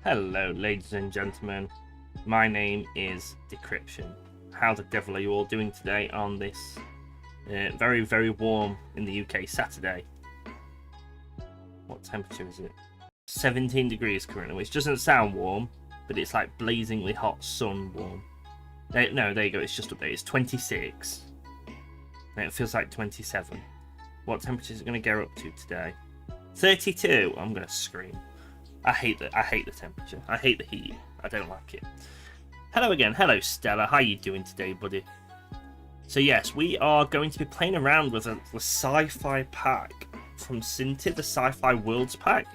Hello, ladies and gentlemen. My name is Decryption. How the devil are you all doing today on this very, very warm in the UK Saturday? What temperature is it? 17 degrees currently, which doesn't sound warm, but it's like blazingly hot sun warm. No, there you go. It's just up there. It's 26. And it feels like 27. What temperature is it going to get up to today? 32. I'm going to scream. I hate the temperature. I hate the heat. I don't like it. Hello again. Hello, Stella. How you doing today, buddy? So yes, we are going to be playing around with the Sci-Fi pack from Synty, the Sci-Fi Worlds Pack.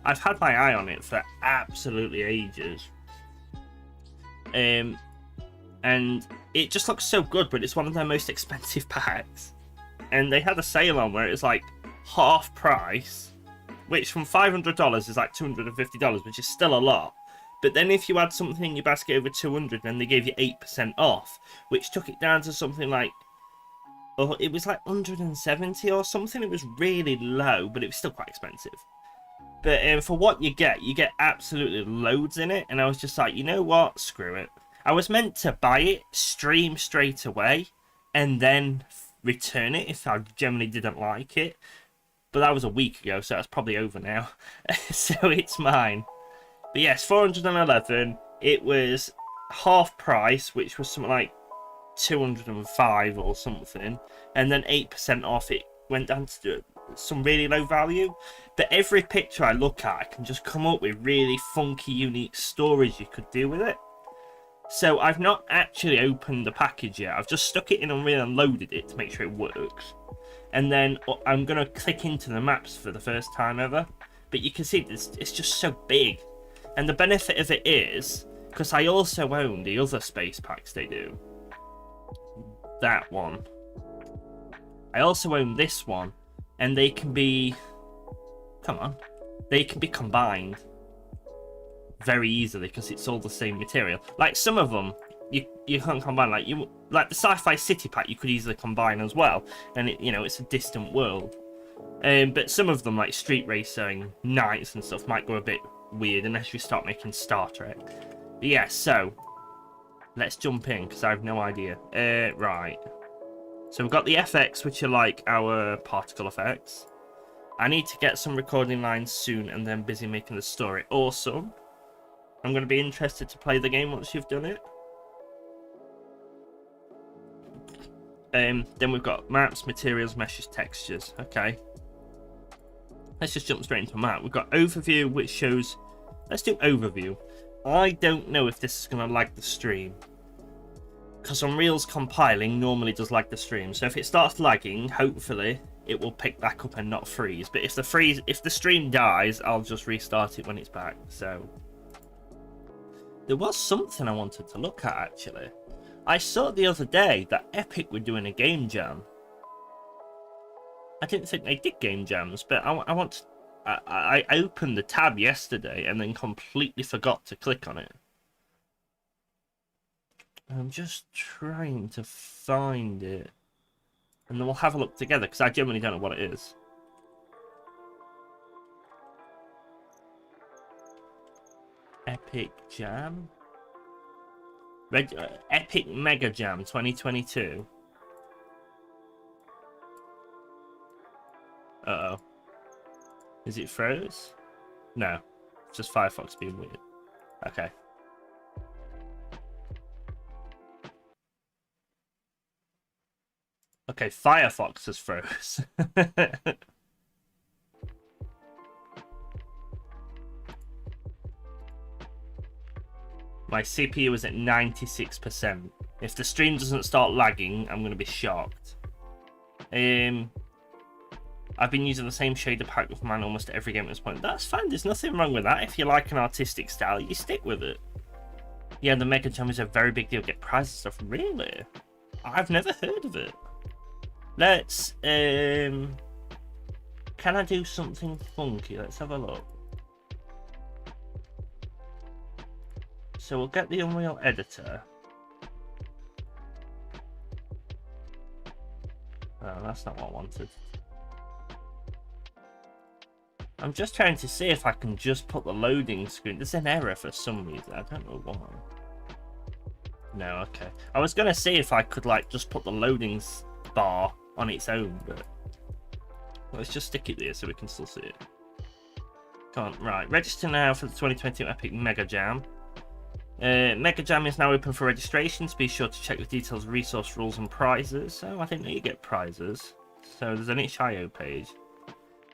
I've had my eye on it for absolutely ages. And it just looks so good, but it's one of their most expensive packs. And they had a sale on where it's like half price, which from $500 is like $250, which is still a lot. But then if you add something in your basket over 200, then they gave you 8% off, which took it down to something like, oh, it was like 170 or something. It was really low, but it was still quite expensive. But for what you get absolutely loads in it. And I was just like, you know what? Screw it. I was meant to buy it, stream straight away, and then return it if I generally didn't like it. But that was a week ago, so that's probably over now. So it's mine. But yes, 411. It was half price, which was something like 205 or something. And then 8% off, it went down to some really low value. But every picture I look at, I can just come up with really funky, unique stories you could do with it. So I've not actually opened the package yet. I've just stuck it in Unreal and loaded it to make sure it works. And then I'm going to click into the maps for the first time ever. But you can see it's just so big. And the benefit of it is, because I also own the other space packs they do. That one. I also own this one. And they can be... Come on. They can be combined very easily because it's all the same material. Like some of them, you can't combine. Like the Sci-Fi City pack, you could easily combine as well, and it's a distant world. But some of them, like Street Racing, Knights and stuff, might go a bit weird unless you start making Star Trek. But yeah, so let's jump in because I have no idea. Right. So we've got the FX, which are like our particle effects. I need to get some recording lines soon, and then busy making the story. Awesome. I'm going to be interested to play the game once you've done it. Then we've got maps, materials, meshes, textures. Okay. Let's just jump straight into a map. We've got overview, which shows... Let's do overview. I don't know if this is going to lag the stream, because Unreal's compiling normally does lag the stream. So if it starts lagging, hopefully it will pick back up and not freeze. But if the stream dies, I'll just restart it when it's back. So... There was something I wanted to look at, actually. I saw the other day that Epic were doing a game jam. I didn't think they did game jams, but I opened the tab yesterday and then completely forgot to click on it. I'm just trying to find it. And then we'll have a look together, because I genuinely don't know what it is. Epic Jam? Epic Mega Jam 2022. Uh-oh. Is it froze? No. It's just Firefox being weird. Okay. Okay, Firefox has froze. My CPU is at 96%. If the stream doesn't start lagging, I'm going to be shocked. I've been using the same shader pack with mine almost every game at this point. That's fine. There's nothing wrong with that. If you like an artistic style, you stick with it. Yeah, the Mega Jam is a very big deal. Get prizes stuff. Really? I've never heard of it. Let's... Can I do something funky? Let's have a look. So we'll get the Unreal Editor. Oh, that's not what I wanted. I'm just trying to see if I can just put the loading screen. There's an error for some reason. I don't know why. No, okay. I was going to see if I could, like, just put the loading bar on its own, but... Let's just stick it there so we can still see it. Can't. Right, register now for the 2020 Epic Mega Jam. Mega Jam is now open for registrations. Be sure to check the details, resource rules, and prizes. Oh, I didn't know you get prizes. So there's an itch.io page.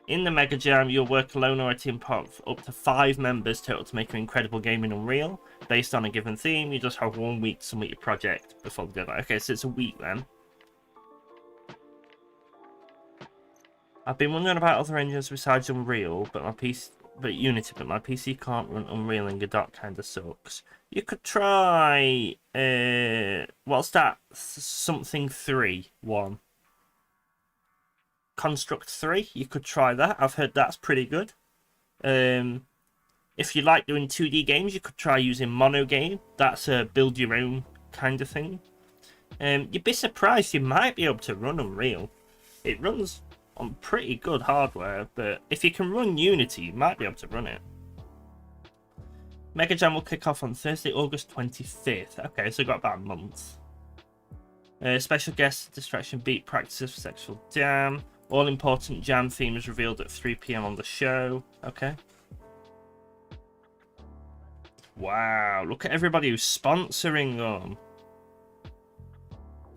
In the Mega Jam, you'll work alone or a team of up to 5 members total to make an incredible game in Unreal. Based on a given theme, you just have 1 week to submit your project before the deadline. Okay, so it's a week then. I've been wondering about other engines besides Unreal, but Unity, but my PC can't run Unreal and Godot kinda sucks. You could try what's that? Something 3 one. Construct 3, you could try that. I've heard that's pretty good. If you like doing 2D games, you could try using Monogame. That's a build your own kind of thing. You'd be surprised, you might be able to run Unreal. It runs on pretty good hardware, but if you can run Unity, you might be able to run it. Mega Jam will kick off on Thursday, August 25th. Okay, so we've got about a month. Special guest distraction beat practices for sexual jam. All important jam themes revealed at 3 PM on the show. Okay. Wow, look at everybody who's sponsoring them.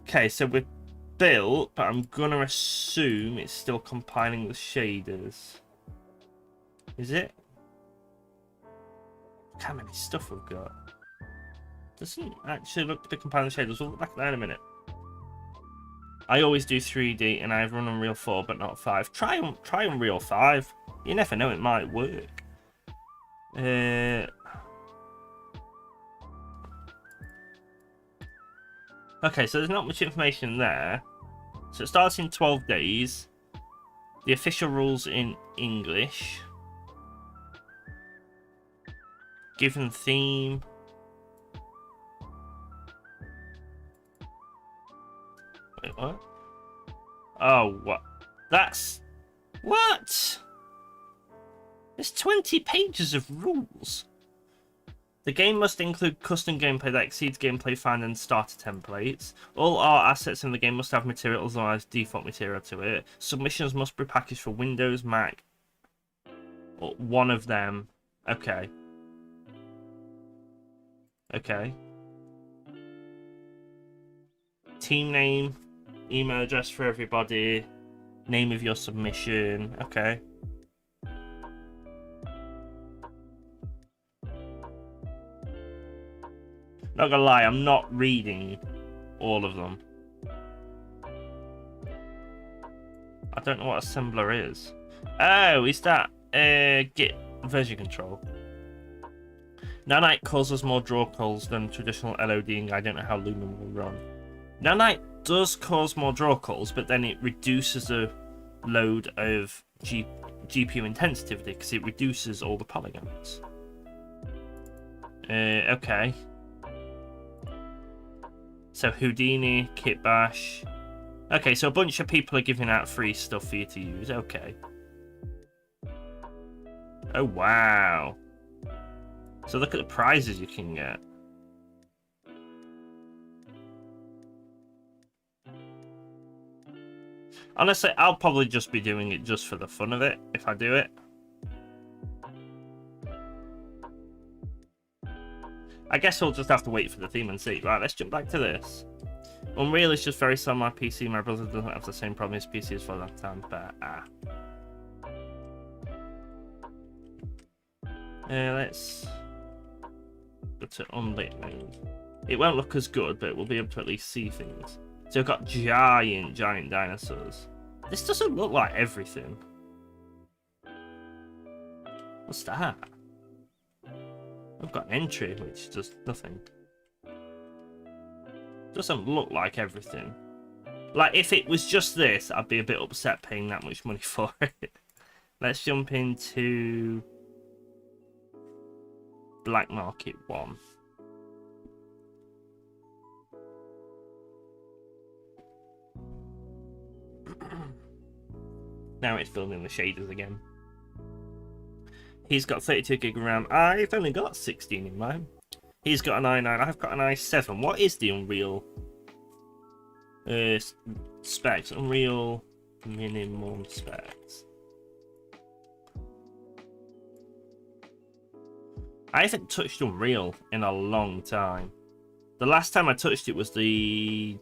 Okay, so we're built, but I'm gonna assume it's still compiling the shaders. Is it? Look how many stuff we've got. Doesn't actually look to be compiling the shaders. We'll look back at that in a minute. I always do 3D and I've run Unreal 4 but not 5. Try Unreal 5. You never know, it might work. Okay, so there's not much information there. So it starts in 12 days. The official rules in English. Given theme. Wait, what? Oh, what? That's... What? There's 20 pages of rules. The game must include custom gameplay that exceeds gameplay found in starter templates. All art assets in the game must have material, otherwise default material to it. Submissions must be packaged for Windows, Mac, or one of them. Okay. Okay. Team name, email address for everybody, name of your submission. Okay. Not gonna lie, I'm not reading all of them. I don't know what assembler is. Oh, is that Git version control? Nanite causes more draw calls than traditional LODing. I don't know how Lumen will run. Nanite does cause more draw calls, but then it reduces the load of GPU intensity because it reduces all the polygons. Okay. So Houdini, Kitbash. Okay, so a bunch of people are giving out free stuff for you to use. Okay. Oh, wow. So look at the prizes you can get. Honestly, I'll probably just be doing it just for the fun of it, if I do it. I guess we'll just have to wait for the theme and see. Right, let's jump back to this. Unreal is just very slow on my PC. My brother doesn't have the same problem. His PC is for that time, but let's go to unlit mode. It won't look as good, but we'll be able to at least see things. So we've got giant dinosaurs. This doesn't look like everything. What's that? I've got an entry, which does nothing. Doesn't look like everything. Like, if it was just this, I'd be a bit upset paying that much money for it. Let's jump into Black Market 1. Now it's building the shaders again. He's got 32 gig of RAM. I've only got 16 in mine. He's got an i9. I've got an i7. What is the Unreal specs? Unreal minimum specs. I haven't touched Unreal in a long time. The last time I touched it was the...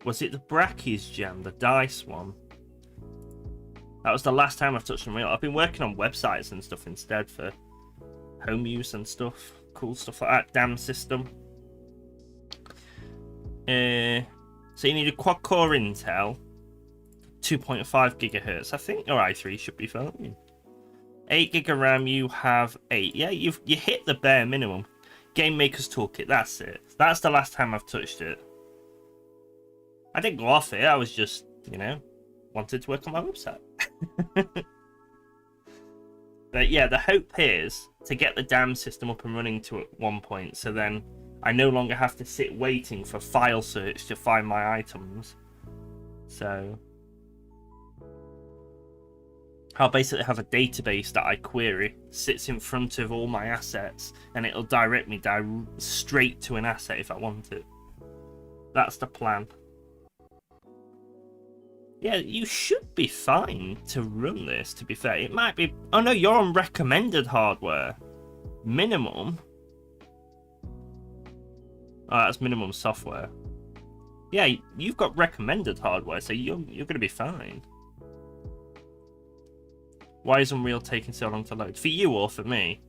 Was it the Brackies Jam? The DICE one? That was the last time I've touched Unreal. I've been working on websites and stuff instead for home use and stuff. Cool stuff like that. Damn system. So you need a quad-core Intel. 2.5 gigahertz, I think. Or i3 should be fine. 8 gig of RAM, you have 8. Yeah, you hit the bare minimum. Game Maker's Toolkit, that's it. That's the last time I've touched it. I didn't go off it, I was just, you know, wanted to work on my website. But yeah, the hope is to get the damn system up and running to at one point, so then I no longer have to sit waiting for file search to find my items. So I'll basically have a database that I query, sits in front of all my assets, and it'll direct me straight to an asset if I want it. That's the plan. Yeah, you should be fine to run this, to be fair. It might be... Oh no, you're on recommended hardware. Minimum? Oh, that's minimum software. Yeah, you've got recommended hardware, so you're going to be fine. Why is Unreal taking so long to load? For you or for me?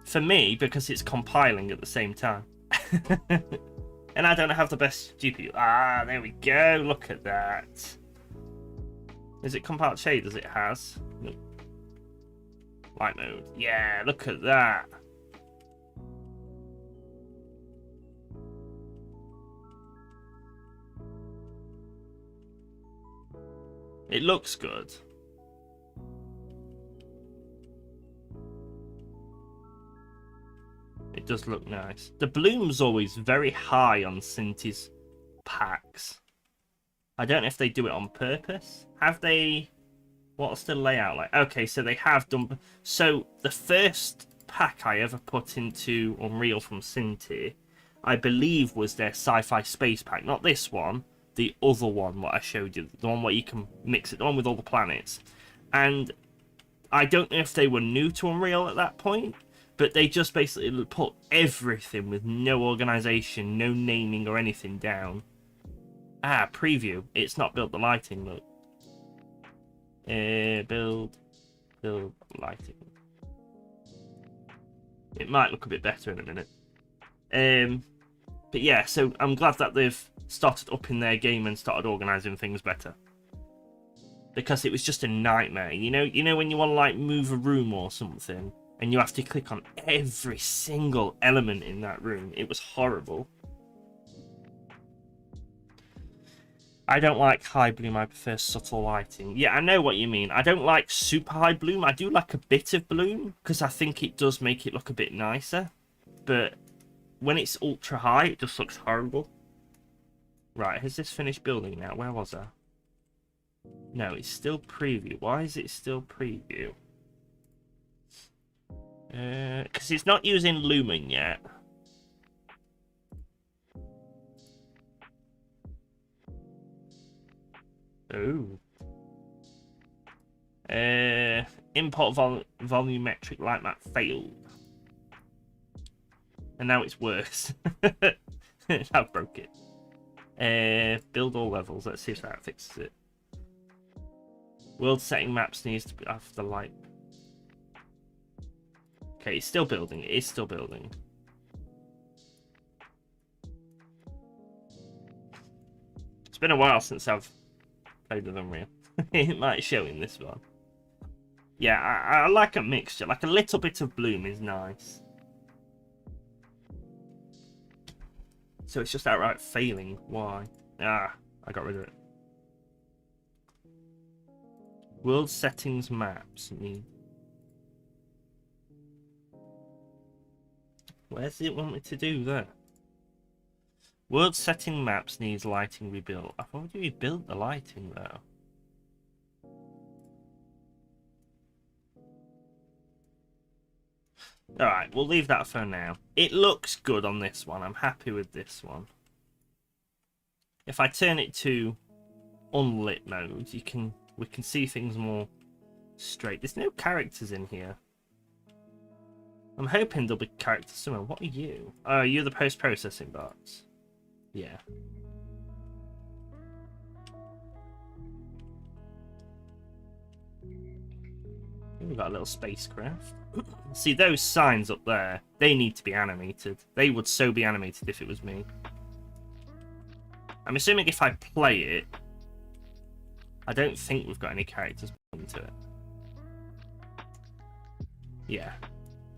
For me, because it's compiling at the same time. And I don't have the best GPU. Ah, there we go. Look at that. Is it compiled shaders? It has. Nope. Light mode. Yeah, look at that. It looks good. It does look nice. The bloom's always very high on Synty's packs. I don't know if they do it on purpose. Have they... What's the layout like? Okay, so they have done... So, the first pack I ever put into Unreal from Synty, I believe was their Sci-Fi Space Pack. Not this one. The other one, what I showed you. The one where you can mix it, the one with all the planets. And I don't know if they were new to Unreal at that point, but they just basically put everything with no organization, no naming or anything down. Ah, preview. It's not built the lighting, look. Build lighting. It might look a bit better in a minute. But yeah, so I'm glad that they've started up in their game and started organizing things better. Because it was just a nightmare. You know when you want to like move a room or something, and you have to click on every single element in that room. It was horrible. I don't like high bloom, I prefer subtle lighting. Yeah, I know what you mean. I don't like super high bloom. I do like a bit of bloom, because I think it does make it look a bit nicer. But when it's ultra high, it just looks horrible. Right, has this finished building now? Where was I? No, it's still preview. Why is it still preview? Because it's not using Lumen yet. Oh. Import volumetric light map failed. And now it's worse. I broke it. Build all levels. Let's see if that fixes it. World setting maps needs to be after light. Okay, it's still building. It is still building. It's been a while since I've played with Unreal. It might show in this one. Yeah, I like a mixture. Like a little bit of bloom is nice. So it's just outright failing. Why? Ah, I got rid of it. World settings maps need... Where does it want me to do that? World setting maps needs lighting rebuilt. I've already rebuilt the lighting though. Alright, we'll leave that for now. It looks good on this one. I'm happy with this one. If I turn it to unlit mode, we can see things more straight. There's no characters in here. I'm hoping there'll be characters somewhere. What are you? Oh, you're the post-processing box. Yeah. We've got a little spacecraft. See, those signs up there, they need to be animated. They would so be animated if it was me. I'm assuming if I play it, I don't think we've got any characters into it. Yeah.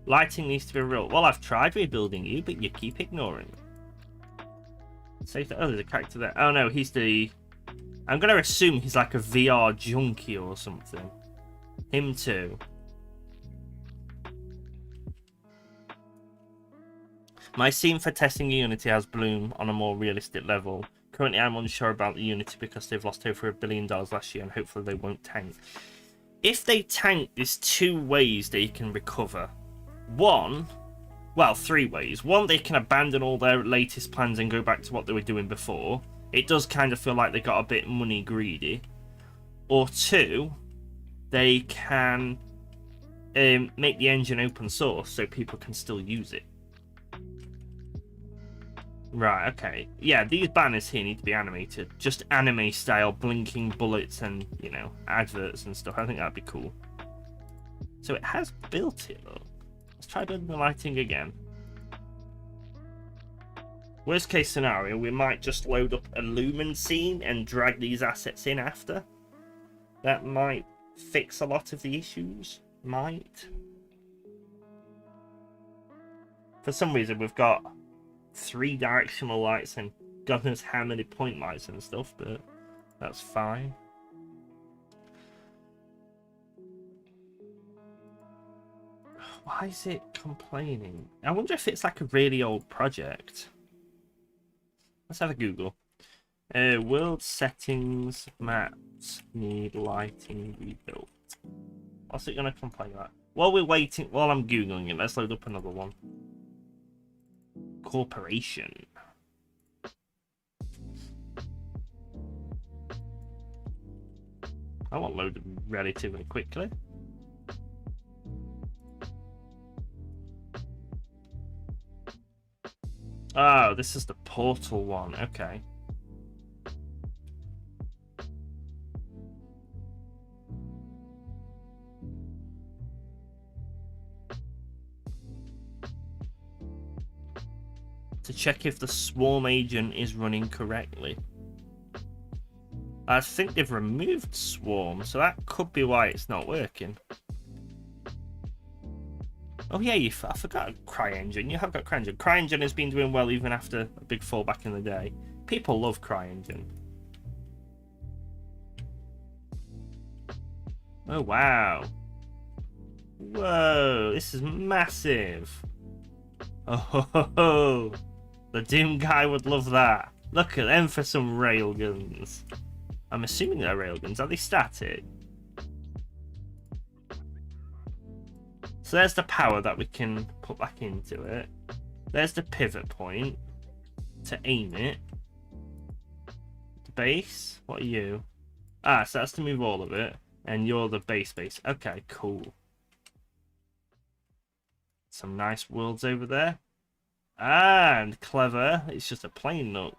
Lighting needs to be real. Well, I've tried rebuilding you, but you keep ignoring me. Save that. Oh, there's a character there. Oh no, he's the... I'm going to assume he's like a VR junkie or something. Him too. My scene for testing Unity has Bloom on a more realistic level. Currently, I'm unsure about the Unity because they've lost over $1 billion last year, and hopefully they won't tank. If they tank, there's 2 ways they can recover. One, well, 3 ways. One, they can abandon all their latest plans and go back to what they were doing before. It does kind of feel like they got a bit money greedy. Or 2, they can make the engine open source so people can still use it. Right, okay. Yeah, these banners here need to be animated. Just anime style, blinking bullets and, you know, adverts and stuff. I think that'd be cool. So it has built it, look. Let's try building the lighting again. Worst case scenario, we might just load up a Lumen scene and drag these assets in after. That might fix a lot of the issues. Might. For some reason, we've got 3 directional lights and God knows how many point lights and stuff, but that's fine. Why is it complaining? I wonder if it's like a really old project. Let's have a Google. World settings, maps, need lighting rebuilt. What's it going to complain about? While we're waiting, while I'm Googling it, let's load up another one. Corporation. I want loaded relatively quickly. Oh, this is the Portal one. Okay. To check if the Swarm agent is running correctly. I think they've removed Swarm, so that could be why it's not working. Oh yeah, I forgot CryEngine. You have got CryEngine. CryEngine has been doing well even after a big fall back in the day. People love CryEngine. Oh wow. Whoa, this is massive. Oh ho ho ho. The Doom guy would love that. Look at them for some railguns. I'm assuming they're railguns. Are they static? So there's the power that we can put back into it. There's the pivot point to aim it. The base. What are you? Ah, so that's to move all of it. And you're the base. Okay, cool. Some nice worlds over there. And clever. It's just a plain look.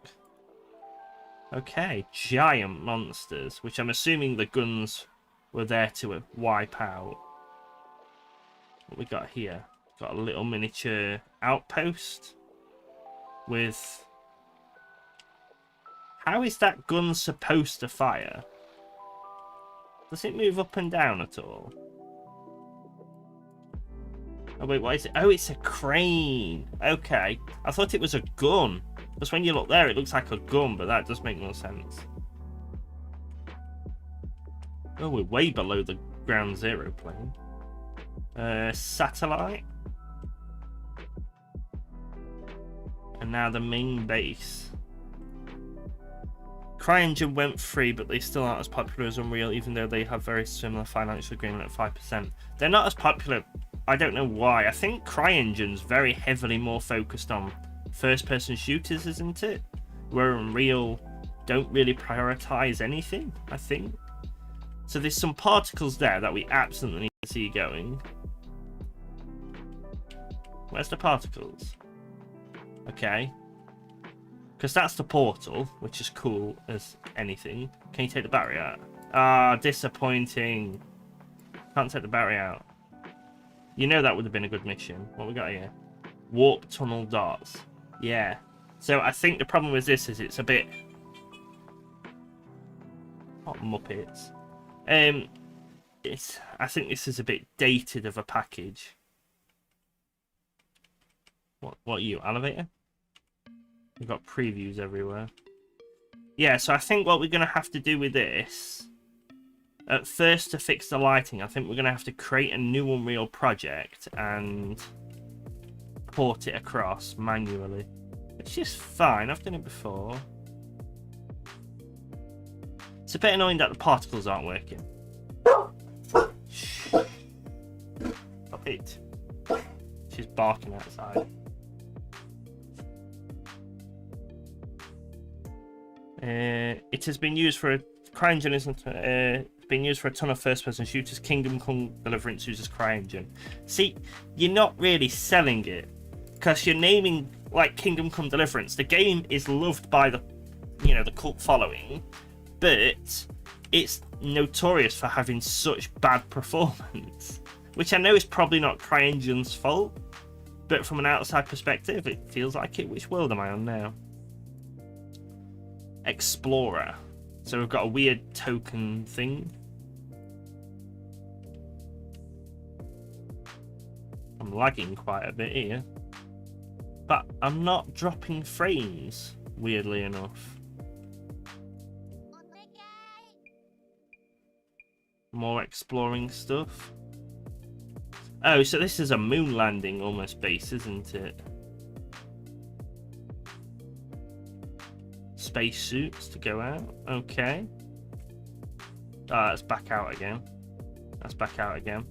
Okay, giant monsters, which I'm assuming the guns were there to wipe out. What we got here? Got a little miniature outpost with... How is that gun supposed to fire? Does it move up and down at all? Oh wait, what is it? Oh, it's a crane. Okay, I thought it was a gun. Because when you look there, it looks like a gun, but that does make no sense. Oh, we're way below the ground zero plane. Satellite. And now the main base. CryEngine went free, but they still aren't as popular as Unreal, even though they have very similar financial agreement at 5%. They're not as popular I don't know why. I think CryEngine's very heavily more focused on first-person shooters, isn't it? Where Unreal don't really prioritize anything, I think. So there's some particles there that we absolutely need to see going. Where's the particles? Okay. Because that's the portal, which is cool as anything. Can you take the battery out? Ah, disappointing. Can't take the battery out. You know that would have been a good mission. What we got here? Warp tunnel darts. Yeah. So I think the problem with this is it's a bit... Not Muppets. I think this is a bit dated of a package. What are you, elevator? We've got previews everywhere. Yeah, so I think what we're going to have to do with this, at first to fix the lighting, I think we're going to have to create a new Unreal project and port it across manually. Which is fine, I've done it before. It's a bit annoying that the particles aren't working. Shh. Stop it. She's barking outside. It has been used for CryEngine isn't been used for a ton of first-person shooters. Kingdom Come Deliverance uses CryEngine. See, you're not really selling it because you're naming like Kingdom Come Deliverance. The game is loved by the cult following, but it's notorious for having such bad performance, which I know is probably not CryEngine's fault, but from an outside perspective, it feels like it. Which world am I on now? Explorer. So we've got a weird token thing. I'm lagging quite a bit here, but I'm not dropping frames, weirdly enough. More exploring stuff. Oh, so this is a moon landing almost base, isn't it? Space suits to go out. Okay. That's back out again. That's back out again.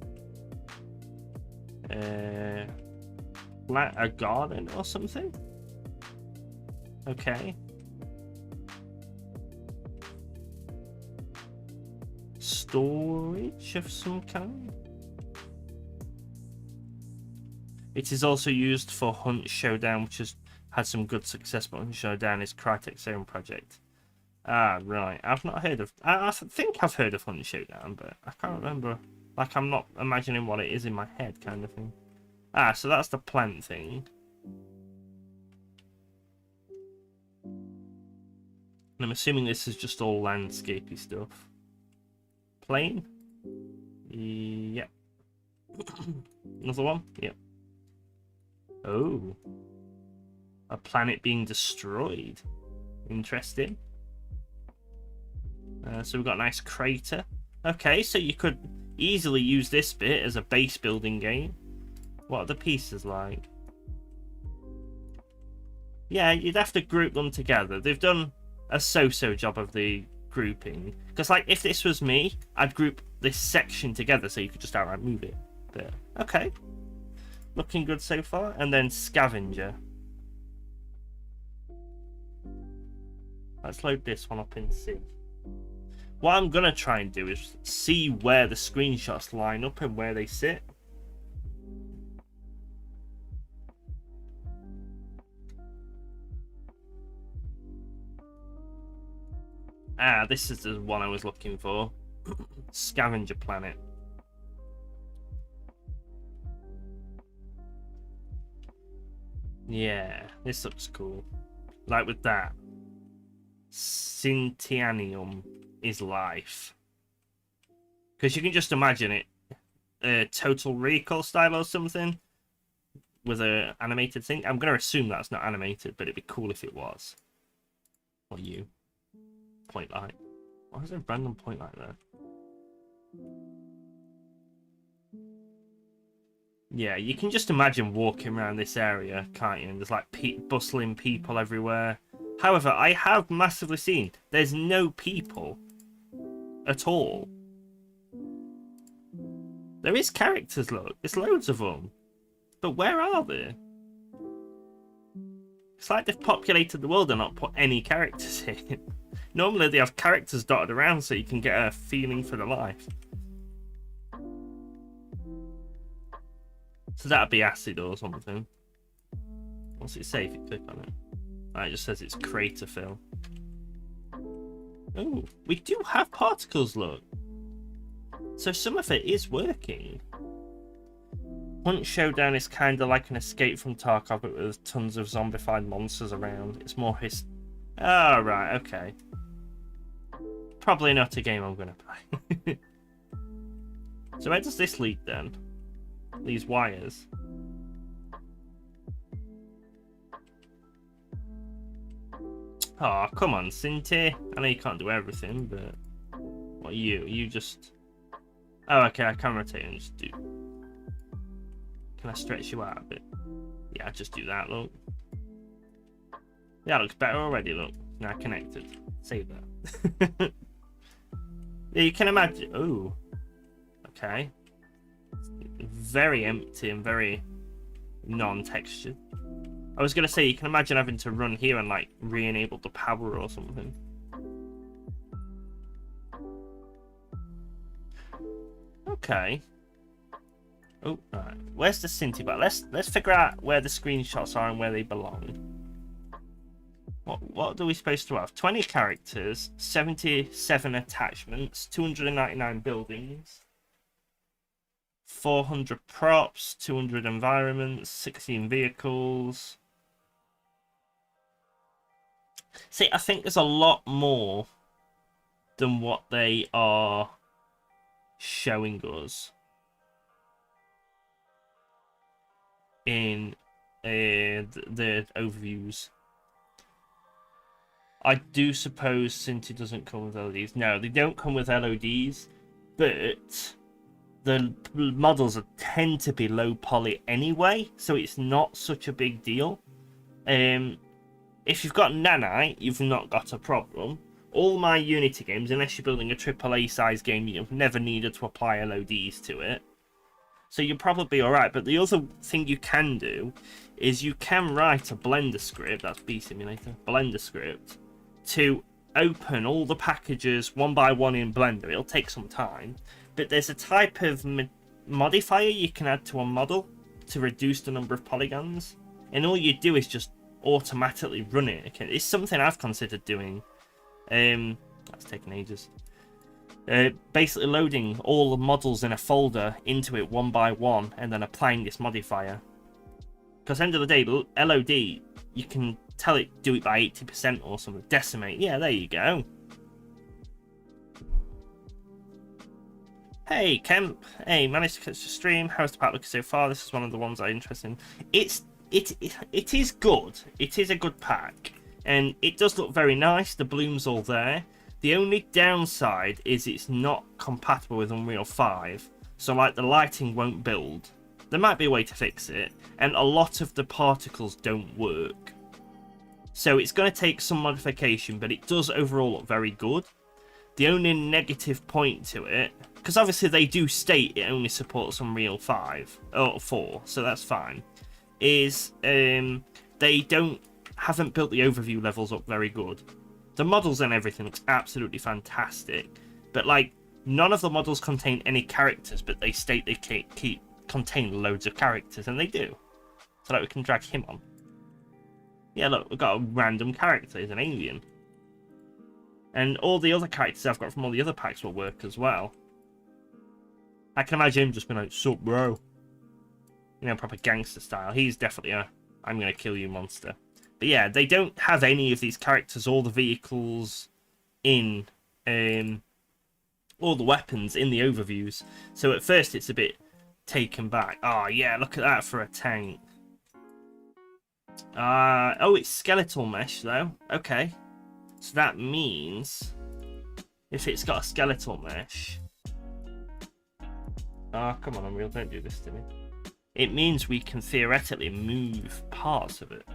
Plant a garden or something? Okay. Storage of some kind? It is also used for Hunt Showdown, which has had some good success, but Hunt Showdown is Crytek's own project. Ah, right. I've not heard of... I think I've heard of Hunt Showdown, but I can't remember. Like, I'm not imagining what it is in my head, kind of thing. Ah, so that's the plant thing. And I'm assuming this is just all landscapey stuff. Plane? Yep. Another one? Yep. Oh. A planet being destroyed. Interesting. So we've got a nice crater. Okay, so you could easily use this bit as a base building game. What are the pieces like? Yeah, you'd have to group them together. They've done a so-so job of the grouping. Because, like, if this was me, I'd group this section together so you could just outright move it. But, okay. Looking good so far. And then Scavenger. Let's load this one up in C. What I'm going to try and do is see where the screenshots line up and where they sit. Ah, this is the one I was looking for. Scavenger Planet. Yeah, this looks cool. Like with that. Syntyanium is life. Because you can just imagine it. Total Recall style or something. With a animated thing. I'm going to assume that's not animated, but it'd be cool if it was. Or you. Point light. Why is there a random point light there? Yeah, you can just imagine walking around this area, can't you? And there's like bustling people everywhere. However, I have massively seen there's no people at all. There is characters, look. There's loads of them. But where are they? It's like they've populated the world and not put any characters in. Normally they have characters dotted around so you can get a feeling for the life. So that'd be acid or something. What's it say if you click on it? It just says it's crater fill. Oh, we do have particles, look. So some of it is working. Hunt Showdown is kind of like an Escape from Tarkov, but with tons of zombified monsters around. It's more Oh, right, okay. Probably not a game I'm going to play. So where does this lead then? These wires. Oh, come on, Synty. I know you can't do everything, but... What are you? You just... Oh, okay, I can rotate and just do... Can I stretch you out a bit? Yeah, just do that, look. Yeah, it looks better already, look. Now connected. Save that. Yeah, you can imagine... Oh. Okay. Very empty and very non-textured. I was going to say, you can imagine having to run here and, like, re-enable the power or something. Okay. Oh, right. Where's the Synty bar? Let's figure out where the screenshots are and where they belong. What are we supposed to have? 20 characters, 77 attachments, 299 buildings, 400 props, 200 environments, 16 vehicles. See, I think there's a lot more than what they are showing us in the overviews. I do suppose Synty doesn't come with LODs. No, they don't come with LODs, but the models tend to be low poly anyway, so it's not such a big deal. If you've got nanite, you've not got a problem. All my Unity games, unless you're building a AAA size game, you've never needed to apply LODs to it. So you're probably alright, but the other thing you can do is you can write a Blender script, that's B Simulator, Blender script, to open all the packages one by one in Blender. It'll take some time, but there's a type of modifier you can add to a model to reduce the number of polygons, and all you do is just automatically run it. Okay, it's something I've considered doing. That's taken ages. Basically loading all the models in a folder into it one by one and then applying this modifier. Because end of the day, LOD, you can tell it do it by 80% or something. Decimate. Yeah, there you go. Hey, Kemp. Hey, managed to catch the stream. How's the pack looking so far? This is one of the ones I'm interested in. It is good. It is a good pack. And it does look very nice. The bloom's all there. The only downside is it's not compatible with Unreal 5. So, like, the lighting won't build. There might be a way to fix it. And a lot of the particles don't work. So it's going to take some modification, but it does overall look very good. The only negative point to it, because obviously they do state it only supports Unreal 5 or 4, so that's fine, is they haven't built the overview levels up very good. The models and everything looks absolutely fantastic, but like none of the models contain any characters, but they state they contain loads of characters, and they do. So like we can drag him on. Yeah, look, we've got a random character, he's an alien. And all the other characters I've got from all the other packs will work as well. I can imagine him just being like, sup bro. You know, proper gangster style. He's definitely a I'm gonna kill you monster. But yeah, they don't have any of these characters or the vehicles in all the weapons in the overviews. So at first it's a bit taken back. Oh yeah, look at that for a tank. Oh, it's skeletal mesh though. Okay. So that means if it's got a skeletal mesh. Oh, come on, Unreal, don't do this to me. It means we can theoretically move parts of it.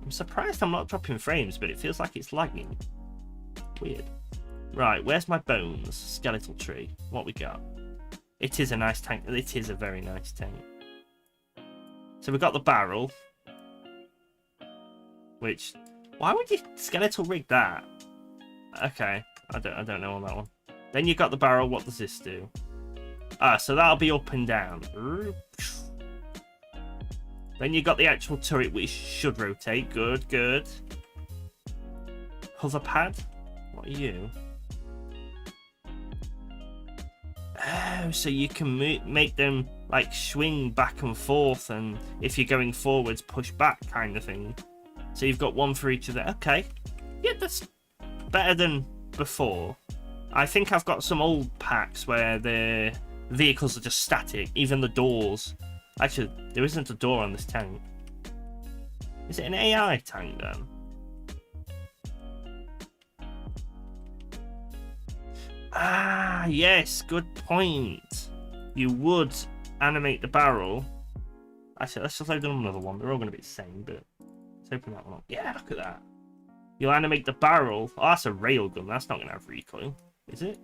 I'm surprised I'm not dropping frames, but it feels like it's lagging. Weird. Right, where's my bones? Skeletal tree. What we got? It is a nice tank. It is a very nice tank. So we've got the barrel. Which... Why would you skeletal rig that? Okay, I don't know on that one. Then you got the barrel. What does this do? Ah, so that'll be up and down. Then you got the actual turret, which should rotate. Good, good. Hover pad? What are you? Oh, so you can make them like swing back and forth, and if you're going forwards, push back kind of thing. So you've got one for each of them. Okay. Yeah, that's better than before. I think I've got some old packs where the vehicles are just static, even the doors. Actually, there isn't a door on this tank. Is it an AI tank then? Ah, yes, good point. You would animate the barrel. Actually, let's just load another one. They're all going to be the same, but let's open that one up. Yeah, look at that. You'll animate the barrel. Oh, that's a railgun. That's not going to have recoil, is it?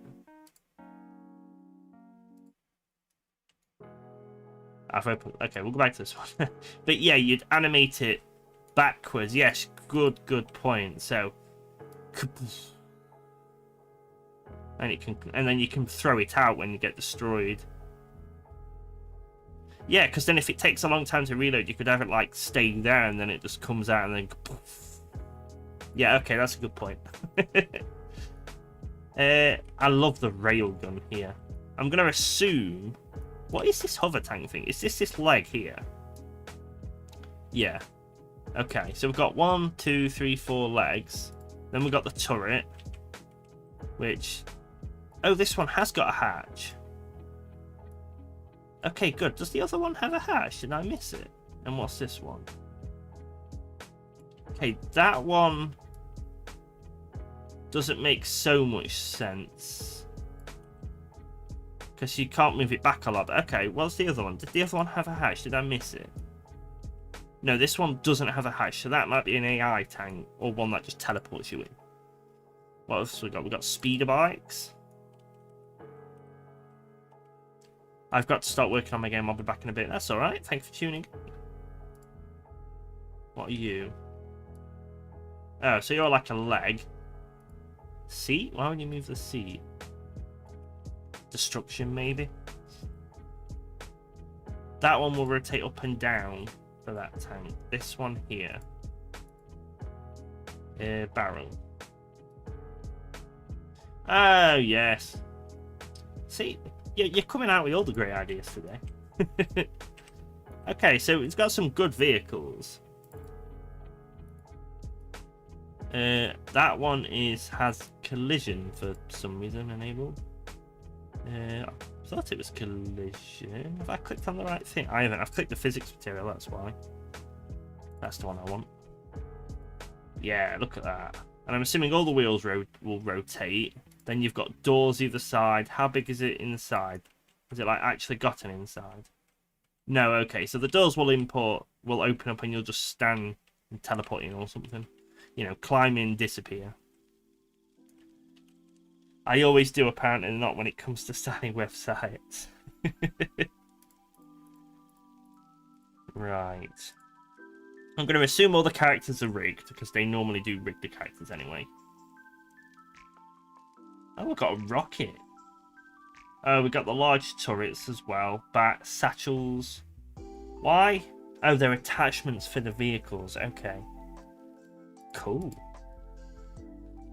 I've opened. Okay, we'll go back to this one. But yeah, you'd animate it backwards. Yes, good point. So, and then you can throw it out when you get destroyed. Yeah, because then if it takes a long time to reload, you could have it like stay there, and then it just comes out and then. Yeah, okay, that's a good point. I love the railgun here. I'm gonna assume. What is this hover tank thing? Is this leg here? Yeah. Okay, so we've got 1, 2, 3, 4 legs. Then we've got the turret. Which... Oh, this one has got a hatch. Okay, good. Does the other one have a hatch? Did I miss it? And what's this one? Okay, that one... doesn't make so much sense. Because you can't move it back a lot. Okay, what's the other one? Did the other one have a hatch? Did I miss it? No, this one doesn't have a hatch, so that might be an AI tank, or one that just teleports you in. What else have we got? We've got speeder bikes. I've got to start working on my game. I'll be back in a bit. That's alright. Thanks for tuning. What are you? Oh, so you're like a leg. Seat? Why would you move the seat? Destruction, maybe. That one will rotate up and down for that tank. This one here. Barrel. Oh, yes. See, you're coming out with all the great ideas today. Okay, so it's got some good vehicles. That one has collision for some reason enabled. I thought it was collision. Have I clicked on the right thing? I haven't. I've clicked the physics material, that's why. That's the one I want. Yeah, look at that. And I'm assuming all the wheels will rotate. Then you've got doors either side. How big is it inside? Has it like actually got an inside? No, okay. So the doors will open up and you'll just stand and teleport in or something. You know, climb in, disappear. I always do, apparently, not when it comes to starting websites. Right. I'm going to assume all the characters are rigged, because they normally do rig the characters anyway. Oh, we've got a rocket. Oh, we've got the large turrets as well. Bats, satchels. Why? Oh, they're attachments for the vehicles. Okay. Cool.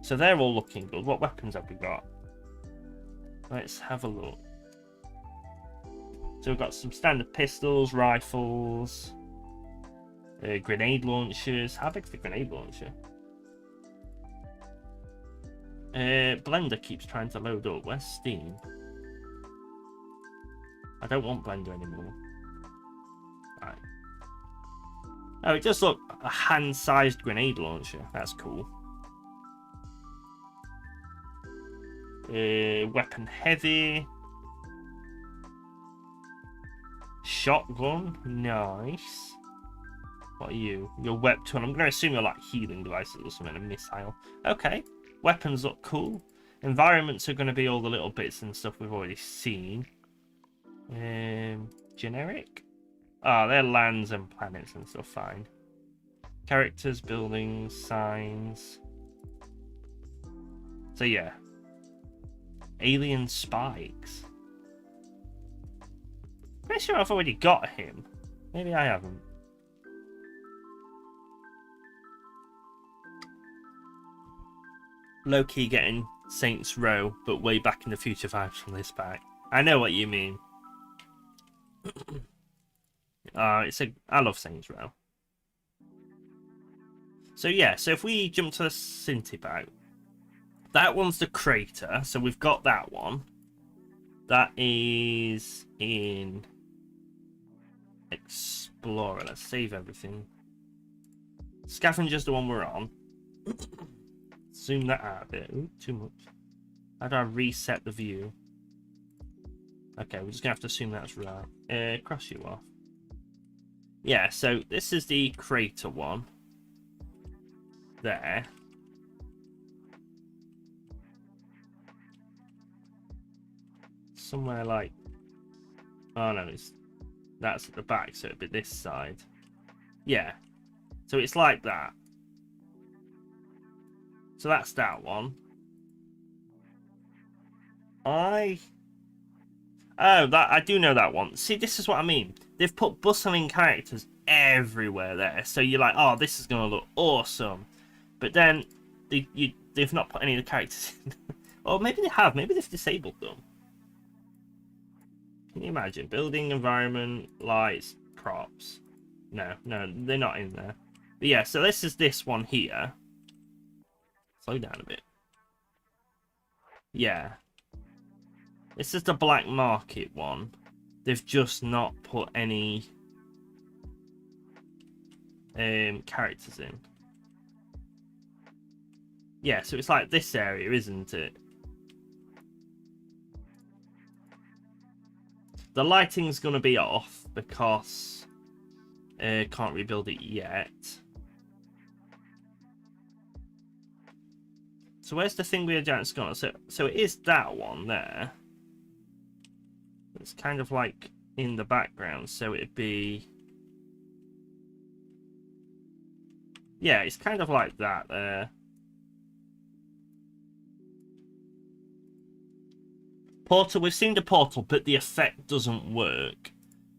So they're all looking good. What weapons have we got? Let's have a look. So we've got some standard pistols, rifles, grenade launchers. How big's the grenade launcher? Blender keeps trying to load up. Where's Steam? I don't want Blender anymore. Right. Oh, it does look a hand-sized grenade launcher. That's cool. Weapon heavy. Shotgun. Nice. What are you? Your Wep-Ton. I'm going to assume you're like healing devices or something. A missile. Okay. Weapons look cool. Environments are going to be all the little bits and stuff we've already seen. Generic? Oh, they're lands and planets and stuff, fine. Characters, buildings, signs. So yeah. Alien spikes. Pretty sure I've already got him. Maybe I haven't. Low-key getting Saints Row, but way back in the future vibes from this pack. I know what you mean. I love Saints Row. So yeah, so if we jump to the Synty pack, that one's the crater, so we've got that one. That is in Explorer. Let's save everything. Scavenger's the one we're on. Zoom that out a bit. Ooh, too much. How do I reset the view? Okay, we're just gonna have to assume that's right. Cross you off. Yeah, so this is the crater one. There. Somewhere like... Oh no, that's at the back, so it'd be this side. Yeah. So it's like that. So that's that one. I do know that one. See, this is what I mean. They've put bustling characters everywhere there. So you're like, oh, this is going to look awesome. But then they've not put any of the characters in. Or maybe they have. Maybe they've disabled them. Can you imagine? Building, environment, lights, props. No, they're not in there. But yeah, so this is this one here. Slow down a bit. Yeah. This is the black market one. They've just not put any characters in. Yeah, so it's like this area, isn't it? The lighting's going to be off because can't rebuild it yet. So where's the thing with a giant skull? So it is that one there. It's kind of like in the background, so it'd be... Yeah, it's kind of like that there. Portal, we've seen the portal, but the effect doesn't work.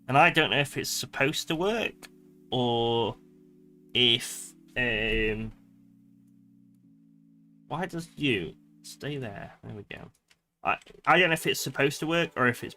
And I don't know if it's supposed to work, or if... Why does you stay there? There we go. I don't know if it's supposed to work, or if it's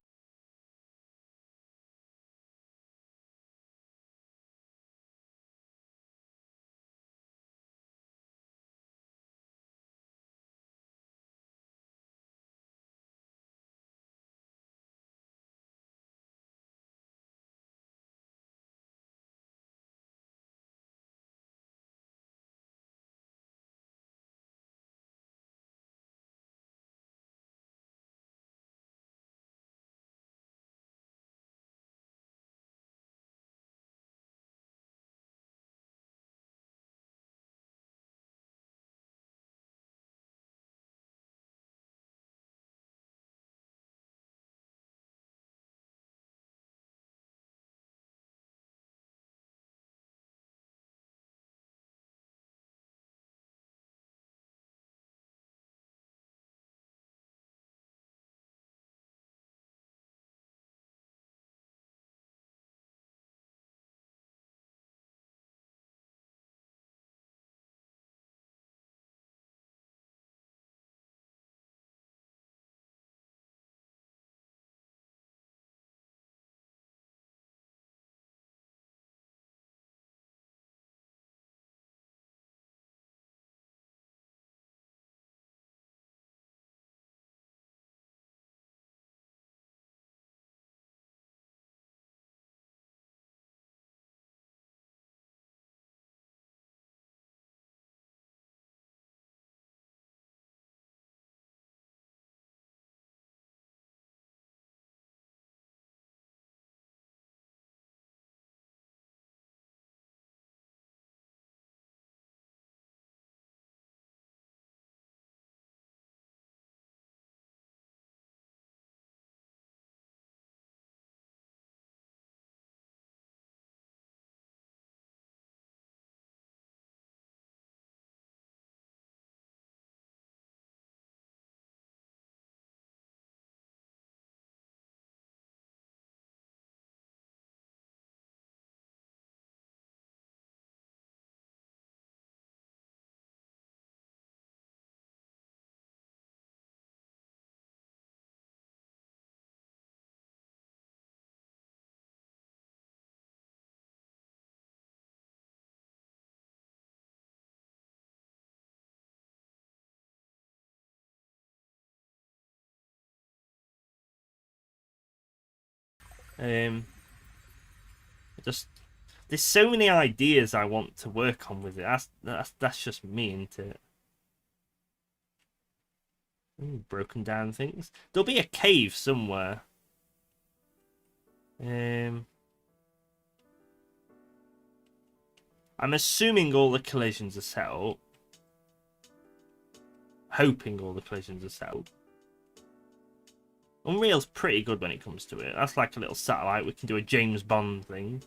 Just there's so many ideas I want to work on with it. That's just me, isn't it? Ooh, broken down things. There'll be a cave somewhere. I'm assuming all the collisions are set up. Hoping all the collisions are set up. Unreal's pretty good when it comes to it. That's like a little satellite. We can do a James Bond thing.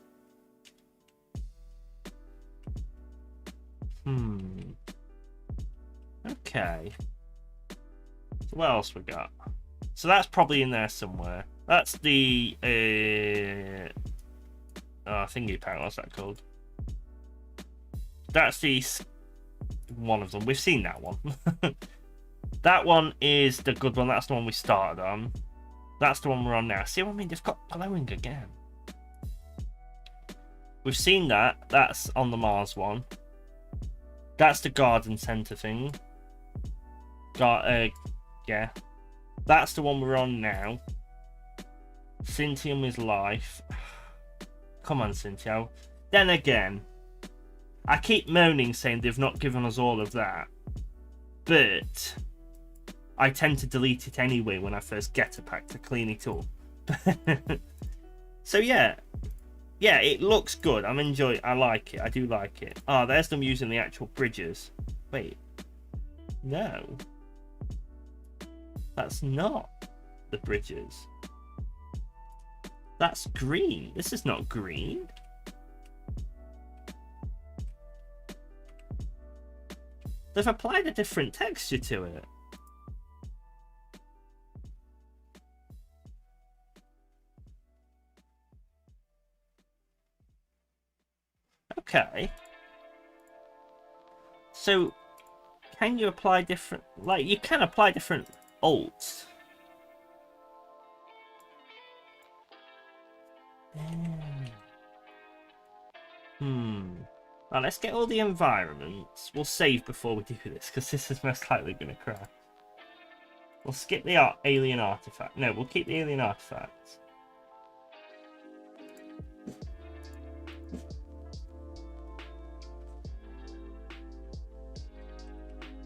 Okay. So what else we got? So that's probably in there somewhere. That's the thingy pack. What's that called? That's the one of them. We've seen that one. That one is the good one. That's the one we started on. That's the one we're on now. See what I mean? They've got glowing again. We've seen that. That's on the Mars one. That's the garden center thing. Yeah. That's the one we're on now. Synty is life. Come on, Synty. Then again, I keep moaning saying they've not given us all of that. But I tend to delete it anyway when I first get a pack to clean it up. So yeah. Yeah, it looks good. I'm enjoying it. I like it. I do like it. Oh, there's them using the actual bridges. Wait. No. That's not the bridges. That's green. This is not green. They've applied a different texture to it. Okay. So, can you apply different... Like, you can apply different alts. Well, let's get all the environments. We'll save before we do this, because this is most likely going to crash. We'll skip the alien artifact. No, we'll keep the alien artifacts.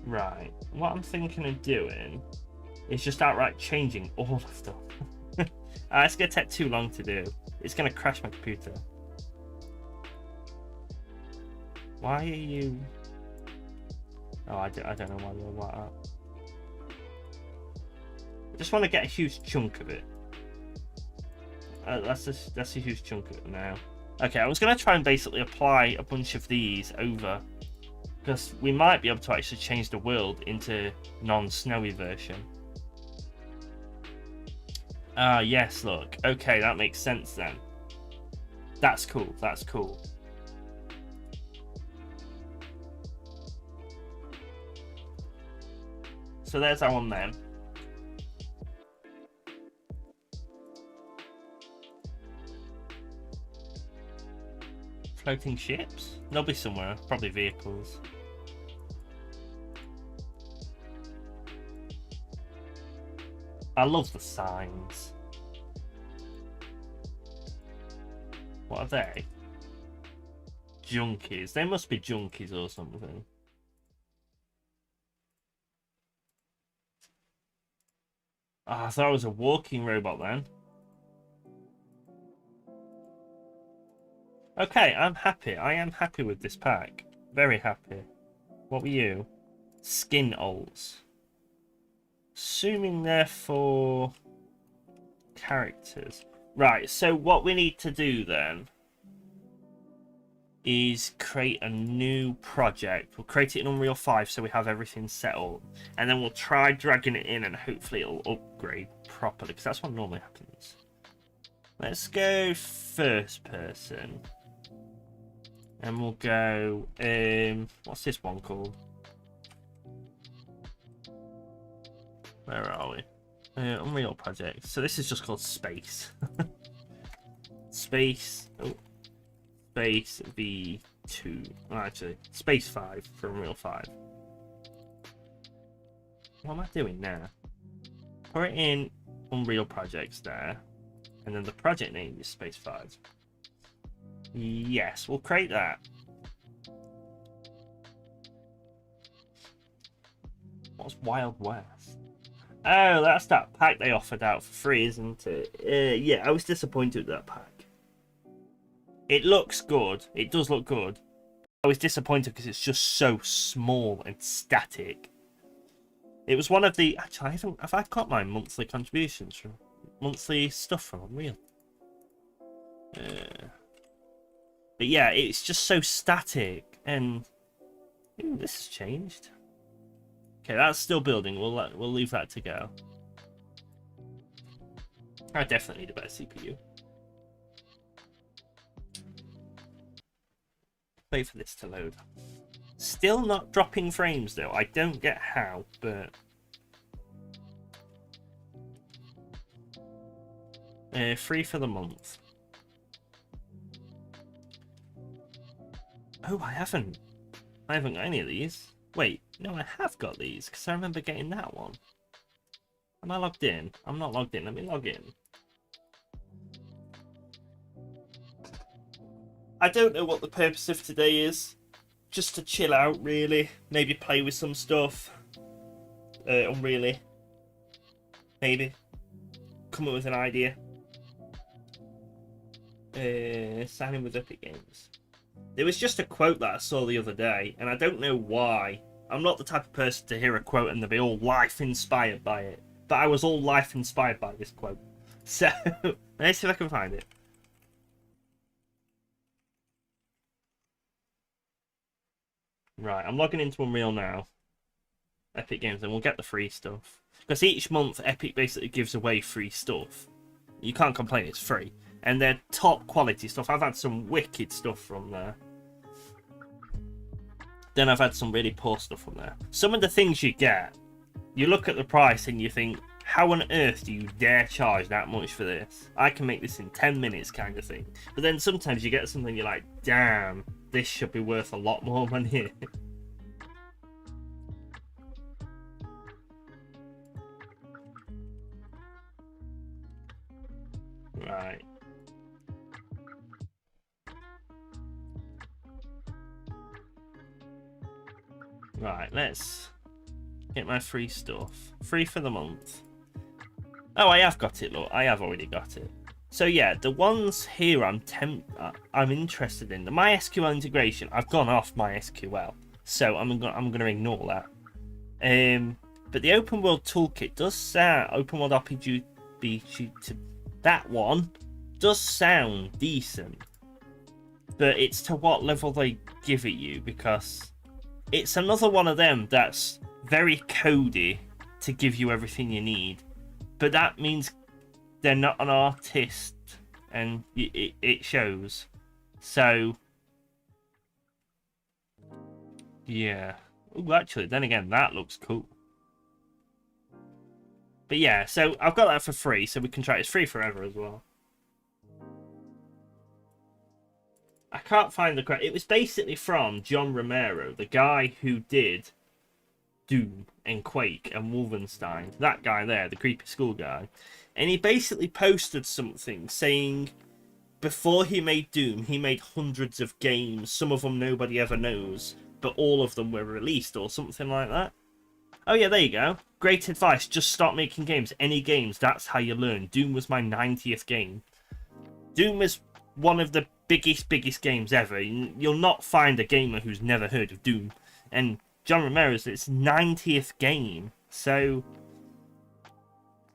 Right. What I'm thinking of doing is just outright changing all of them. It's going to take too long to do. It's going to crash my computer. Why are you... Oh, I don't know why you're like that. I just want to get a huge chunk of it. That's a huge chunk of it now. Okay, I was going to try and basically apply a bunch of these over, because we might be able to actually change the world into non-snowy version. Ah, yes, look. Okay, that makes sense then. That's cool, that's cool. So there's our one then. Floating ships? They'll be somewhere, probably vehicles. I love the signs. What are they? Junkies. They must be junkies or something. Oh, I thought it was a walking robot then. Okay, I'm happy. I am happy with this pack. Very happy. What were you? Skin alts. Assuming they're for characters. Right, so what we need to do then is create a new project. We'll create it in Unreal 5 so we have everything set up. And then we'll try dragging it in and hopefully it'll upgrade properly, because that's what normally happens. Let's go first person. And we'll go, what's this one called? Where are we? Unreal project. So this is just called Space. Space. Oh. Space V2. Oh, actually, Space 5 for Unreal 5. What am I doing now? Put it in Unreal projects there. And then the project name is Space 5. Yes, we'll create that. What's Wild West? Oh, that's that pack they offered out for free, isn't it? Yeah, I was disappointed with that pack. It looks good. It does look good. I was disappointed because it's just so small and static. It was one of the... Actually, have I got my monthly contributions from... Monthly stuff from Unreal? But yeah, it's just so static. And... Ooh, this has changed. Okay, that's still building. We'll leave that to go. I definitely need a better CPU. Wait for this to load. Still not dropping frames though. I don't get how, but... free for the month. Oh, I haven't got any of these. Wait, no, I have got these, because I remember getting that one. Am I logged in? I'm not logged in. Let me log in. I don't know what the purpose of today is. Just to chill out, really. Maybe play with some stuff. Unreally. Maybe. Come up with an idea. Sign in with Epic Games. There was just a quote that I saw the other day, and I don't know why. I'm not the type of person to hear a quote and to be all life-inspired by it. But I was all life-inspired by this quote. So, let's see if I can find it. Right, I'm logging into Unreal now. Epic Games, and we'll get the free stuff. Because each month, Epic basically gives away free stuff. You can't complain, it's free. And they're top quality stuff. I've had some wicked stuff from there. Then I've had some really poor stuff from there. Some of the things you get, you look at the price and you think, how on earth do you dare charge that much for this? I can make this in 10 minutes kind of thing. But then sometimes you get something you're like, damn, this should be worth a lot more money. Right. Right, let's get my free stuff. Free for the month. Oh, I have got it, look. I have already got it. So yeah, the ones here I'm interested in. The MySQL integration, I've gone off MySQL. So I'm gonna ignore that. But the Open World Toolkit does sound... Open World RPG... That one does sound decent. But it's to what level they give it you, because... It's another one of them that's very codey to give you everything you need. But that means they're not an artist, and it shows. So, yeah. Ooh, actually, then again, that looks cool. But yeah, so I've got that for free, so we can try it. It's free forever as well. I can't find the credit. It was basically from John Romero, the guy who did Doom and Quake and Wolfenstein. That guy there, the creepy school guy. And he basically posted something saying before he made Doom, he made hundreds of games. Some of them nobody ever knows, but all of them were released or something like that. Oh yeah, there you go. Great advice. Just start making games. Any games, that's how you learn. Doom was my 90th game. Doom was one of the biggest games ever. You'll not find a gamer who's never heard of Doom. And John Romero's its 90th game, so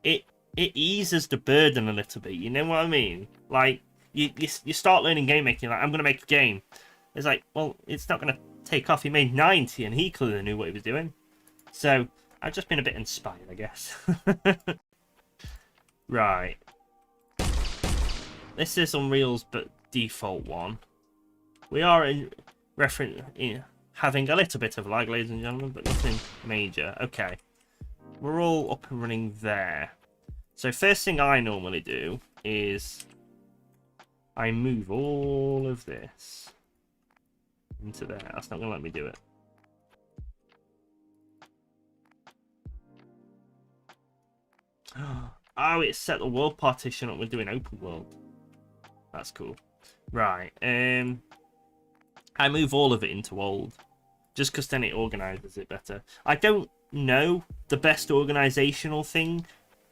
it eases the burden a little bit. You know what I mean? Like you start learning game making. Like, I'm gonna make a game. It's like, well, it's not gonna take off. He made 90, and he clearly knew what he was doing. So I've just been a bit inspired, I guess. Right. This is Unreal's but default one. We are having a little bit of lag, ladies and gentlemen, but nothing major. Okay. We're all up and running there. So first thing I normally do is I move all of this into there. That's not going to let me do it. Oh, it set the world partition up. We're doing open world. That's cool. Right. I move all of it into old, just because then it organizes it better. I don't know the best organizational thing.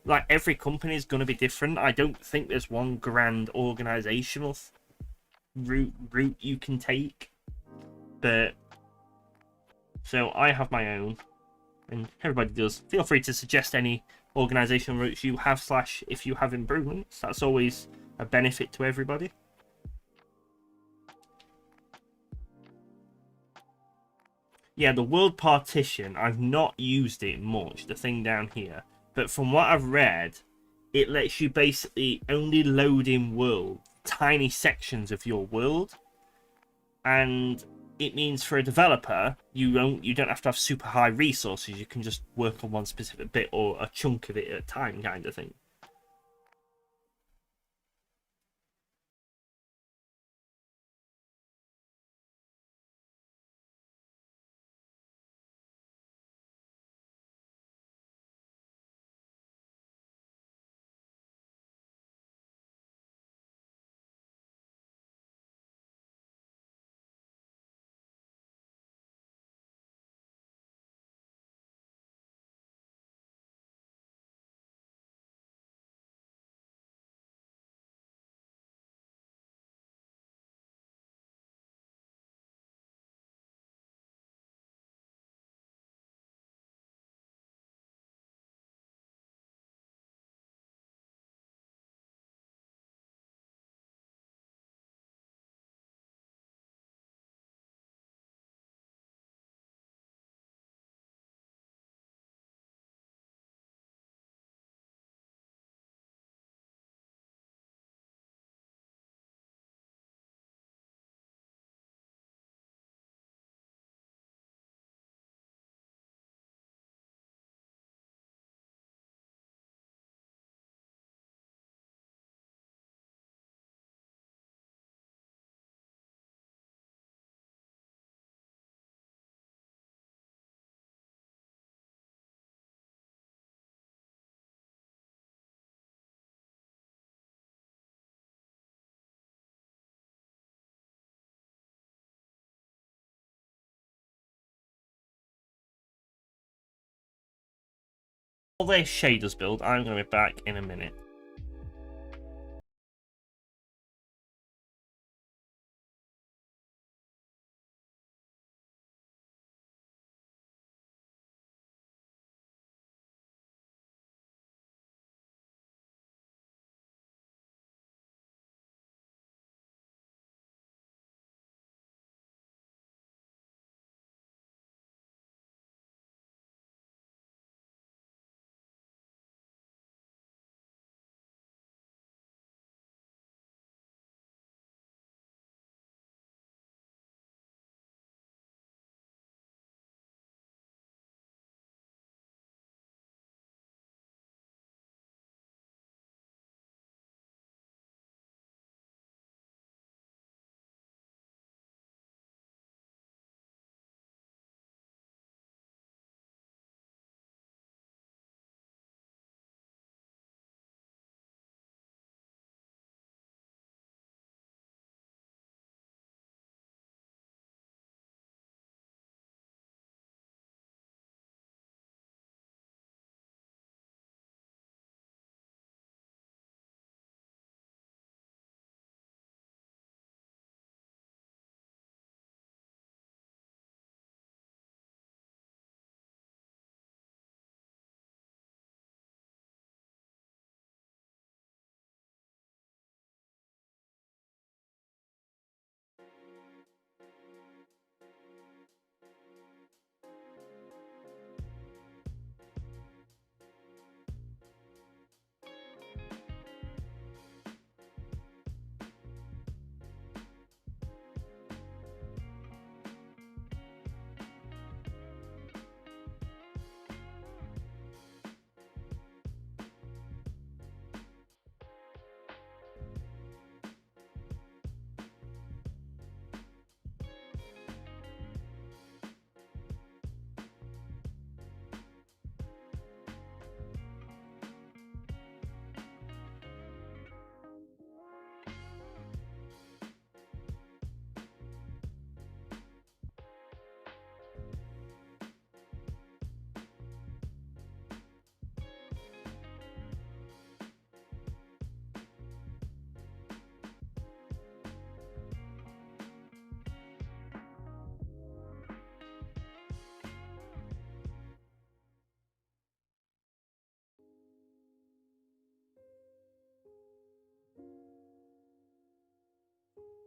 Like, every company is going to be different. I don't think there's one grand organizational route you can take. But so I have my own, and everybody does. Feel free to suggest any organizational routes you have, / if you have improvements. That's always a benefit to everybody. Yeah, the world partition, I've not used it much, the thing down here. But from what I've read, it lets you basically only load in world, tiny sections of your world. And it means for a developer, you don't have to have super high resources. You can just work on one specific bit or a chunk of it at a time, kind of thing. All their shaders build, I'm going to be back in a minute.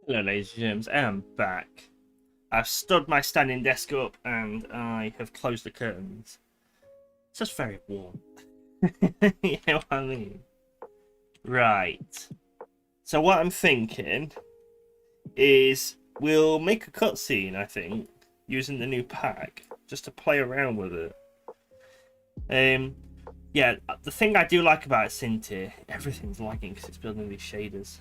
Hello ladies and gents, I am back. I've stood my standing desk up and I have closed the curtains. It's just very warm. You know what I mean? Right. So what I'm thinking is we'll make a cutscene, I think, using the new pack, just to play around with it. Yeah, the thing I do like about Synty, everything's lagging because it's building these shaders.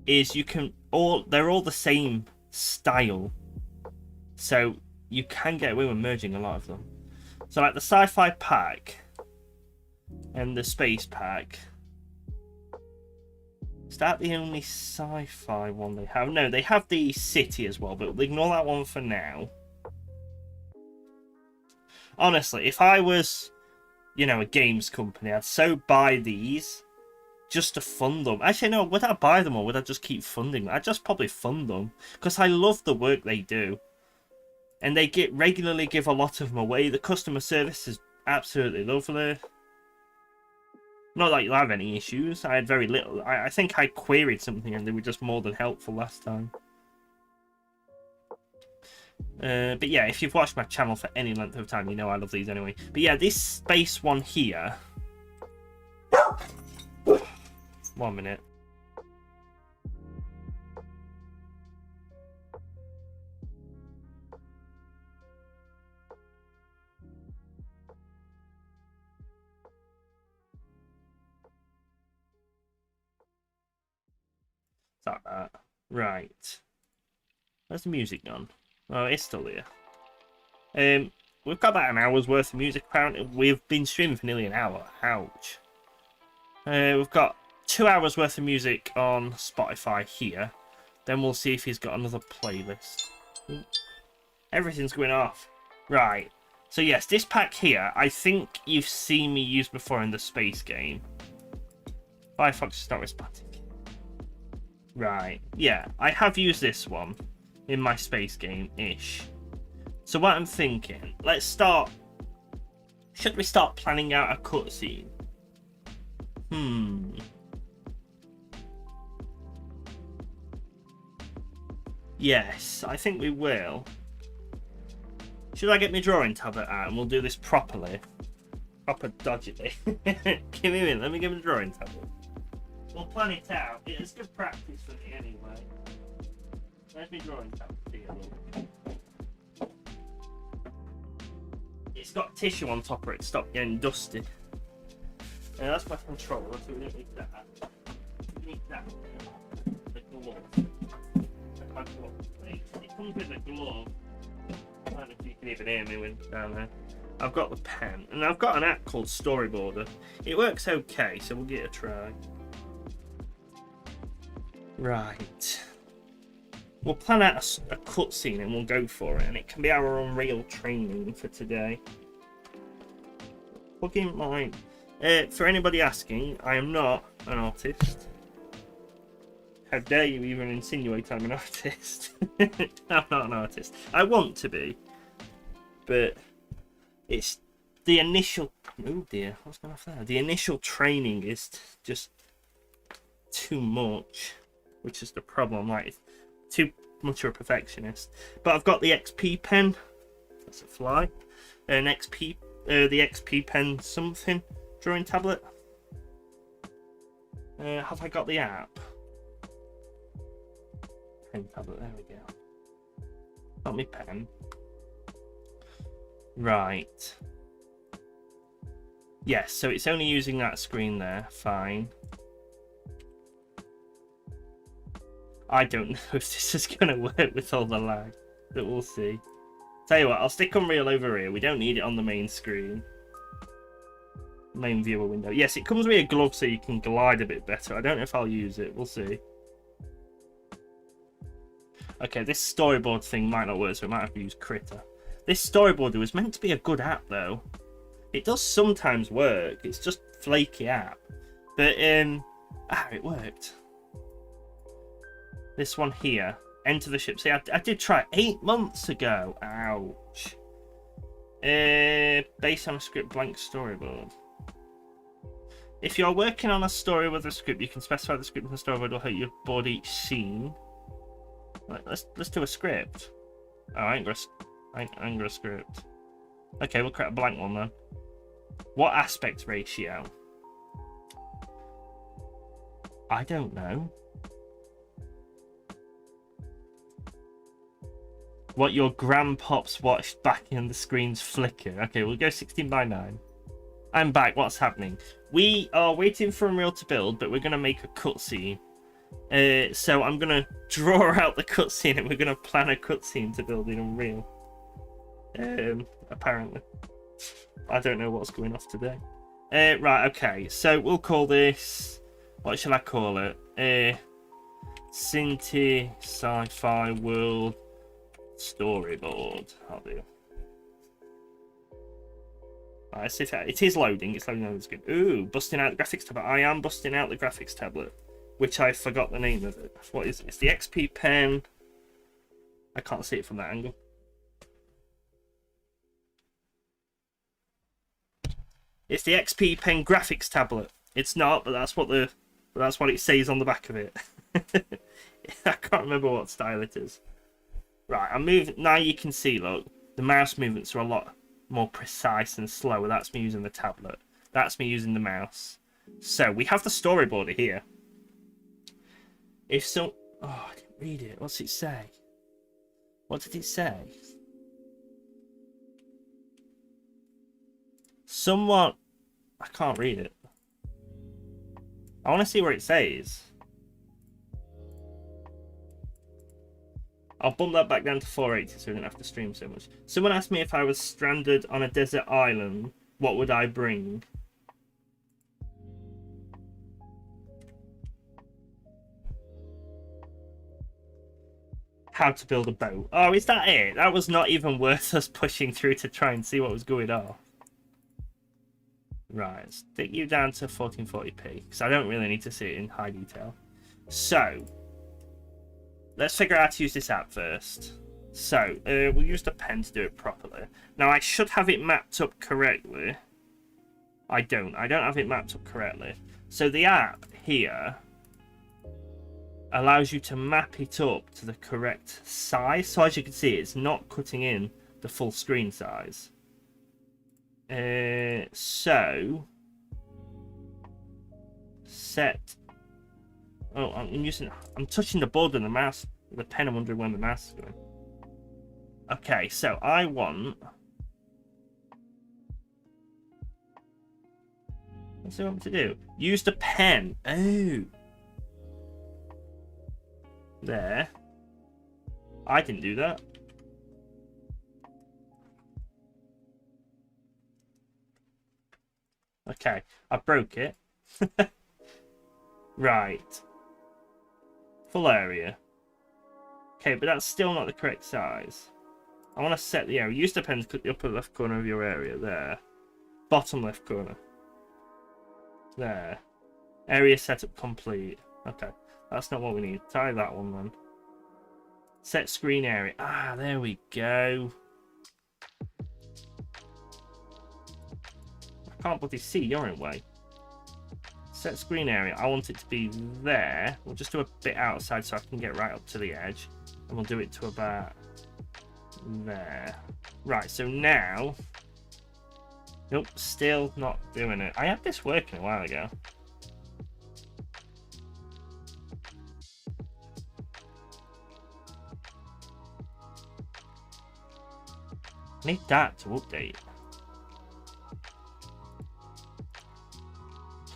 Is they're all the same style, so you can get away with merging a lot of them. So like the Sci-Fi pack and the Space pack, is that the only Sci-Fi one they have? No, they have the City as well, but we'll ignore that one for now. Honestly, if I was, a games company, I'd so buy these just to fund them. Actually, no, would I buy them or would I just keep funding them? I'd just probably fund them because I love the work they do. And they regularly give a lot of them away. The customer service is absolutely lovely. Not that you'll have any issues. I had very little. I think I queried something and they were just more than helpful last time. But yeah, if you've watched my channel for any length of time, you know I love these anyway. But yeah, this space one here. 1 minute. Stop that. Right. Where's the music gone? Oh, it's still here. We've got about an hour's worth of music apparently. We've been streaming for nearly an hour. Ouch. We've got 2 hours worth of music on Spotify here. Then we'll see if he's got another playlist. Everything's going off. Right. So yes, this pack here, I think you've seen me use before in the space game. Firefox is not responding. Right. Yeah, I have used this one in my space game-ish. So what I'm thinking, let's start... Should we start planning out a cutscene? Yes, I think we will. Should I get my drawing tablet out and we'll do this properly? Proper dodgily. Give me a minute, let me get my drawing tablet. We'll plan it out. It's good practice for me anyway. There's my drawing tablet here, look. It's got tissue on top of it to stop getting dusty. And that's my controller, so we don't need that. We need that. The glove. It comes with a glove. I don't know if you can even hear me when down there. I've got the pen, and I've got an app called Storyboarder. It works okay, so we'll give it a try. Right. We'll plan out a cutscene and we'll go for it, and it can be our Unreal training for today. Plug in mine. For anybody asking, I am not an artist. How dare you even insinuate I'm an artist? I'm not an artist. I want to be, but it's the initial... Oh dear, what's going off there? The initial training is just too much, which is the problem. Like, it's too much of a perfectionist. But I've got the XP pen. That's a fly. An XP, the XP pen something drawing tablet. Have I got the app? Pen tablet. There we go. Got my pen. Right. Yes, so it's only using that screen there. Fine. I don't know if this is going to work with all the lag, but we'll see. Tell you what, I'll stick Unreal over here. We don't need it on the main screen. Main viewer window. Yes, it comes with a glove so you can glide a bit better. I don't know if I'll use it. We'll see. Okay, this storyboard thing might not work, so I might have to use Critter. This storyboarder was meant to be a good app, though. It does sometimes work. It's just flaky app. But, it worked. This one here. Enter the ship. See, I did try it 8 months ago. Ouch. Based on a script blank storyboard. If you're working on a story with a script, you can specify the script in the storyboard will help you board each scene. Right, let's do a script. Oh, I ain't got a script. Okay, we'll create a blank one then. What aspect ratio? I don't know. What your grandpops watched back in the screen's flicker. Okay, we'll go 16:9. I'm back. What's happening? We are waiting for Unreal to build, but we're going to make a cutscene. So I'm going to draw out the cutscene and we're going to plan a cutscene to build in Unreal. Apparently. I don't know what's going off today. Right, okay. So we'll call this... What shall I call it? Synty Sci-Fi World Storyboard. I'll do. Alright, see if it is loading. It's loading. That's good. Ooh, busting out the graphics tablet. I am busting out the graphics tablet, which I forgot the name of it. What is it? It's the XP Pen. I can't see it from that angle. It's the XP Pen graphics tablet. It's not, but that's what it says on the back of it. I can't remember what style it is. Right, I'm moving. Now you can see, look, the mouse movements are a lot more precise and slower. That's me using the tablet. That's me using the mouse. So we have the storyboard here. If so, oh, I didn't read it. What's it say? What did it say? Somewhat. I can't read it. I want to see where it says. I'll bump that back down to 480 so we don't have to stream so much. Someone asked me if I was stranded on a desert island, what would I bring? How to build a boat. Oh, is that it? That was not even worth us pushing through to try and see what was going on. Right, stick you down to 1440p because I don't really need to see it in high detail. So, let's figure out how to use this app first. So, we'll use the pen to do it properly. Now, I should have it mapped up correctly. I don't have it mapped up correctly. So, the app here allows you to map it up to the correct size. So, as you can see, it's not cutting in the full screen size. So set. Oh, I'm touching the board and the mouse, the pen. I'm wondering when the mouse is going. Okay, so I want. What's it want me to do? Use the pen. Oh, there. I didn't do that. Okay, I broke it. Right. Full area. Okay, but that's still not the correct size. I want to set the area. Use the pen to click the upper left corner of your area. There. Bottom left corner. There. Area setup complete. Okay, that's not what we need. Try that one then. Set screen area. Ah, there we go. Can't bloody see, you're in way. Set screen area. I want it to be there. We'll just do a bit outside so I can get right up to the edge. And we'll do it to about there. Right, so now... Nope, still not doing it. I had this working a while ago. I need that to update.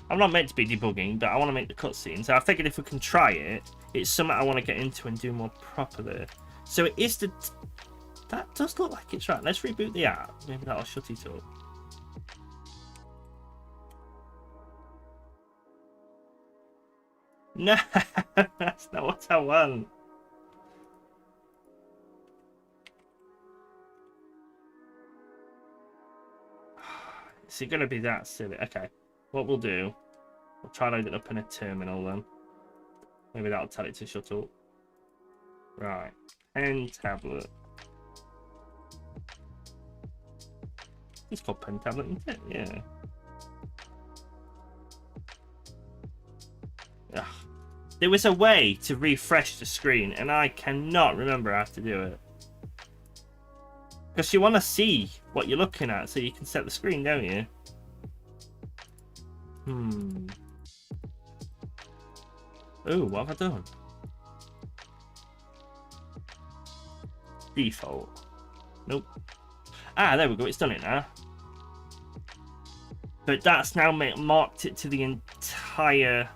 I'm not meant to be debugging, but I want to make the cutscene. So I figured if we can try it, it's something I want to get into and do more properly. So it is the... That does look like it's right. Let's reboot the app. Maybe that'll shut it up. No, that's not what I want. Is it going to be that silly? Okay. What we'll do, we'll try load it up in a terminal then. Maybe that'll tell it to shut up. Right. Pen tablet. It's called pen tablet, isn't it? Yeah. There was a way to refresh the screen, and I cannot remember how to do it. Because you want to see what you're looking at, so you can set the screen, don't you? Oh, what have I done? Default. Nope. Ah, there we go. It's done it now. But that's now marked it to the entire...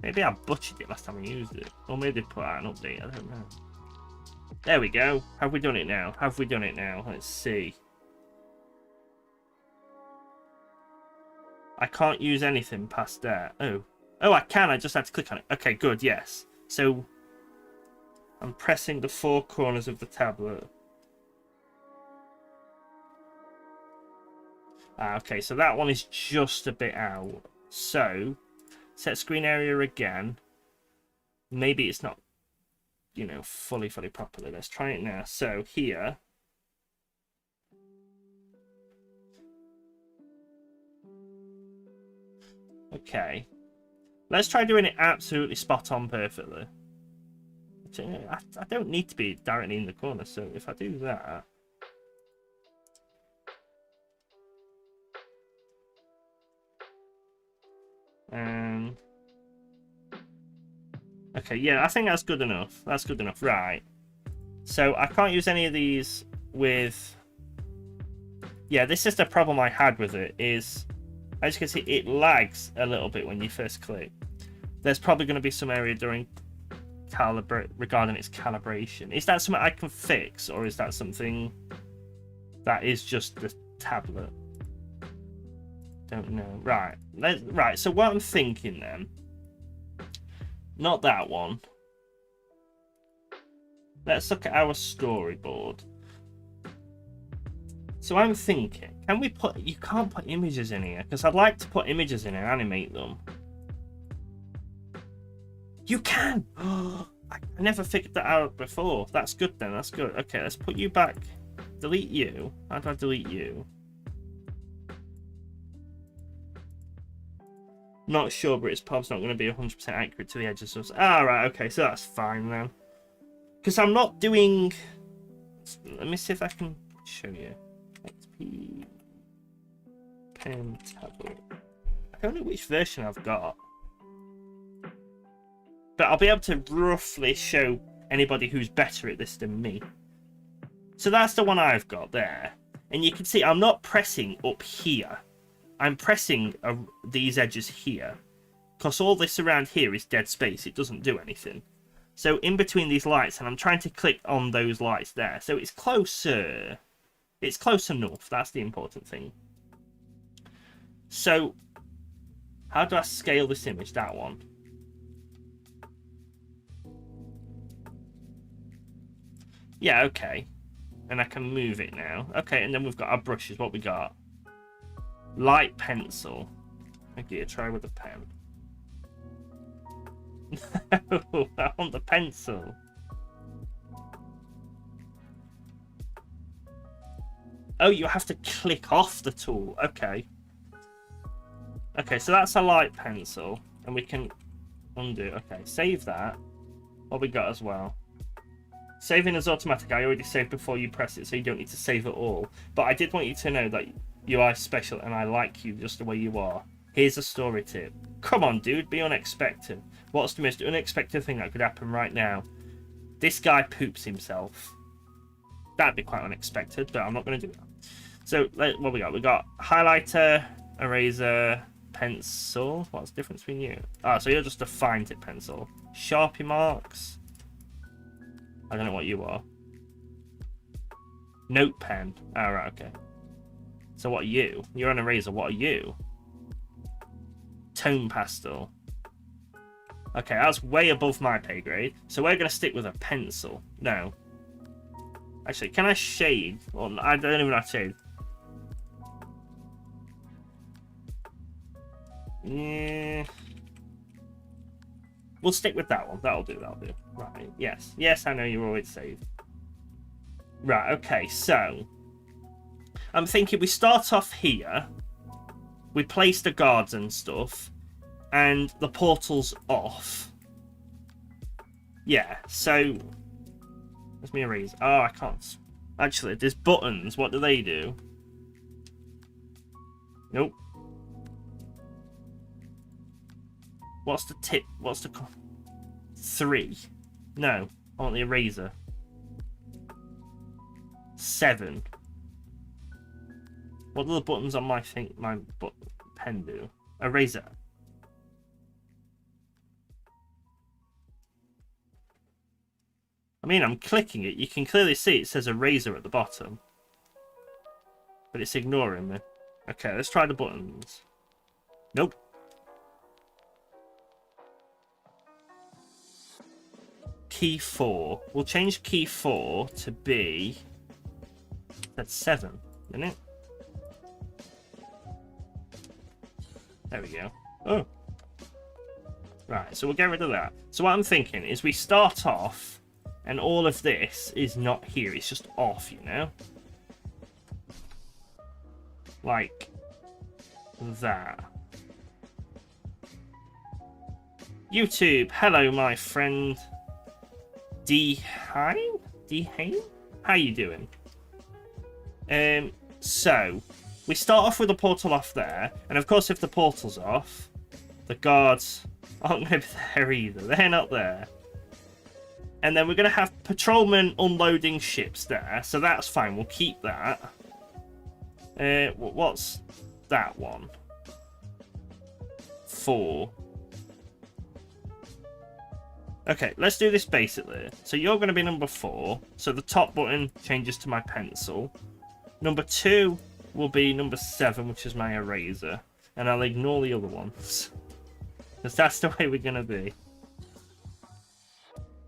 Maybe I butchered it last time I used it. Or maybe they put out an update. I don't know. There we go. Have we done it now? Have we done it now? Let's see. I can't use anything past there. Oh. Oh, I can. I just had to click on it. Okay, good. Yes. So I'm pressing the 4 corners of the tablet. Okay, so that one is just a bit out. So set screen area again. Maybe it's not, you know, fully properly. Let's try it now. So here. Okay. Let's try doing it absolutely spot on perfectly. I don't need to be directly in the corner, so if I do that. Okay, yeah, I think that's good enough. That's good enough, right? So I can't use any of these with... Yeah, this is the problem I had with it, is, as you can see, it lags a little bit when you first click. There's probably going to be some area during regarding its calibration. Is that something I can fix, or is that something that is just the tablet? Don't know. Right. Right. So what I'm thinking then, not that one. Let's look at our storyboard. So I'm thinking, can we put... You can't put images in here, because I'd like to put images in and animate them. You can! Oh, I never figured that out before. That's good then, that's good. Okay, let's put you back. Delete you. How do I delete you? Not sure, but its prob's not going to be 100% accurate to the edges. Ah, right, okay, so that's fine then. Because I'm not doing... Let me see if I can show you. XP... Pen tablet. I don't know which version I've got. But I'll be able to roughly show anybody who's better at this than me. So that's the one I've got there. And you can see I'm not pressing up here. I'm pressing these edges here. Because all this around here is dead space. It doesn't do anything. So in between these lights, and I'm trying to click on those lights there. So it's closer. It's close enough. That's the important thing. So how do I scale this image? That one. Yeah, okay. And I can move it now. Okay, and then we've got our brushes. What we got? Light pencil. Okay, try with a pen. No, I want the pencil. Oh, you have to click off the tool. Okay. Okay, so that's a light pencil. And we can undo. Okay, save that. What we got as well? Saving is automatic. I already saved before you press it, so you don't need to save it all. But I did want you to know that you are special and I like you just the way you are. Here's a story tip. Come on, dude, be unexpected. What's the most unexpected thing that could happen right now? This guy poops himself. That'd be quite unexpected, but I'm not going to do that. So, what we got? We got highlighter, eraser, pencil. What's the difference between you? Ah, so you're just a fine tip pencil. Sharpie marks. I don't know what you are. Note pen. Oh, right, okay. So what are you? You're an eraser. What are you? Tone pastel. Okay, that's way above my pay grade. So we're going to stick with a pencil. No. Actually, can I shade? Well, I don't even know how to shade. Yeah. We'll stick with that one. That'll do, that'll do. Right, yes. Yes, I know you're always saved. Right, okay, so... I'm thinking we start off here. We place the guards and stuff. and the portal's off. Yeah, so... Where's my eraser? Oh, I can't... Actually, there's buttons. What do they do? Nope. What's the tip? What's the... 3. No, I want the eraser. 7. What do the buttons on my pen do? Eraser. I mean, I'm clicking it. You can clearly see it says eraser at the bottom. But it's ignoring me. Okay, let's try the buttons. Nope. Key 4. We'll change key 4 to be... That's 7, isn't it? There we go. Oh. Right, so we'll get rid of that. So what I'm thinking is we start off, and all of this is not here. It's just off, you know? Like that. YouTube, hello, my friend. Dehane? How you doing? So we start off with the portal off there, and of course if the portal's off, the guards aren't going to be there either. They're not there. And then we're going to have patrolmen unloading ships there, so that's fine. We'll keep that. What's that one? 4. Okay, let's do this basically. So you're going to be number 4. So the top button changes to my pencil. Number 2 will be number 7, which is my eraser. And I'll ignore the other ones. Because that's the way we're going to be.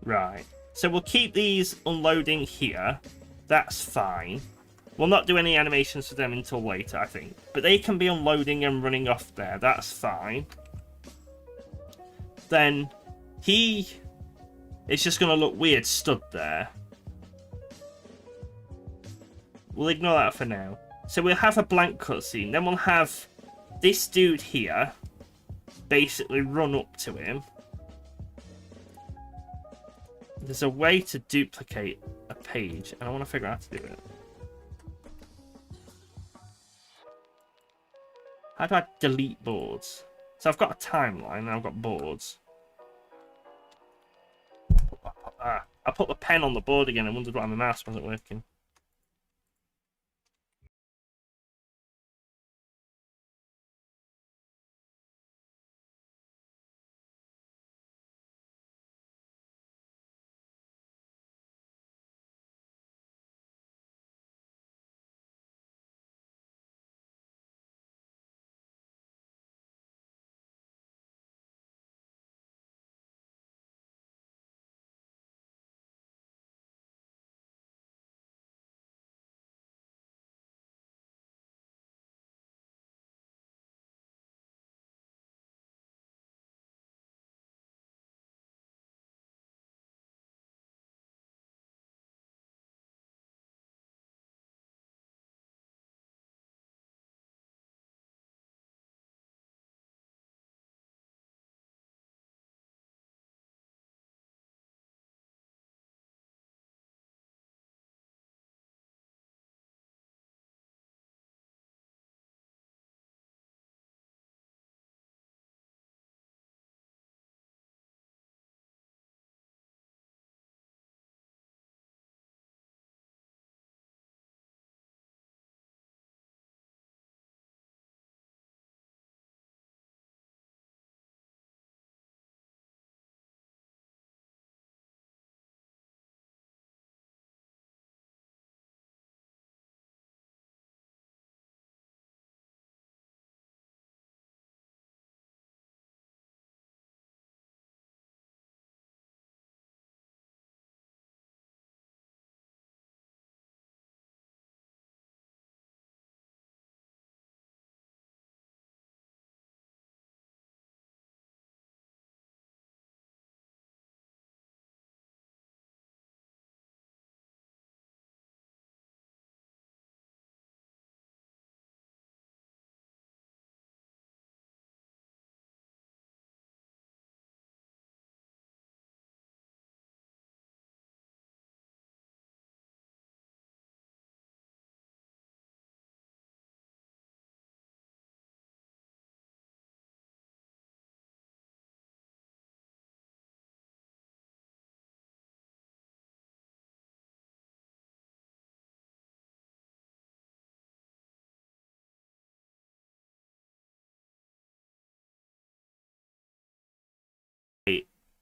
Right. So we'll keep these unloading here. That's fine. We'll not do any animations for them until later, I think. But they can be unloading and running off there. That's fine. Then it's just going to look weird stood there. We'll ignore that for now. So we'll have a blank cutscene. Then we'll have this dude here basically run up to him. There's a way to duplicate a page, and I want to figure out how to do it. How do I delete boards? So I've got a timeline, and I've got boards. I put the pen on the board again and wondered why my mouse wasn't working.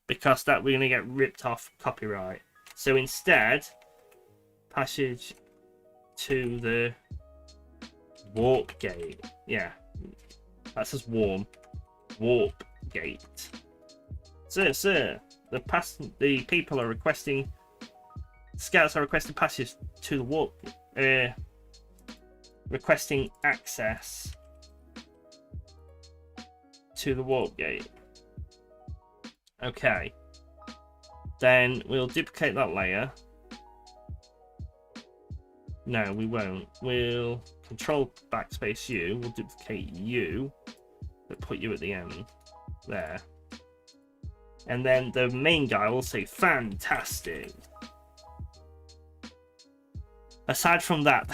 because that we're going to get ripped off copyright. So instead, passage to the warp gate. Yeah, that says warp gate. Sir, the people are requesting. Scouts are requesting passage to the warp. Requesting access to the warp gate. Okay. Then we'll duplicate that layer. No, we won't. We'll control backspace U. We'll duplicate U, but put you at the end there. And then the main guy will say fantastic. Aside from that,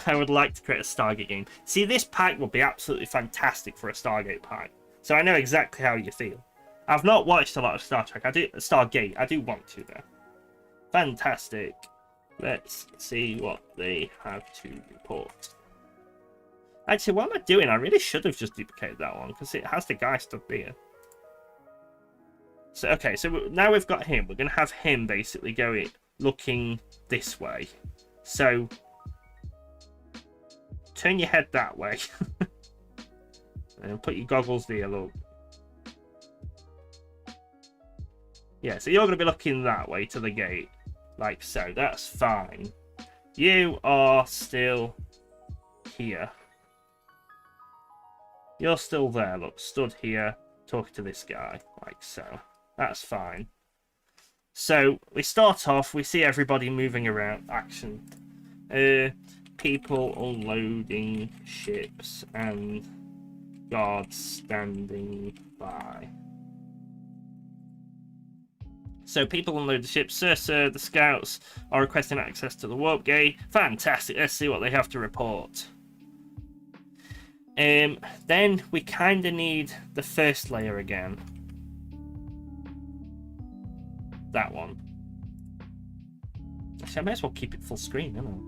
I would like to create a Stargate game. See, this pack would be absolutely fantastic for a Stargate pack. So I know exactly how you feel. I've not watched a lot of Star Trek. Stargate. I do want to though. Fantastic. Let's see what they have to report. Actually, what am I doing? I really should have just duplicated that one because it has the guy stuff here. So okay, so now we've got him. We're gonna have him basically going looking this way. So turn your head that way and put your goggles there. Look. Yeah, so you're going to be looking that way to the gate, like so. That's fine. You are still here. You're still there, look, stood here, talking to this guy, like so. That's fine. So, we start off, we see everybody moving around, action. People unloading ships, and guards standing by. So people unload the ship. Sir, the scouts are requesting access to the warp gate. Fantastic. Let's see what they have to report. Then we kind of need the first layer again. That one. Actually, I may as well keep it full screen, don't I?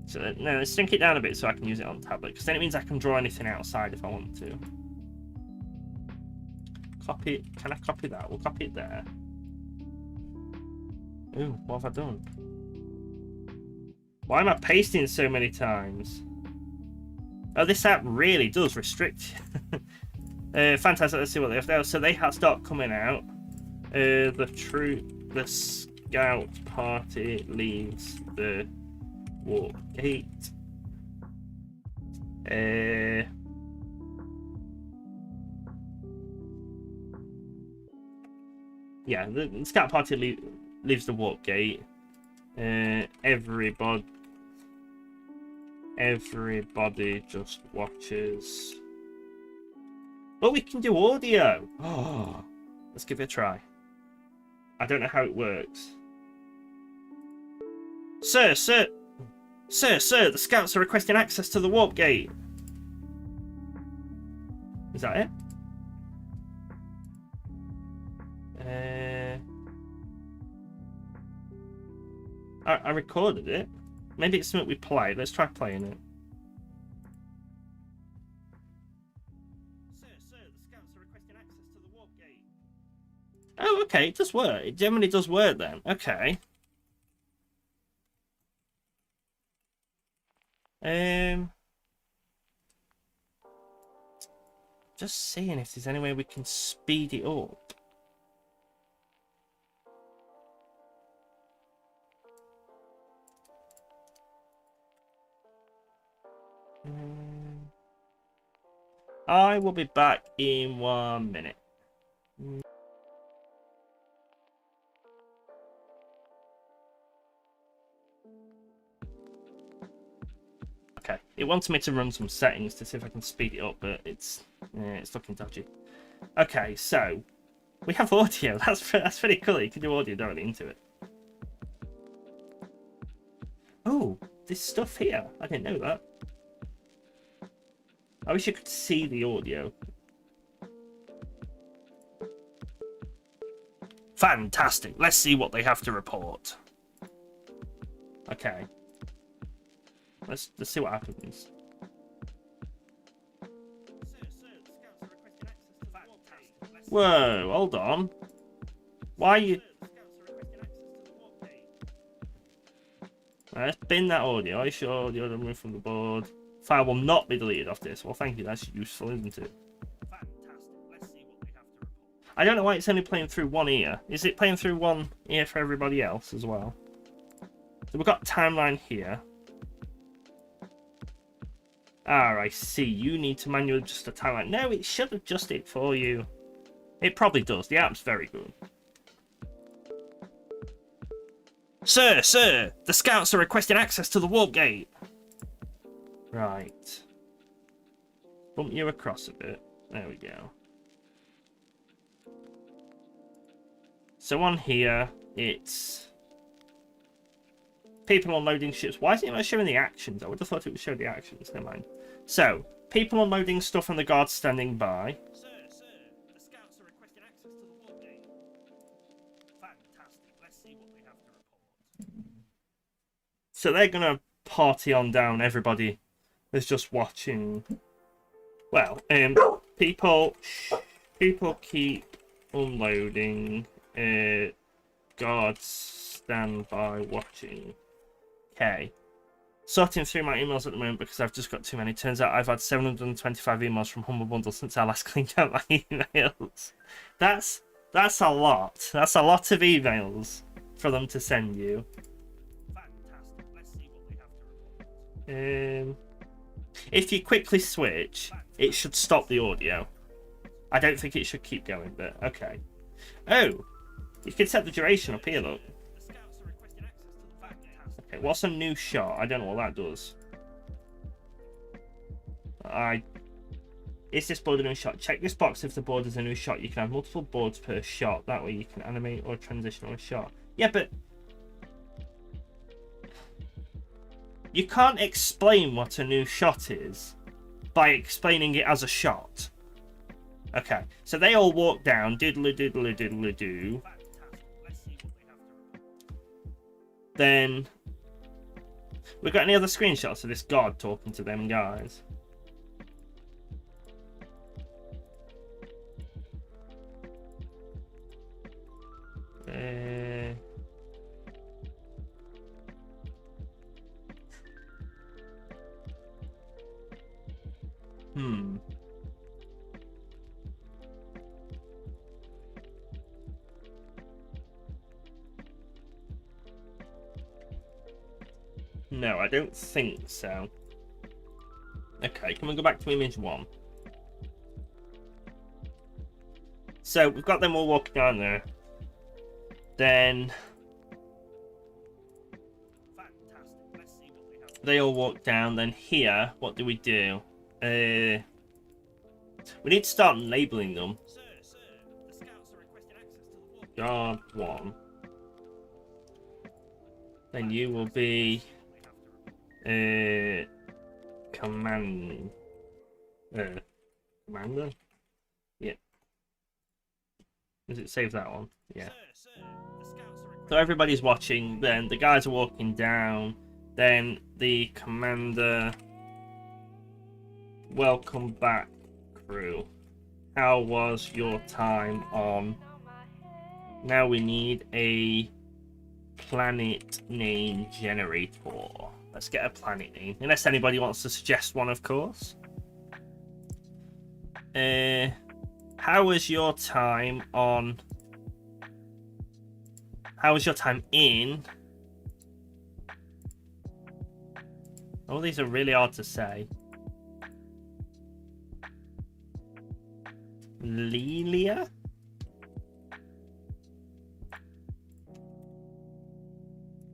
So no, let's shrink it down a bit so I can use it on tablet, because then it means I can draw anything outside if I want to. Copy. Can I copy that? We'll copy it there. Ooh, what have I done? Why am I pasting so many times? Oh, this app really does restrict. Fantastic. Let's see what they have there. So they start coming out. The scout party leaves the warp gate. Yeah, the scout party leaves the warp gate. Everybody just watches. But we can do audio. Oh, let's give it a try. I don't know how it works. Sir, the scouts are requesting access to the warp gate. Is that it? I recorded it. Maybe it's something we played. Let's try playing it. Sir, the scouts are requesting access to the warp gate. Oh, okay, it does work. It generally does work then. Okay. Just seeing if there's any way we can speed it up. I will be back in 1 minute. Okay, it wants me to run some settings to see if I can speed it up, but it's looking dodgy. Okay, so we have audio. That's pretty cool. You can do audio directly into it. Oh, this stuff here. I didn't know that. I wish you could see the audio. Fantastic. Let's see what they have to report. Okay. Let's see what happens. Sir, the scouts are requesting access to the warp gate. Whoa, hold on. Why are you... Let's bin that audio. Are you sure the audio removed from the board? File will not be deleted off this. Well, thank you. That's useful, isn't it? I don't know why it's only playing through one ear. Is it playing through one ear for everybody else as well? So we've got timeline here. Ah, I see. You need to manually adjust the timeline. No, it should adjust it for you. It probably does. The app's very good. Sir, the scouts are requesting access to the warp gate. Right. Bump you across a bit. There we go. So on here, it's people unloading ships. Why isn't it not showing the actions? I would have thought it would show the actions. Never mind. So, people unloading stuff and the guards standing by. Sir, the scouts are requesting access to the warp gate. Fantastic. Let's see what they have to report. So they're gonna party on down. Everybody is just watching. Well, people keep unloading. Guards stand by watching. Okay. Sorting through my emails at the moment because I've just got too many. Turns out I've had 725 emails from Humble Bundle since I last cleaned out my emails. That's a lot. That's a lot of emails for them to send you. Fantastic. Let's see what we have to report. If you quickly switch, it should stop the audio. I don't think it should keep going, but okay. Oh, you can set the duration up here, look. Okay, what's a new shot? I don't know what that does. Is this board a new shot? Check this box if the board is a new shot. You can have multiple boards per shot. That way you can animate or transition on a shot. Yeah, but you can't explain what a new shot is by explaining it as a shot. Okay, so they all walk down, diddly diddly diddly do. Then we got any other screenshots of this god talking to them guys? No, I don't think so. Okay, can we go back to image 1? So we've got them all walking down there. Then they all walk down. Then here, what do? We need to start labeling them. Guard 1. Then you will be commander. Yeah. Does it save that one? Yeah. So everybody's watching. Then the guys are walking down. Then the commander. Welcome back, crew. How was your time on? Now we need a planet name generator. Let's get a planet name. Unless anybody wants to suggest one, of course. How was your time on... How was your time in... Oh, these are really hard to say. Lilia?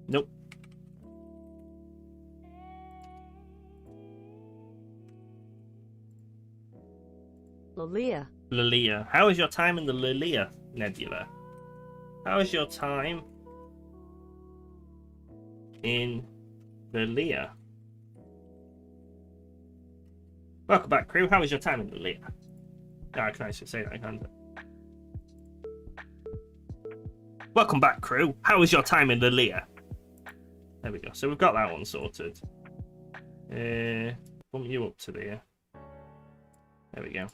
Nope. Lilia. How was your time in the Lilia Nebula? How was your time in Lilia? Welcome back, crew. How was your time in Lilia? No, I can actually say that, can't I? Welcome back, crew. How was your time in Lilia? There we go. So we've got that one sorted. Bump you up to there. There we go.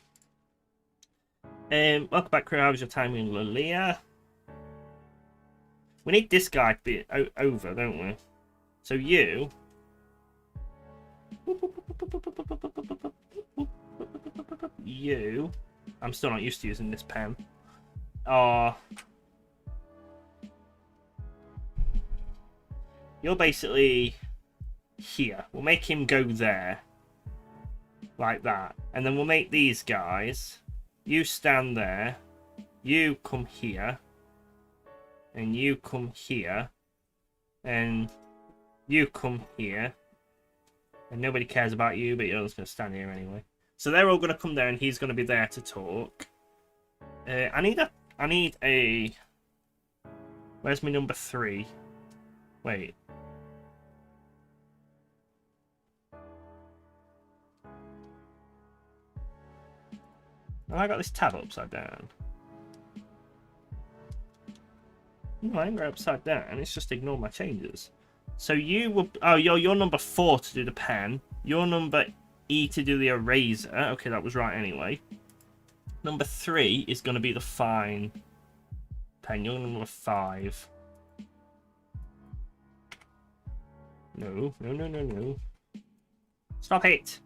Welcome back, crew. How was your time in Lilia? We need this guy to be over, don't we? So you... You... I'm still not used to using this pen. You're basically here. We'll make him go there. Like that. And then we'll make these guys. You stand there. You come here. And you come here, and you come here, and nobody cares about you, but you're just going to stand here anyway. So they're all going to come there, and he's going to be there to talk. I need a... Where's my number 3? Wait. Oh, I got this tab upside down. No, I ain't got it upside down. It's just ignore my changes. So you will... Oh, you're number 4 to do the pen. You're number E to do the eraser. Okay, that was right anyway. Number 3 is going to be the fine pen. You're number 5. No. Stop it.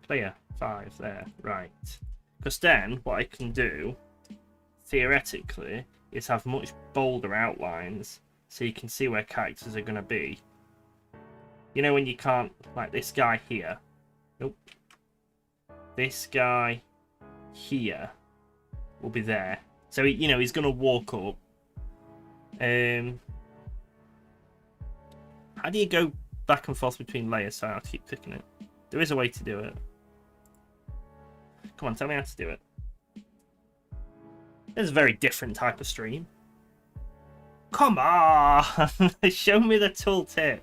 Clear. 5 there. Right. Because then, what I can do, theoretically, is have much bolder outlines so you can see where characters are going to be. You know when you can't, like this guy here. Nope. This guy here will be there. So, you know, he's going to walk up. How do you go back and forth between layers? So I'll keep clicking it. There is a way to do it. Come on, tell me how to do it. It's a very different type of stream. Come on! Show me the tooltip.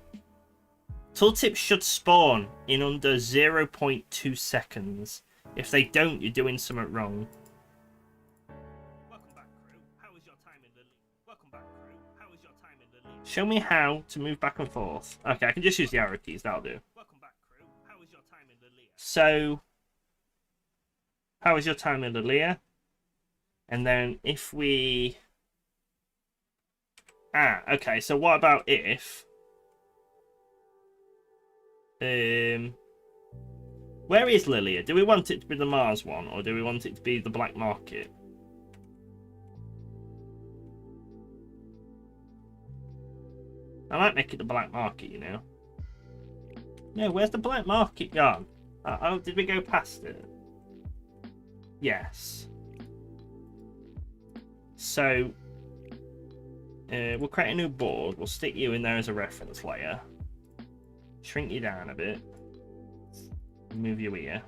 Tooltips should spawn in under 0.2 seconds. If they don't, you're doing something wrong. Welcome back, crew. How was your time in the... Welcome back, crew. How was your time in the... Show me how to move back and forth. Okay, I can just use the arrow keys. That'll do. Welcome back, crew. How was your time in the... So... How was your time in the Leah? And then if we... okay, so what about if... Where is Lilia? Do we want it to be the Mars one, or do we want it to be the Black Market? I might make it the Black Market, you know. No, where's the Black Market gone? Oh, did we go past it? Yes. So, we'll create a new board. We'll stick you in there as a reference layer. Shrink you down a bit. Move you here.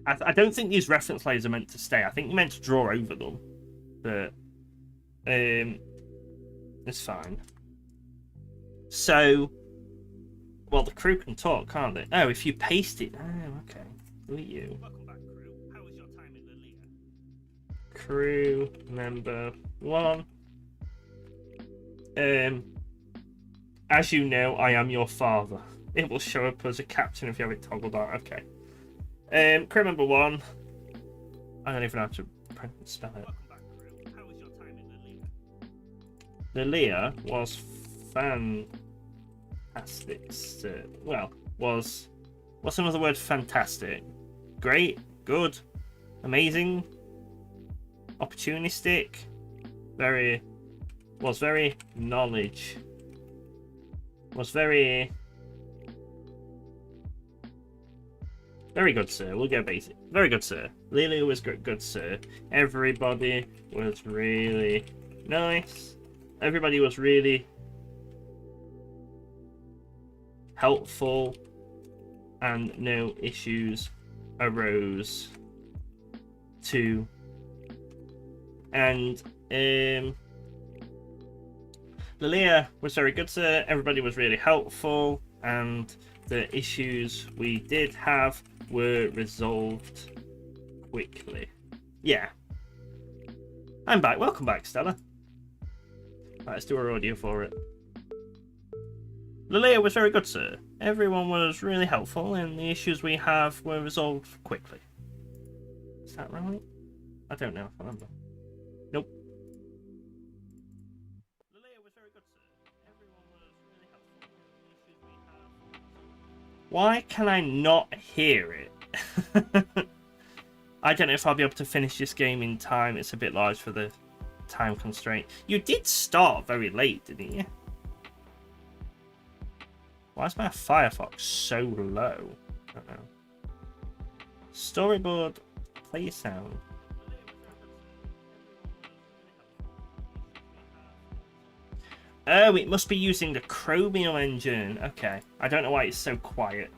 I don't think these reference layers are meant to stay. I think you're meant to draw over them. But, it's fine. So, well, the crew can talk, can't they? Oh, if you paste it. Oh, okay. Delete you. Welcome back, crew. How was your time in the leader? Crew member 1. As you know, I am your father. It will show up as a caption if you have it toggled on. Okay. Crew member 1. I don't even know how to spell it. Welcome back, crew. How was your time in the leader? The Leah was fantastic. Well, was... What's another word? Fantastic. Great. Good. Amazing. Opportunistic. Very... Was very knowledge. Was very... Very good, sir. We'll go basic. Very good, sir. Lily was good, sir. Everybody was really nice. Everybody was really helpful. And no issues arose. To... And, Lilia was very good, sir. Everybody was really helpful. And the issues we did have were resolved quickly. Yeah. I'm back. Welcome back, Stella. Right, let's do our audio for it. Lilia was very good, sir. Everyone was really helpful, and the issues we have were resolved quickly. Is that right? I don't know if I remember. Nope. Why can I not hear it? I don't know if I'll be able to finish this game in time. It's a bit large for the time constraint. You did start very late, didn't you? Why is my Firefox so low? I don't know. Storyboard, play your sound. Oh, it must be using the Chromium engine. Okay. I don't know why it's so quiet.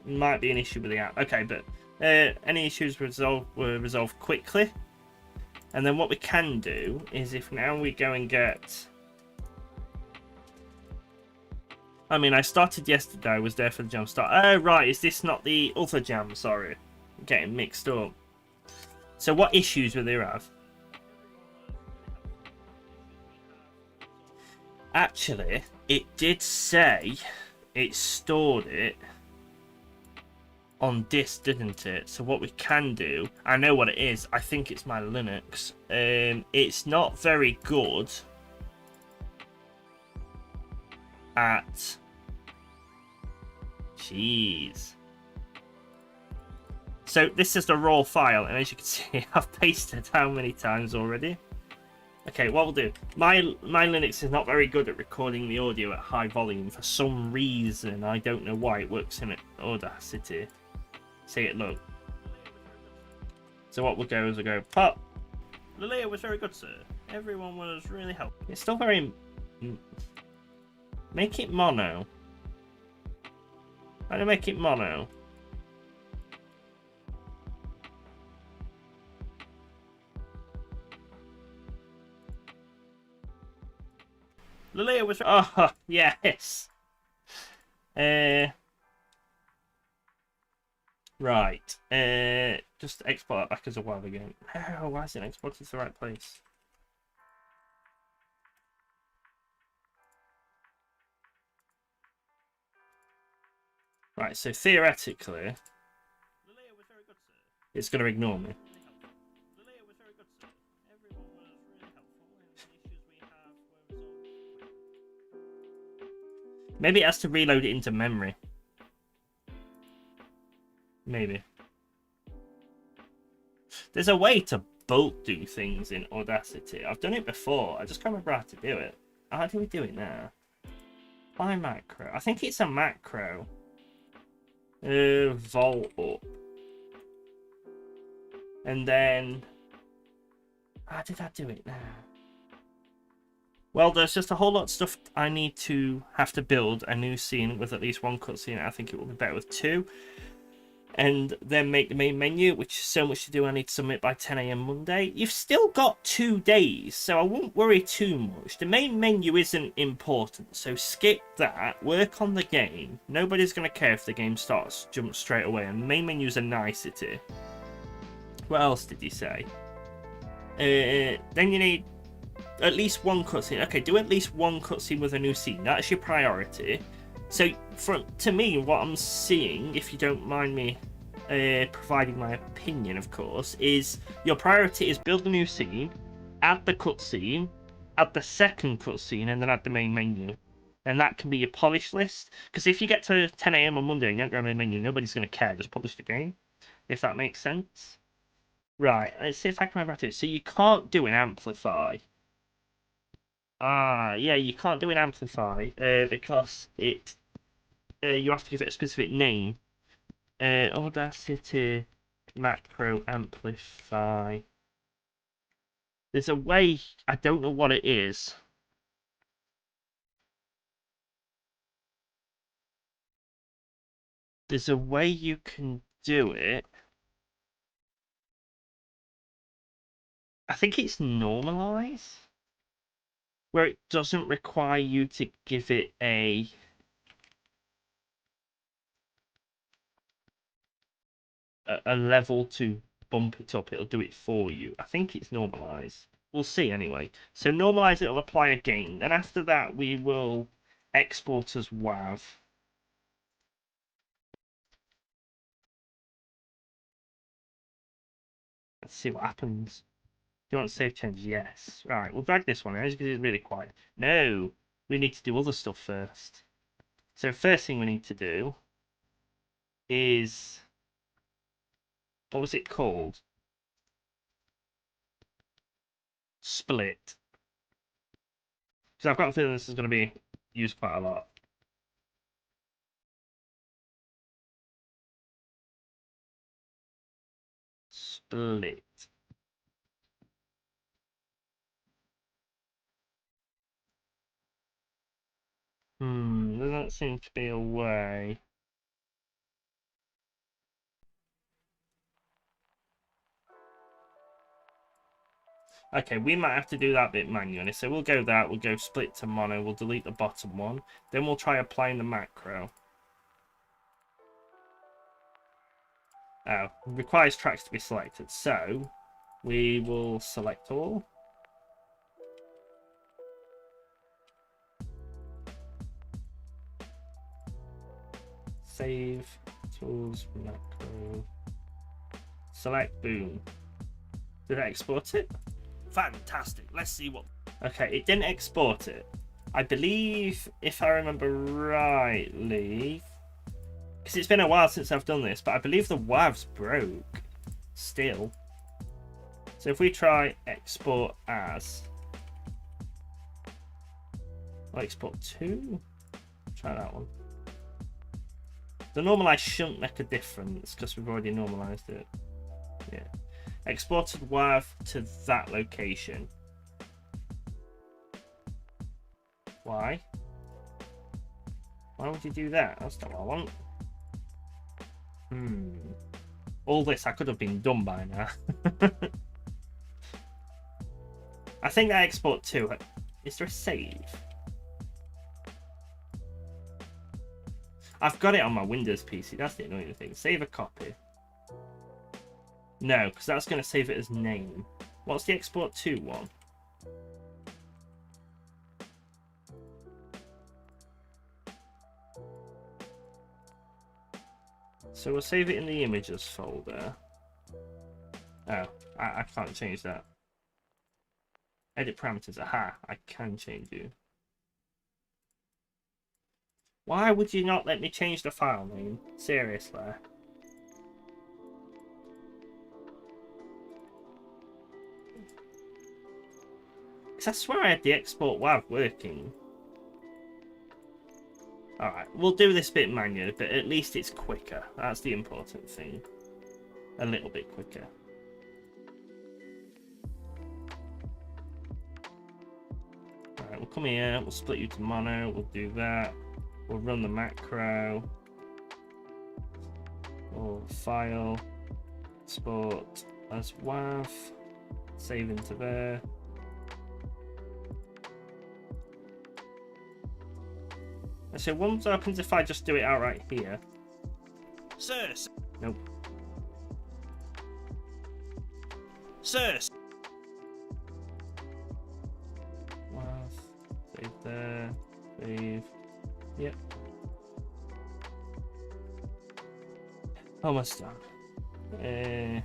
Might be an issue with the app. Okay, but any issues were resolved quickly. And then what we can do is if now we go and get... I mean, I started yesterday. I was there for the jam start. Oh, right. Is this not the other jam? Sorry. I'm getting mixed up. So what issues will they have? Actually, it did say it stored it on disk, didn't it? So what we can do, I know what it is. I think it's my Linux. It's not very good at... Jeez. So this is the raw file, and as you can see, I've pasted how many times already. Okay, what we'll do, my Linux is not very good at recording the audio at high volume for some reason. I don't know why. It works in Audacity. See it, look. So what we'll go is we'll go, pop. The layer was very good, sir. Everyone was really helpful. It's still very... Make it mono. How do I make it mono? Lilia was... Oh, yes. Right. Just export that back as a while ago. Oh, why is it exported to the right place? Right, so theoretically, it's going to ignore me. Maybe it has to reload it into memory. Maybe. There's a way to bulk do things in Audacity. I've done it before. I just can't remember how to do it. How do we do it now? By macro. I think it's a macro. Vol up. And then... How did I do it now? Well, there's just a whole lot of stuff I need to have to build a new scene with at least one cutscene. I think it will be better with 2. And then make the main menu, which is so much to do. I need to submit by 10 AM Monday. You've still got 2 days, so I won't worry too much. The main menu isn't important, so skip that. Work on the game. Nobody's going to care if the game jumps straight away. And the main menu's a nicety. What else did you say? Then you need at least one cutscene. Okay, do at least one cutscene with a new scene. That's your priority. So, to me, what I'm seeing, if you don't mind me providing my opinion, of course, is your priority is build a new scene, add the cutscene, add the second cutscene, and then add the main menu. And that can be your polish list. Because if you get to 10 AM on Monday and you don't go to the main menu, nobody's going to care. Just publish the game, if that makes sense. Right, let's see if I can remember how to do it. So you can't do an amplify. Yeah, you can't do an amplify because it you have to give it a specific name. Audacity macro amplify. There's a way, I don't know what it is. There's a way you can do it. I think it's normalize, where it doesn't require you to give it a level to bump it up. It'll do it for you. I think it's normalize. We'll see anyway. So normalize, it'll apply again. Then after that, we will export as WAV. Let's see what happens. Do you want to save change? Yes. Right, we'll drag this one out because it's really quiet. No, we need to do other stuff first. So first thing we need to do is, what was it called? Split. Because I've got a feeling this is going to be used quite a lot. Split. There doesn't seem to be a way. Okay, we might have to do that bit manually. So we'll go that, we'll go split to mono, we'll delete the bottom one. Then we'll try applying the macro. Oh, requires tracks to be selected. So we will select all. Save, tools, macro. Select, boom. Did I export it? Fantastic. Let's see what... Okay, it didn't export it. I believe, if I remember rightly... Because it's been a while since I've done this, but I believe the WAV's broke. Still. So if we try export as... I'll export to... Try that one. The normalize shouldn't make a difference, because we've already normalized it. Yeah. Exported WAV to that location. Why? Why would you do that? That's not what I want. All this I could have been done by now. I think I export to. Is there a save? I've got it on my Windows PC. That's the annoying thing. Save a copy. No, because that's going to save it as name. What's the export to one? So we'll save it in the images folder. Oh, I can't change that. Edit parameters. Aha, I can change you. Why would you not let me change the file name? Seriously. Because I swear I had the export WAV working. Alright, we'll do this bit manually, but at least it's quicker. That's the important thing. A little bit quicker. Alright, we'll come here, we'll split you to mono, we'll do that. We'll run the macro. Or file. Export as WAV. Save into there. So what happens if I just do it outright here? Sir. Nope. Sir. WAV. Save there. Save. Yep. Almost done.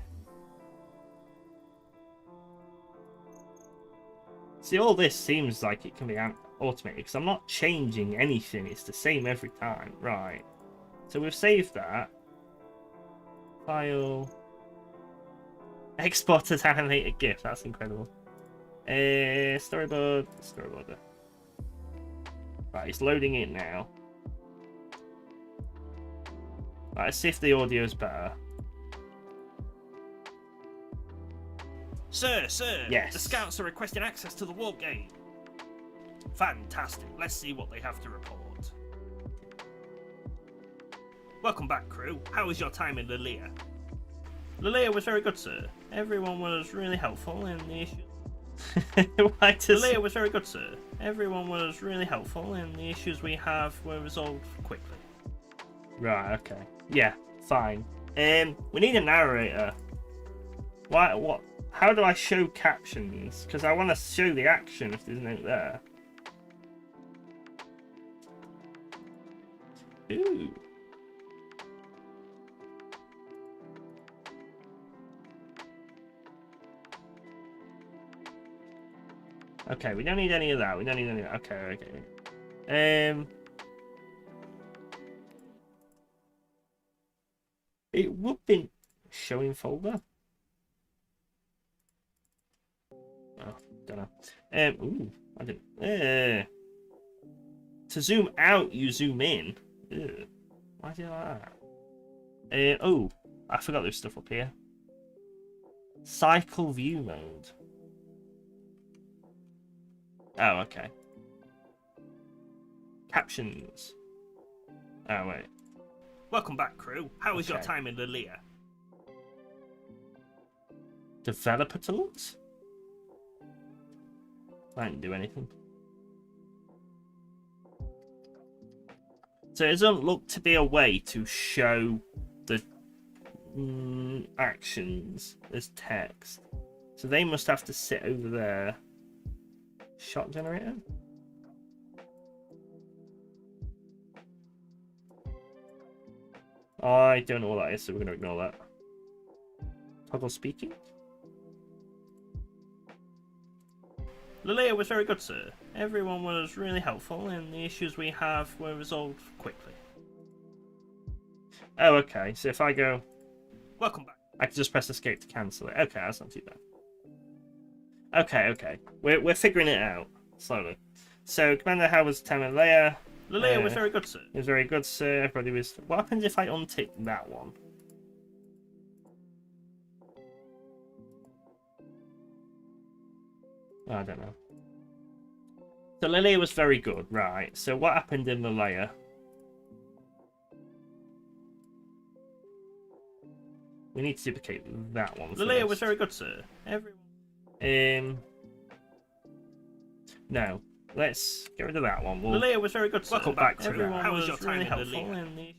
See, all this seems like it can be automated because I'm not changing anything. It's the same every time. Right. So we've saved that. File. Export as animated GIF. That's incredible. Storyboard. Storyboarder. Right, it's loading it now. Right, let's see if the audio is better. Sir, yes. The scouts are requesting access to the warp gate. Fantastic. Let's see what they have to report. Welcome back, crew. How was your time in Lilia? Lilia was very good, sir. Everyone was really helpful in the issues. Lilia was very good, sir. Everyone was really helpful and the issues we have were resolved quickly. Right, okay. Yeah, fine. We need a narrator. Why? What? How do I show captions? Because I want to show the action if there's no there. Ooh. Okay, we don't need any of that. We don't need any of that. Okay, okay. It would be showing folder. Oh, don't know. Ooh, I didn't. To zoom out, you zoom in. Ugh. Why do you like that? Oh, I forgot there's stuff up here. Cycle view mode. Oh, okay. Captions. Oh, wait. Welcome back, crew. How was your time in Lilia? Developer tools? I didn't do anything. So it doesn't look to be a way to show the actions as text. So they must have to sit over there. Shot generator? I don't know what that is, so we're going to ignore that. Toggle speaking? Lilia was very good, sir. Everyone was really helpful, and the issues we have were resolved quickly. Oh, okay. So if I go... Welcome back. I can just press escape to cancel it. Okay, that's not too bad. Okay, okay. We're figuring it out. Slowly. So, Commander, how was time with Lilia? Lilia was very good, sir. It was very good, sir. Everybody was... What happens if I untick that one? Oh, I don't know. So Lilia was very good, right? So what happened in Lilia? We need to duplicate that one. Lilia was very good, sir. Everyone. No. Let's get rid of that one. Lilia was very good, sir. Welcome back, everyone. How was your time really helpful in the...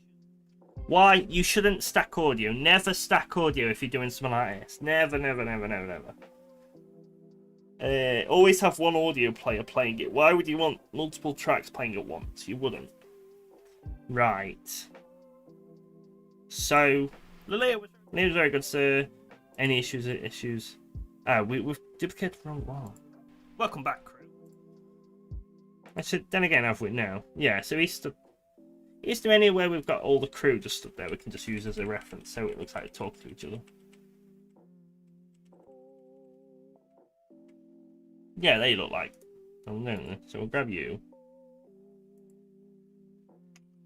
Why? You shouldn't stack audio. Never stack audio if you're doing something like this. Never, never, never, never, never. Always have one audio player playing it. Why would you want multiple tracks playing at once? You wouldn't. Right. So, Lilia was very good, sir. Any issues? We've duplicated the wrong one. Welcome back, crew. Actually, then again, have we now? Yeah, so is there anywhere we've got all the crew just stood there we can just use as a reference so it looks like they talk to each other? Yeah, they look like them, don't they? So we'll grab you.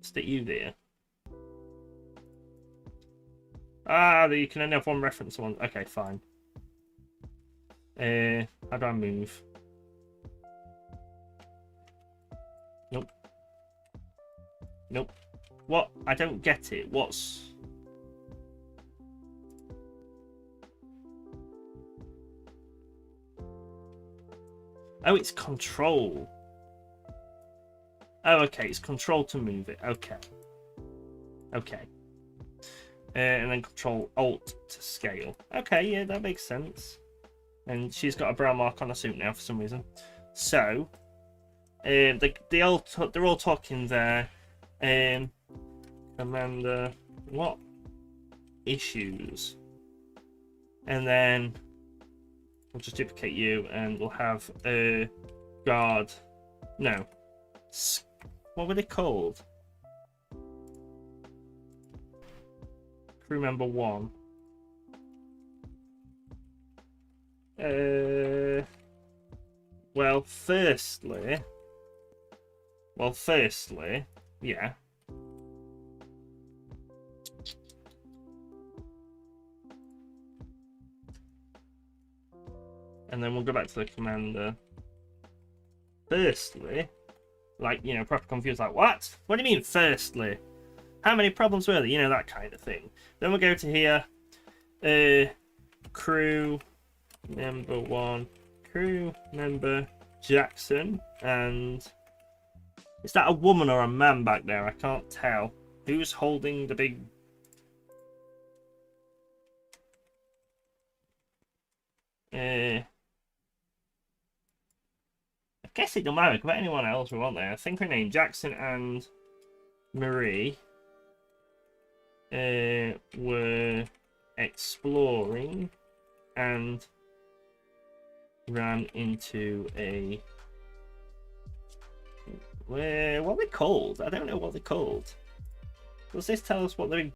Stick you there. Ah, you can only have one reference one. Okay, fine. How do I move? Nope. Nope. What? I don't get it. What's... Oh, it's control. Oh, okay. It's control to move it. Okay. Okay. And then control alt to scale. Okay, yeah, that makes sense. And she's got a brown mark on her suit now for some reason. So, they're all talking there. Commander, what issues? And then we'll just duplicate you, and we'll have a guard. No, what were they called? Crew member 1. Well, firstly, yeah. And then we'll go back to the commander. Firstly, like, you know, proper confused, like, what? What do you mean, firstly? How many problems were there? You know, that kind of thing. Then we'll go to here. Crew member 1. Crew member Jackson. And is that a woman or a man back there? I can't tell. Who's holding the big... I guess it don't matter. About anyone else we want there. I think her name Jackson and Marie were exploring, and ran into a... what are they called? I don't know what they're called. Does this tell us what they're...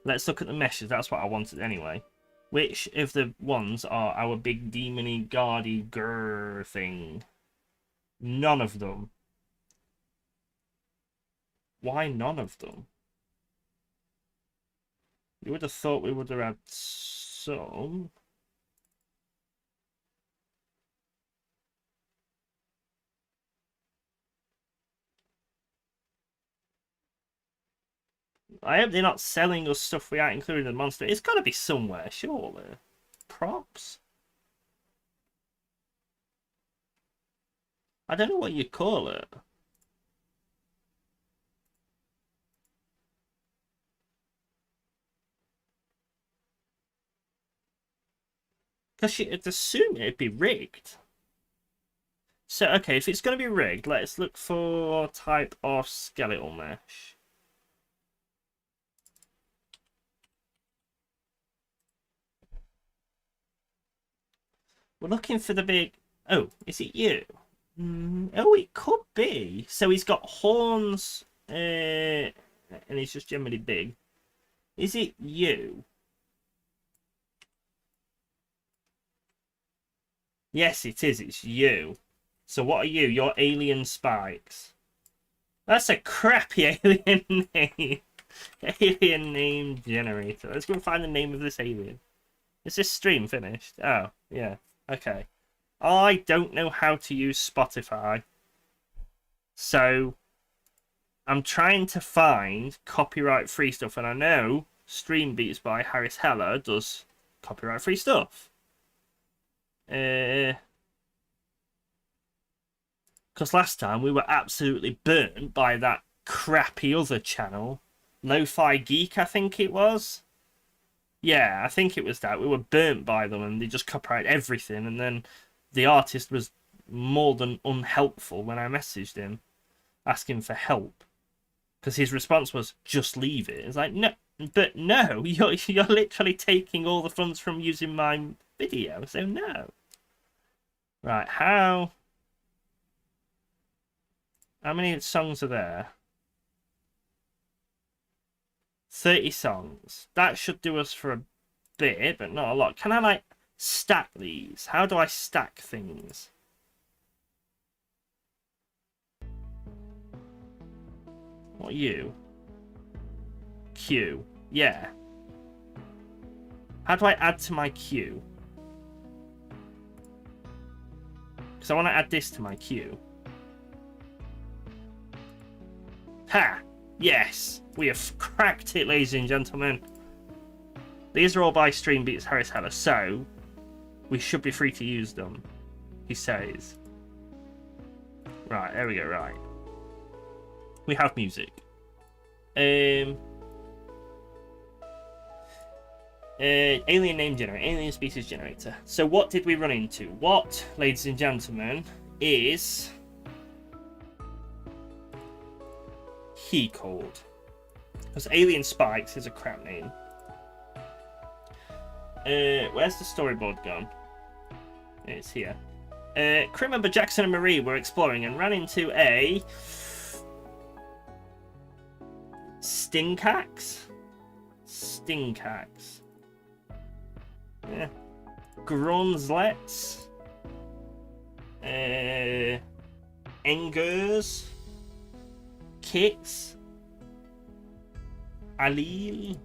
Let's look at the meshes. That's what I wanted anyway. Which of the ones are our big demony guardy grrr thing? None of them. Why none of them? You would have thought we would have had some. I hope they're not selling us stuff without including the monster. It's got to be somewhere, surely. Props? I don't know what you call it. Because you'd assume it'd be rigged. So, okay, if it's going to be rigged, let's look for type of skeletal mesh. We're looking for the big... Oh, is it you? Oh, it could be. So he's got horns, and he's just generally big. Is it you? Yes, it is. It's you. So what are you? You're Alien Spikes. That's a crappy alien name. Alien name generator. Let's go and find the name of this alien. Is this stream finished? Oh, yeah. Okay. I don't know how to use Spotify. So I'm trying to find copyright-free stuff. And I know StreamBeats by Harris Heller does copyright-free stuff. Because last time we were absolutely burnt by that crappy other channel. Lo-Fi Geek, I think it was. Yeah, I think it was that. We were burnt by them and they just copyright everything. And then the artist was more than unhelpful when I messaged him asking for help. Because his response was, just leave it. It's like, no, but no, you're literally taking all the funds from using my video. So no. Right, how many songs are there? 30 songs. That should do us for a bit, but not a lot. Can I, like, stack these. How do I stack things? What are you? Queue. Yeah. How do I add to my queue? Because I want to add this to my queue. Ha! Yes! We have cracked it, ladies and gentlemen. These are all by StreamBeats Harris Heller, so we should be free to use them, he says. Right, there we go, right. We have music. Alien name generator, alien species generator. So what did we run into? What, ladies and gentlemen, is he called? Because Alien Spikes is a crap name. Where's the storyboard gone? It's here. Crew member Jackson and Marie were exploring and ran into a Stinkax? Stinkax. Yeah. Grunzlets. Engers. Kits. Alil.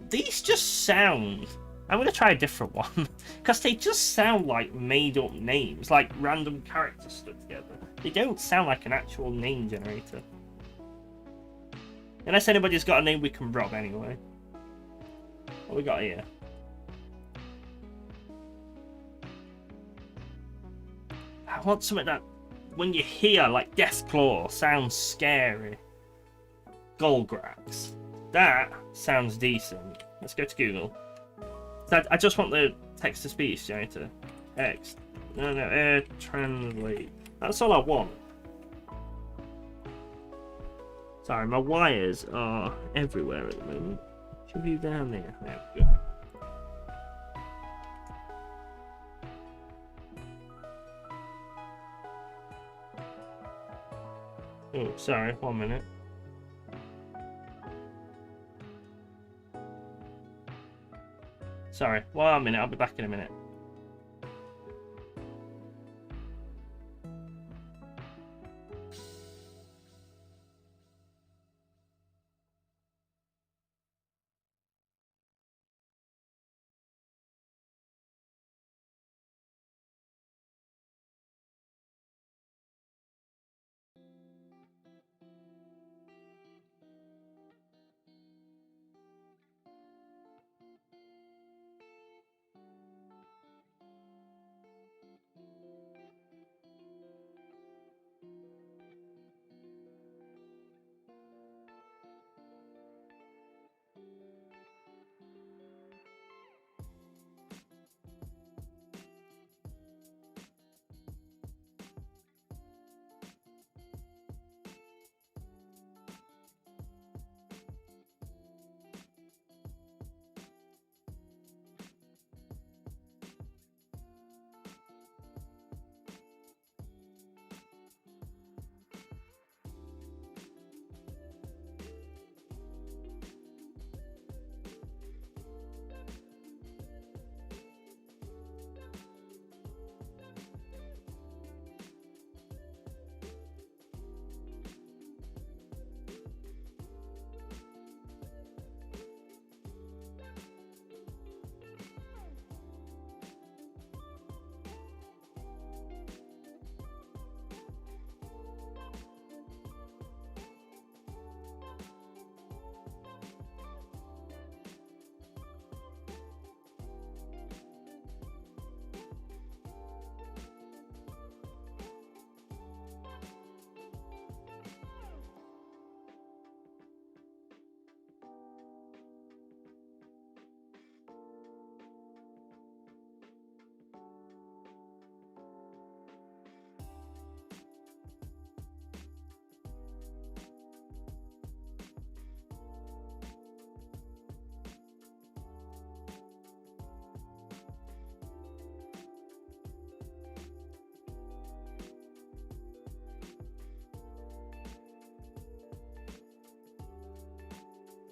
These just sound... I'm going to try a different one. Because they just sound like made-up names. Like random characters stuck together. They don't sound like an actual name generator. Unless anybody's got a name we can rob anyway. What we got here? I want something that, when you hear, like Deathclaw, sounds scary. Golgrax. That sounds decent. Let's go to Google. So I just want the text-to-speech generator. Text. No, translate. That's all I want. Sorry, my wires are everywhere at the moment. Should be down there. There we go. Oh, sorry, 1 minute. Sorry, 1 minute, I'll be back in a minute.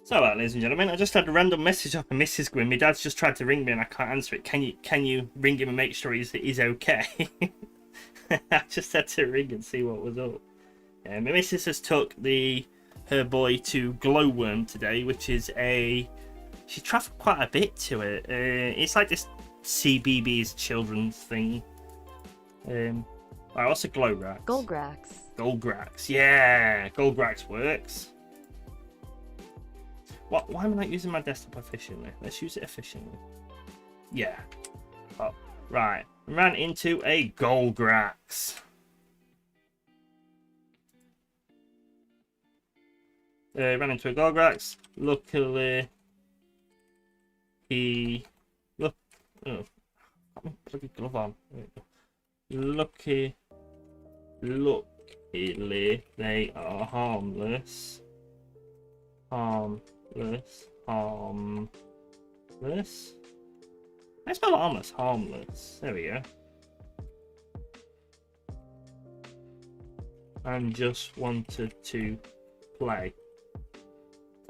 So, ladies and gentlemen, I just had a random message off a Mrs. Gwyn. My dad's just tried to ring me and I can't answer it. Can you ring him and make sure he's okay? I just had to ring and see what was up. My missus has took her boy to Glowworm today, which is she travelled quite a bit to it. It's like this CBBS children's thing. Right, what's a Glowrax? Goldrax. Goldrax, yeah, Goldrax works. Why am I not using my desktop efficiently? Let's use it efficiently. Yeah. Oh, right. Ran into a Goldrax. Ran into a Goldrax. Luckily, oh, got my bloody glove on. Luckily, they are harmless. Harmless. I spell harmless. Harmless. There we go. And just wanted to play.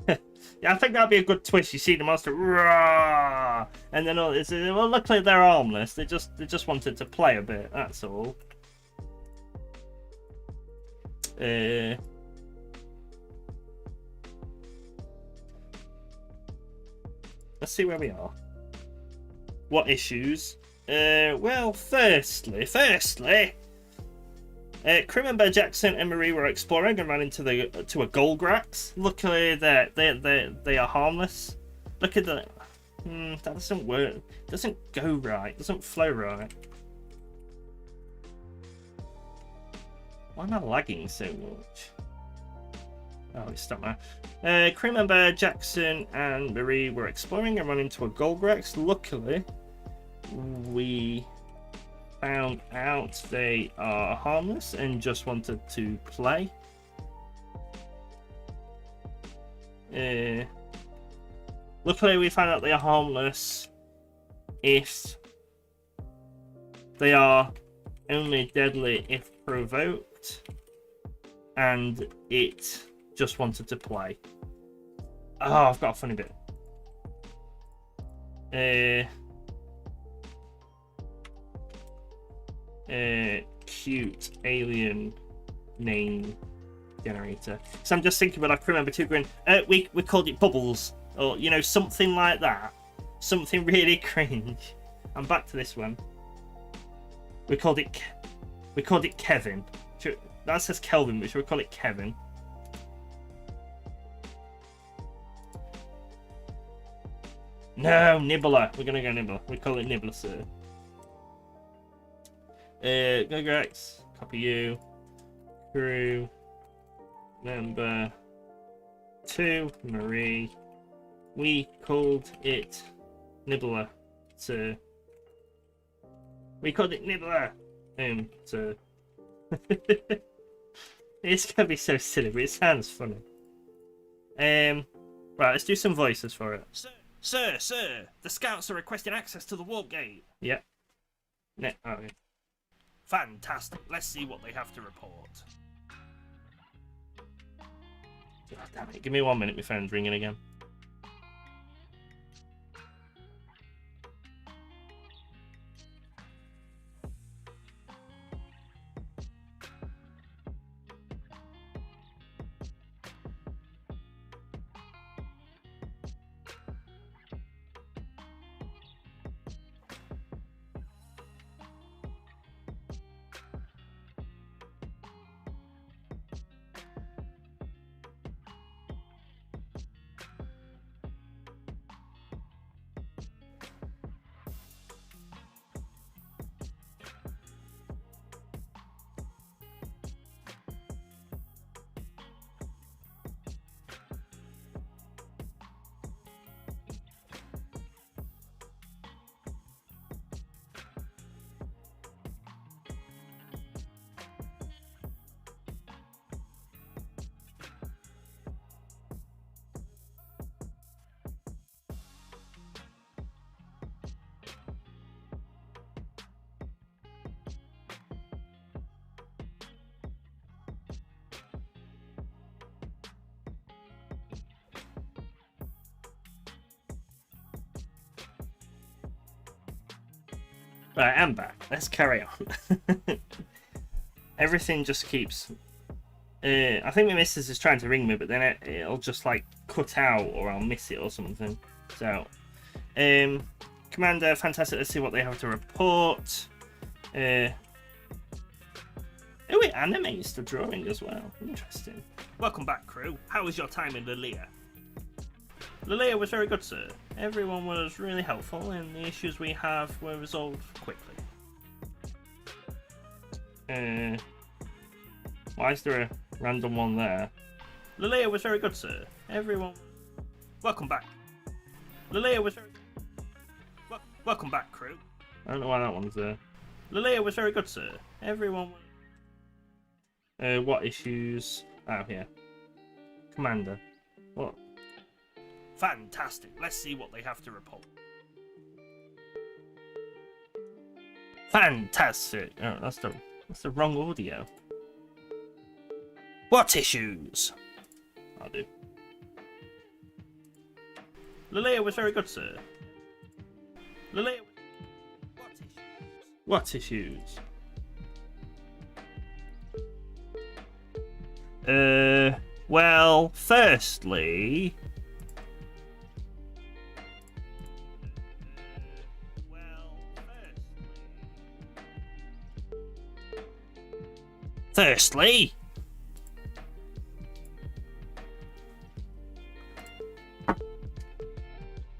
Yeah, I think that'd be a good twist. You see the monster, roar, and then well, luckily they're harmless. They just wanted to play a bit. That's all. Let's see where we are. What issues? Well, firstly, crew member Jackson and Marie were exploring and ran into a Goldrax. Luckily, they are harmless. Look at that. That doesn't work. Doesn't go right. Doesn't flow right. Why am I lagging so much? Oh, it's stopped now. Crew member Jackson and Marie were exploring and ran into a Goldrax. Luckily, we found out they are harmless and just wanted to play. Luckily, we found out they are harmless if they are only deadly if provoked, and it just wanted to play. Oh, I've got a funny bit. Cute alien name generator. So I'm just thinking, but I can remember too, going, we called it Bubbles, or something like that, something really cringe. I'm back to this one. We called it Kevin. That says Kelvin, but should we call it Kevin? No, Nibbler. We're gonna go Nibbler. We call it Nibbler, sir. Go Grex. Copy you. Crew member 2, Marie. We called it Nibbler, sir. We called it Nibbler, sir. It's gonna be so silly, but it sounds funny. Right, let's do some voices for it. Sir, the scouts are requesting access to the warp gate. Yep. No, okay. Fantastic. Let's see what they have to report. Oh, damn it. Give me 1 minute, my phone's ringing again. Right, I'm back. Let's carry on. Everything just keeps... I think my missus is trying to ring me, but then it'll just like cut out or I'll miss it or something. So, Commander, fantastic. Let's see what they have to report. Oh, it animates the drawing as well. Interesting. Welcome back, crew. How was your time in Lilia? Lilia was very good, sir. Everyone was really helpful and the issues we have were resolved quickly. Why is there a random one there? Lilia was very good, sir. Everyone... Welcome back. Lilia was very... Welcome back, crew. I don't know why that one's there. Lilia was very good, sir. Everyone... what issues? Oh, here. Commander. What? Fantastic. Let's see what they have to report. Fantastic. Oh, that's the wrong audio. What issues? I'll do. Lilia was very good, sir. Lilia. What issues? What issues? Well, firstly... Firstly...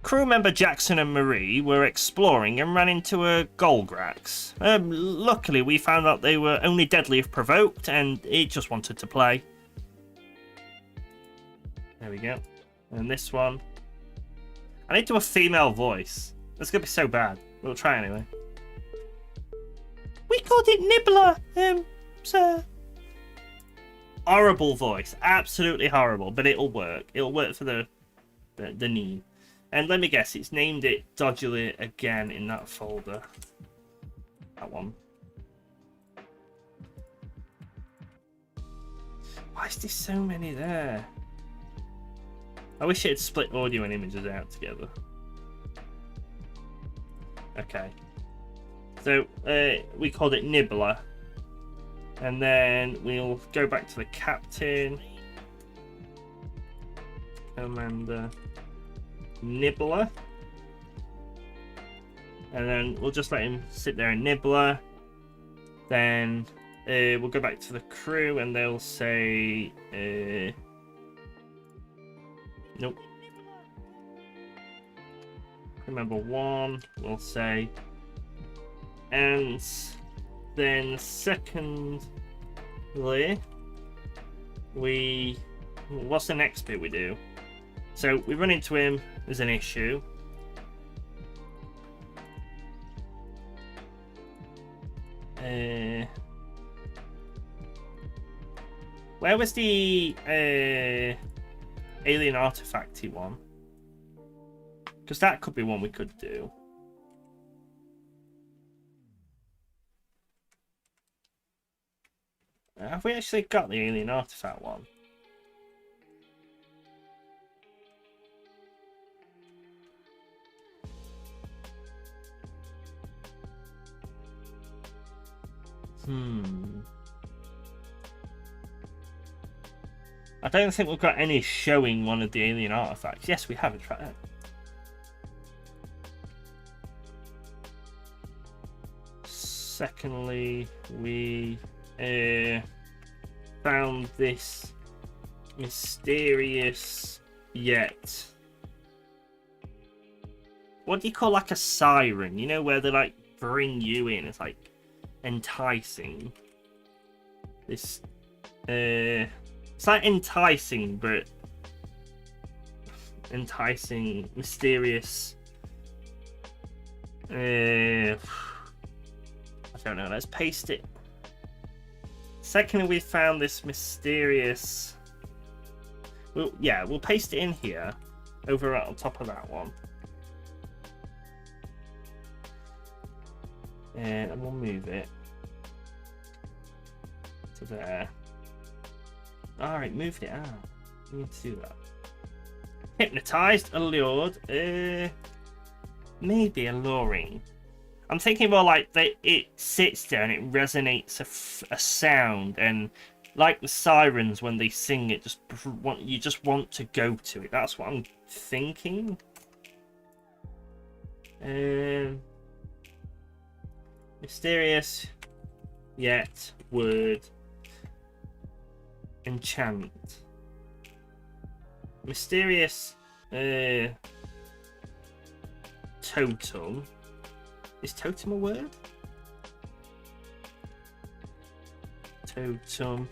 Crew member Jackson and Marie were exploring and ran into a Golgrax. Luckily, we found out they were only deadly if provoked, and it just wanted to play. There we go. And this one. I need to do a female voice. That's gonna be so bad. We'll try anyway. We called it Nibbler, sir. Horrible voice. Absolutely horrible, but it'll work. It'll work for the need. And let me guess, it's named it dodgily again in that folder. That one. Why is there so many there? I wish it had split audio and images out together. Okay. So, we called it Nibbler. And then we'll go back to the captain. Commander... Nibbler, and then we'll just let him sit there and Nibbler. Then we'll go back to the crew and they'll say nope. Remember one, we'll say, and then secondly what's the next bit we do? So we run into him, there's an issue. Where was the alien artifacty one? Because that could be one we could do. Have we actually got the alien artifact one? I don't think we've got any showing one of the alien artifacts. Yes, we have. Tried that. Secondly, we found this mysterious yet... What do you call like a siren? You know, where they like bring you in. It's like enticing. This it's like enticing, but enticing, mysterious. I don't know. Let's paste it. Secondly, we found this mysterious. We'll paste it in here, over on top of that one. And we'll move it to there. Alright, moved it out. We need to do that. Hypnotized, allured, maybe alluring. I'm thinking more like it sits there and it resonates a sound, and like the sirens when they sing, it you just want to go to it. That's what I'm thinking. Mysterious yet word enchant. Mysterious totem. Is totem a word? Totem.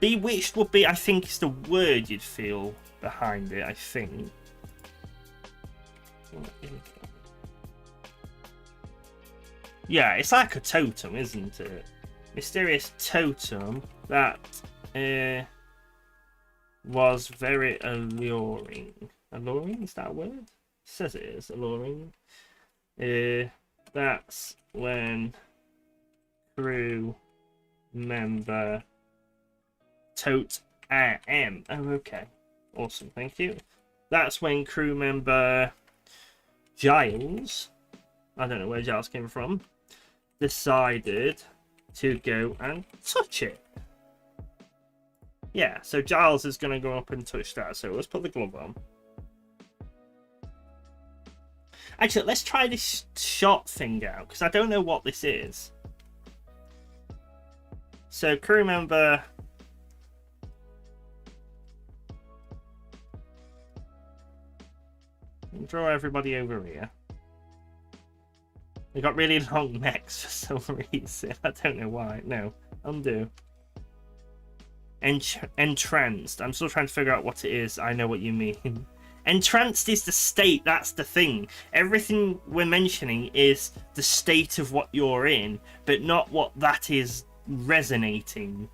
Bewitched would be, I think, is the word you'd feel behind it, I think. Yeah, it's like a totem, isn't it? Mysterious totem that was very alluring. Alluring? Is that a word? It says it is. Alluring. That's when crew member tote am. Oh, okay. Awesome, thank you. That's when crew member Giles, I don't know where Giles came from, decided to go and touch it. Yeah, so Giles is going to go up and touch that. So let's put the glove on. Actually, let's try this shot thing out, because I don't know what this is. So, crew member... Draw everybody over here. They got really long necks for some reason. I don't know why. No, undo. Entranced. I'm still trying to figure out what it is. I know what you mean. Entranced is the state. That's the thing. Everything we're mentioning is the state of what you're in, but not what that is resonating.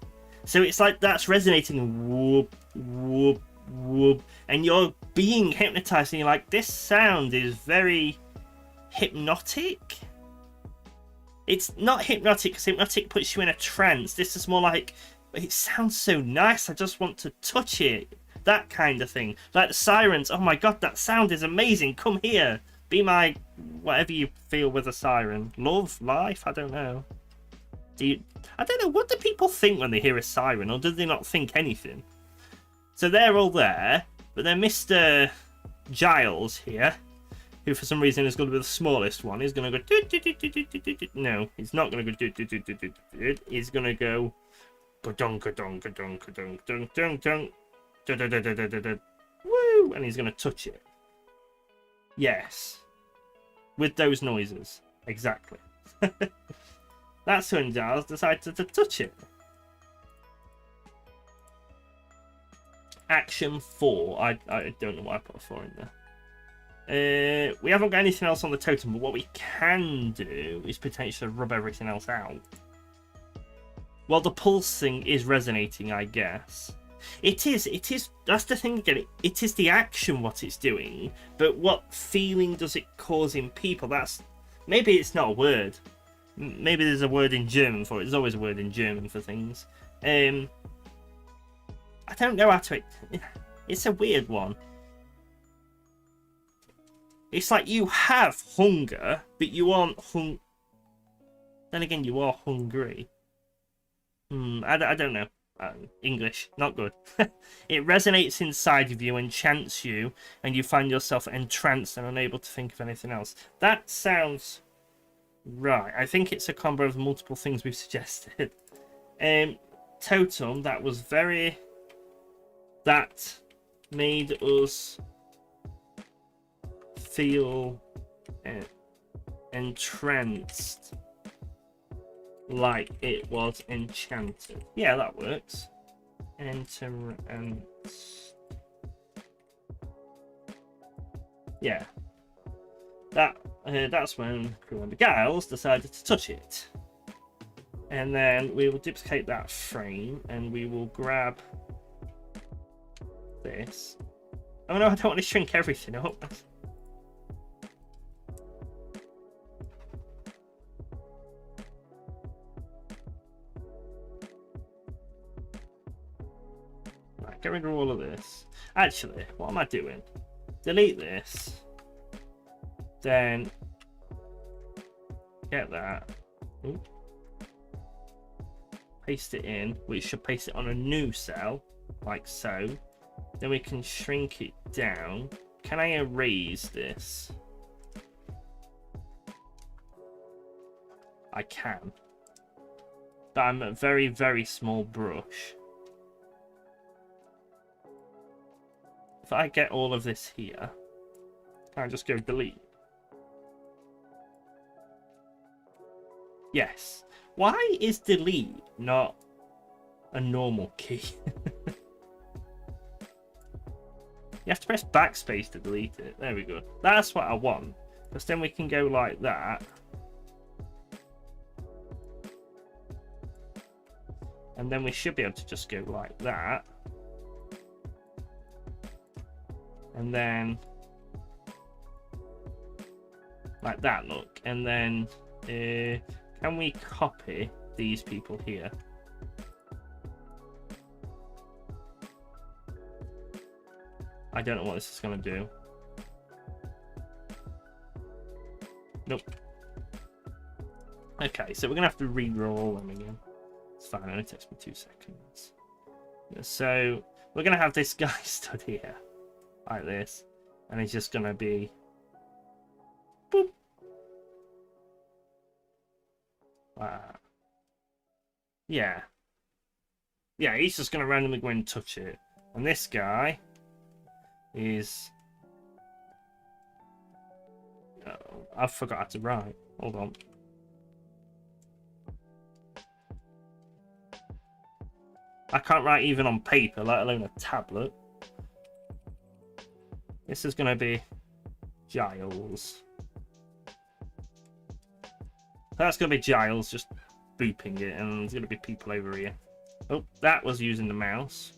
So it's like that's resonating. Whoop, whoop, whoop. And you're being hypnotized and you're like, this sound is very hypnotic. It's not hypnotic because hypnotic puts you in a trance. This is more like, it sounds so nice, I just want to touch it. That kind of thing. Like the sirens. Oh my god, that sound is amazing. Come here. Be my whatever you feel with a siren. Love, life, I don't know. I don't know, what do people think when they hear a siren, or do they not think anything? So they're all there, but then Mr. Giles here, who for some reason is going to be the smallest one, is going to go... No, he's not going to go... He's going to go... Woo! And he's going to touch it. Yes. With those noises. Exactly. That's when Giles decided to touch it. Action 4. I don't know why I put a 4 in there. We haven't got anything else on the totem, but what we can do is potentially rub everything else out. Well, the pulsing is resonating, I guess. It is, that's the thing again, it is the action what it's doing, but what feeling does it cause in people? That's, maybe it's not a word. Maybe there's a word in German for it. There's always a word in German for things. I don't know how to... It's a weird one. It's like you have hunger, but you aren't Then again, you are hungry. I don't know. English, not good. It resonates inside of you, enchants you, and you find yourself entranced and unable to think of anything else. That sounds right. I think it's a combo of multiple things we've suggested. Totem, that was very... That made us feel entranced, like it was enchanted. Yeah, that works. Yeah. That's when crew member Giles decided to touch it. And then we will duplicate that frame and we will grab this. Oh no, I don't want to shrink everything up. Right, get rid of all of this. Actually, what am I doing? Delete this. Then get that. Ooh. Paste it in. We should paste it on a new cell, like so. Then we can shrink it down. Can I erase this? I can. But I'm a very, very small brush. If I get all of this here, can I just go delete? Yes. Why is delete not a normal key? You have to press backspace to delete it. There we go. That's what I want. Because then we can go like that. And then we should be able to just go like that. And then like that, look. And then can we copy these people here? I don't know what this is going to do. Nope. Okay, so we're going to have to re-roll them again. It's fine, it only takes me 2 seconds. So we're going to have this guy stood here, like this. And he's just going to be... boop. Yeah. Yeah, he's just going to randomly go and touch it. And this guy... is... oh, I forgot how to write. Hold on. I can't write even on paper, let alone a tablet. This is going to be Giles. That's going to be Giles just booping it, and there's going to be people over here. Oh, that was using the mouse.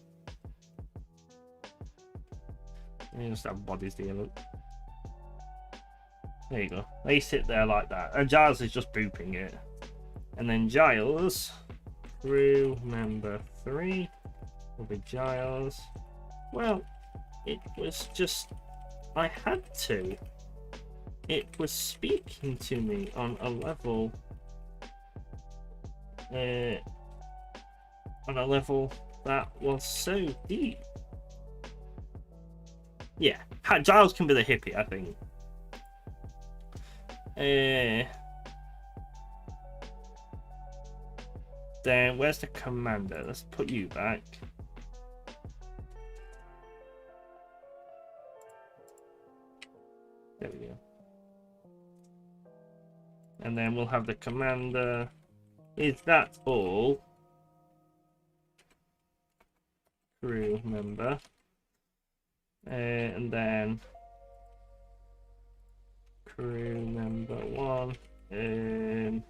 You just have bodies there, look. There you go. They sit there like that. And Giles is just booping it. And then Giles, crew member 3, will be Giles. Well, it was just... I had to. It was speaking to me on a level... that was so deep. Yeah, Giles can be the hippie, I think. Then where's the commander? Let's put you back. There we go. And then we'll have the commander. Is that all? Crew member. And then crew member 1.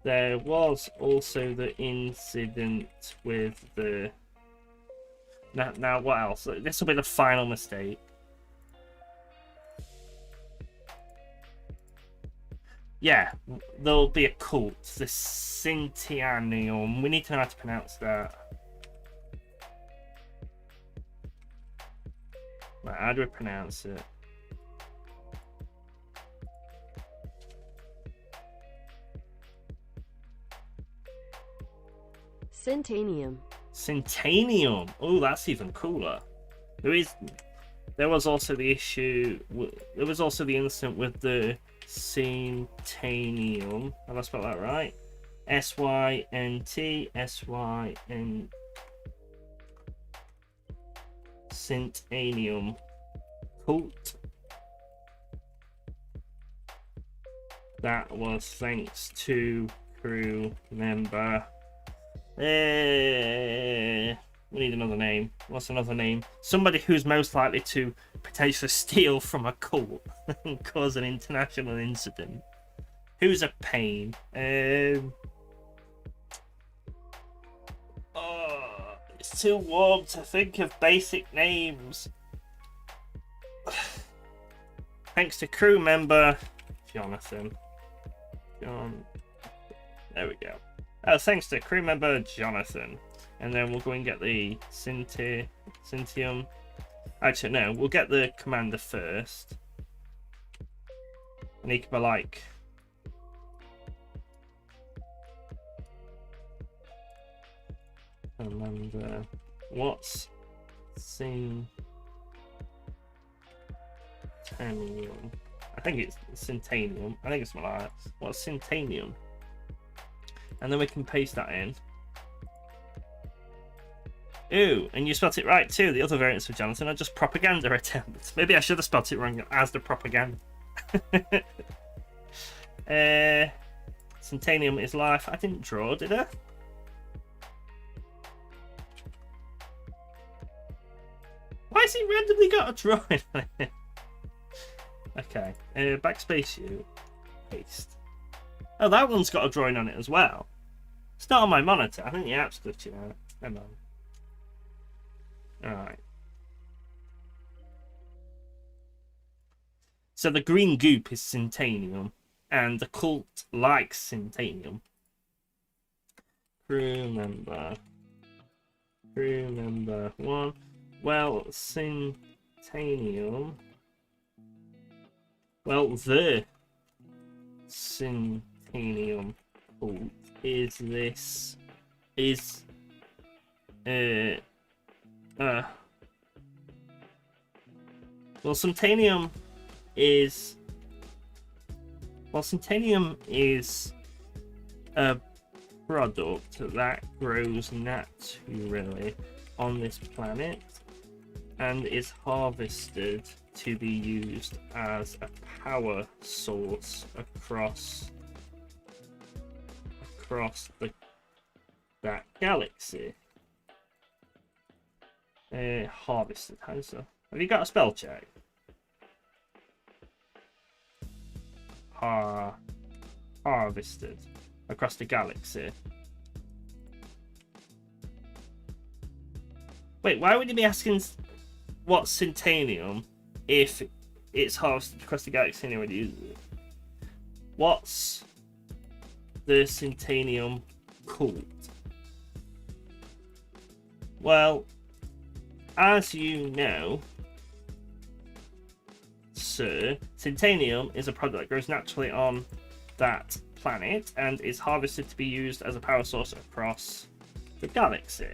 There was also the incident with the... Now what else? This will be the final mistake. Yeah, there'll be a cult. The Synty. We need to know how to pronounce that. Right, how do we pronounce it? Syntanium. Oh, that's even cooler. There was also the issue. There was also the incident with the Syntanium. Have I spelled that right? SYNT. Syntanium cult. That was thanks to crew member. We need another name. What's another name? Somebody who's most likely to potentially steal from a cult and cause an international incident. Who's a pain? It's too warm to think of basic names. Thanks to crew member Jonathan. There we go. Thanks to crew member Jonathan. And then we'll go and get the Syntium. Actually, no, we'll get the commander first. And he can be like, And what's Syntanium? I think it's Syntanium. I think it's something like that. What's Syntanium? And then we can paste that in. Ooh, and you spelt it right too. The other variants of Jonathan are just propaganda attempts. Maybe I should have spelt it wrong as the propaganda. Syntanium is life. I didn't draw, did I? Why has he randomly got a drawing on it? Okay, backspace U, paste. Oh, that one's got a drawing on it as well. It's not on my monitor. I think the app's glitching out. Never mind. Alright. So the green goop is Syntanium, and the cult likes Syntanium. Crew member 1. Well, Syntanium. Well, the Syntanium cult is this. Well, Syntanium is a product that grows naturally on this planet and is harvested to be used as a power source across that galaxy. Harvested, how's that? Have you got a spell check? Harvested across the galaxy. Wait, why would you be asking what's Syntanium if it's harvested across the galaxy and nobody uses it? What's the Syntanium cult? Well, as you know, sir, Syntanium is a product that grows naturally on that planet and is harvested to be used as a power source across the galaxy.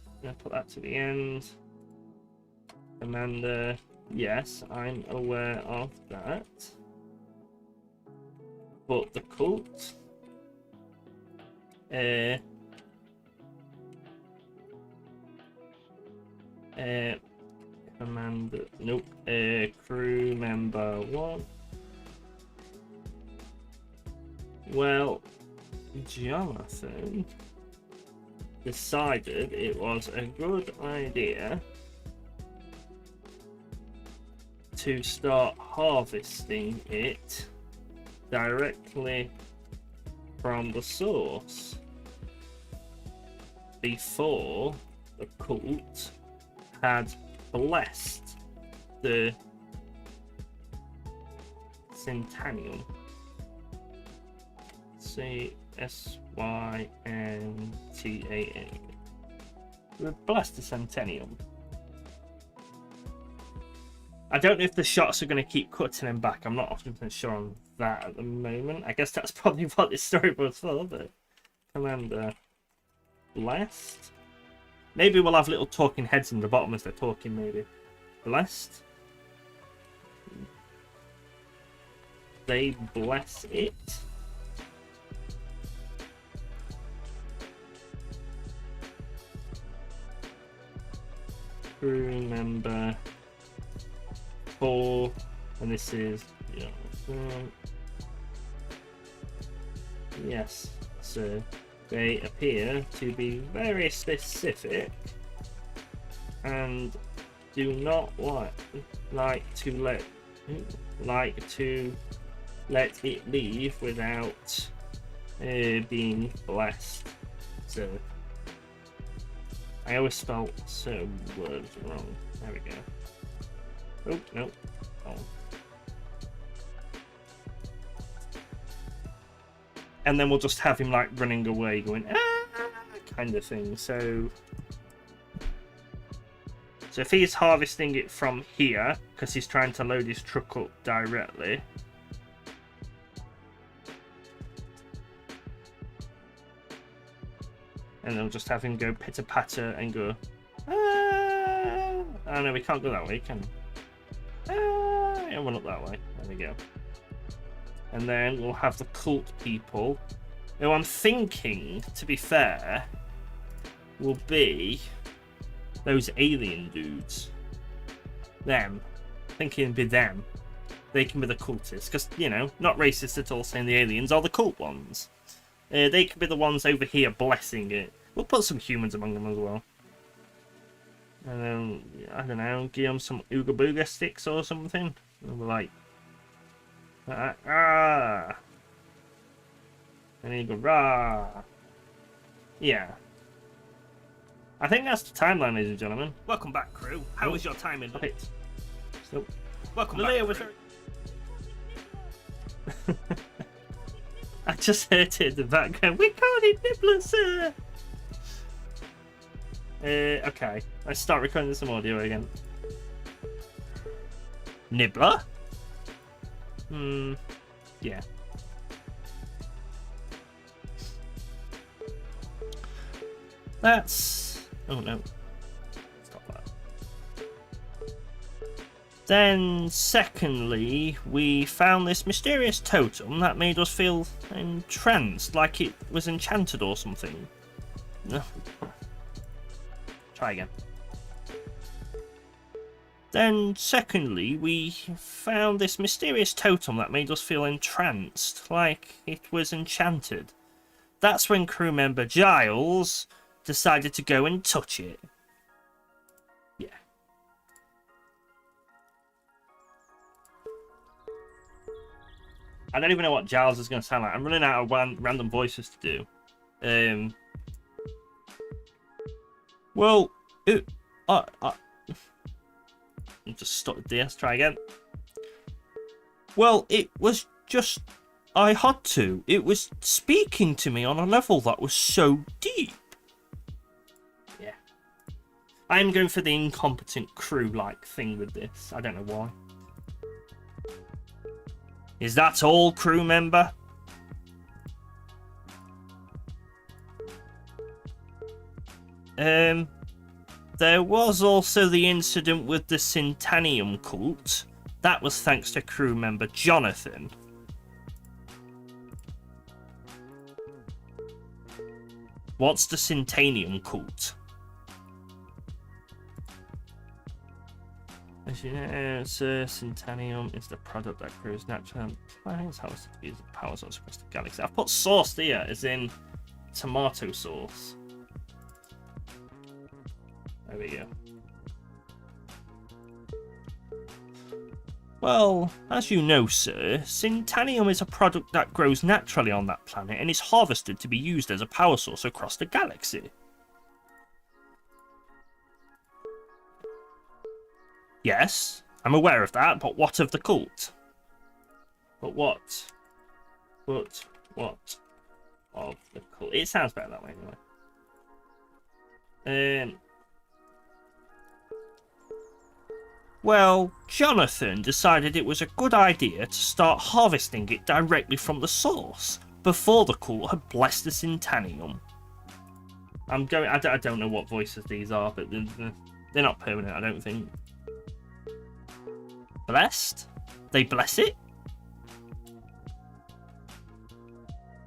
I'm gonna put that to the end. Commander, yes, I'm aware of that. But the cult, commander, nope, crew member 1. Well, Jonathan decided it was a good idea to start harvesting it directly from the source before the cult had blessed the Syntanium. C-S-Y-N-T-A-N. We've blessed the Syntanium. I don't know if the shots are going to keep cutting him back. I'm not 100% sure on that at the moment. I guess that's probably what this storyboard's for, but Commander blessed. Maybe we'll have little talking heads in the bottom as they're talking, maybe. Blessed. They bless it. Crew member 4, and this is yes, so they appear to be very specific and do not like to let it leave without being blessed. So I always spell certain words wrong. There we go. Oh, no. Oh. And then we'll just have him like running away going, ah, kind of thing. So if he's harvesting it from here, because he's trying to load his truck up directly. And they'll just have him go pitter patter and go. Ah! Oh no, we can't go that way, can we? Ah! Yeah, run up that way. There we go. And then we'll have the cult people, who I'm thinking, to be fair, will be those alien dudes. Them. Thinking it'd be them. They can be the cultists, because, you know, not racist at all saying the aliens are the cult ones. They could be the ones over here blessing it. We'll put some humans among them as well. And then, I don't know, give them some Ooga Booga sticks or something. And we're like, ah! And then you go, rah! Yeah. I think that's the timeline, ladies and gentlemen. Welcome back, crew. How was your time in the pit? So, welcome back, crew. I just heard it in the background. We called it Nibbler, sir! Okay. Let's start recording some audio again. Nibbler? Yeah. That's... Oh, no. Stop that. Then, secondly, we found this mysterious totem that made us feel entranced, like it was enchanted or something. No. Try again. Then, secondly, we found this mysterious totem that made us feel entranced, like it was enchanted. That's when crew member Giles decided to go and touch it. Yeah. I don't even know what Giles is going to sound like. I'm running out of random voices to do. Well, just stuttered there. Let's try again. Well, it was just... I had to. It was speaking to me on a level that was so deep. Yeah. I'm going for the incompetent crew-like thing with this. I don't know why. Is that all, crew member? There was also the incident with the Syntanium cult. That was thanks to crew member Jonathan. What's the Syntanium cult? As you know, Syntanium is the product that grows naturally on planets. How is it to use the power source across the galaxy? I've put sauce there, as in tomato sauce. There we go. Well, as you know, sir, Syntanium is a product that grows naturally on that planet and is harvested to be used as a power source across the galaxy. Yes, I'm aware of that, but what of the cult? But what? But what of the cult? It sounds better that way anyway. Well, Jonathan decided it was a good idea to start harvesting it directly from the source, before the cult had blessed the Syntanium. I don't know what voices these are, but they're not permanent, I don't think. Blessed? They bless it?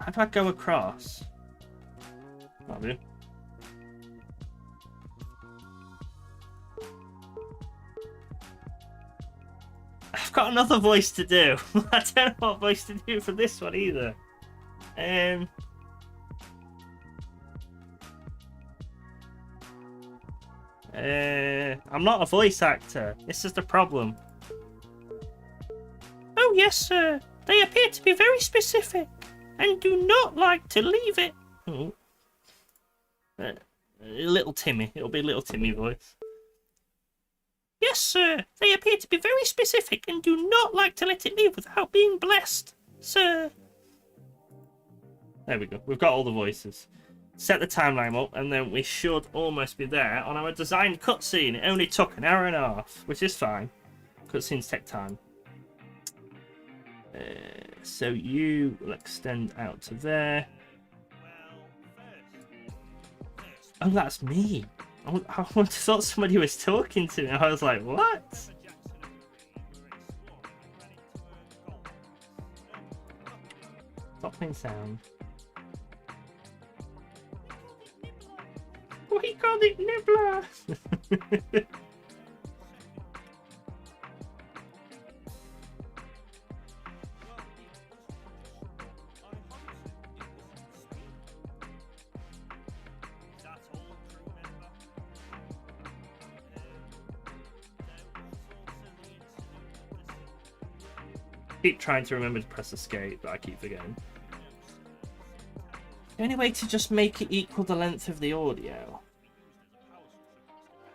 How do I go across? That'll do. I've got another voice to do. I don't know what voice to do for this one either. I'm not a voice actor. This is the problem. Oh yes, sir. They appear to be very specific and do not like to leave it. Oh. Little Timmy. It'll be little Timmy voice. Yes, sir. They appear to be very specific and do not like to let it leave without being blessed, sir. There we go. We've got all the voices. Set the timeline up, and then we should almost be there on our designed cutscene. It only took an hour and a half, which is fine. Cutscenes take time. So you will extend out to there. Oh, that's me. I thought somebody was talking to me. I was like, what? Stop playing sound. Oh, he called it Nibbler! Keep trying to remember to press escape, but I keep forgetting. Any way to just make it equal the length of the audio?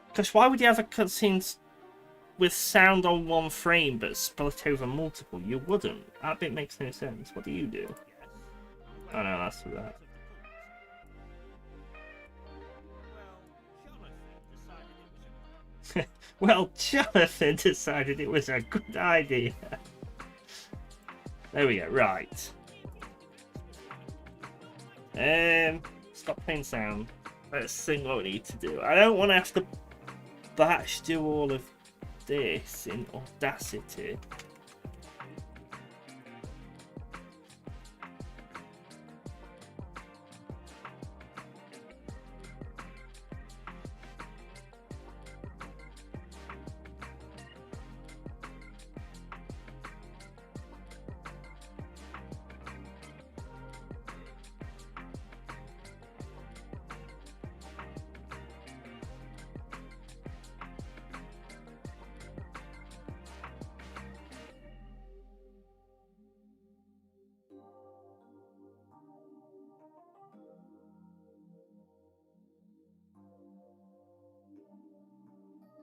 Because why would you have a cutscene with sound on one frame but split over multiple? You wouldn't. That bit makes no sense. What do you do? Oh no, that's for that. Well, Jonathan decided it was a good idea. There we go, right. Stop playing sound. Let's sing what we need to do. I don't want to have to batch do all of this in Audacity.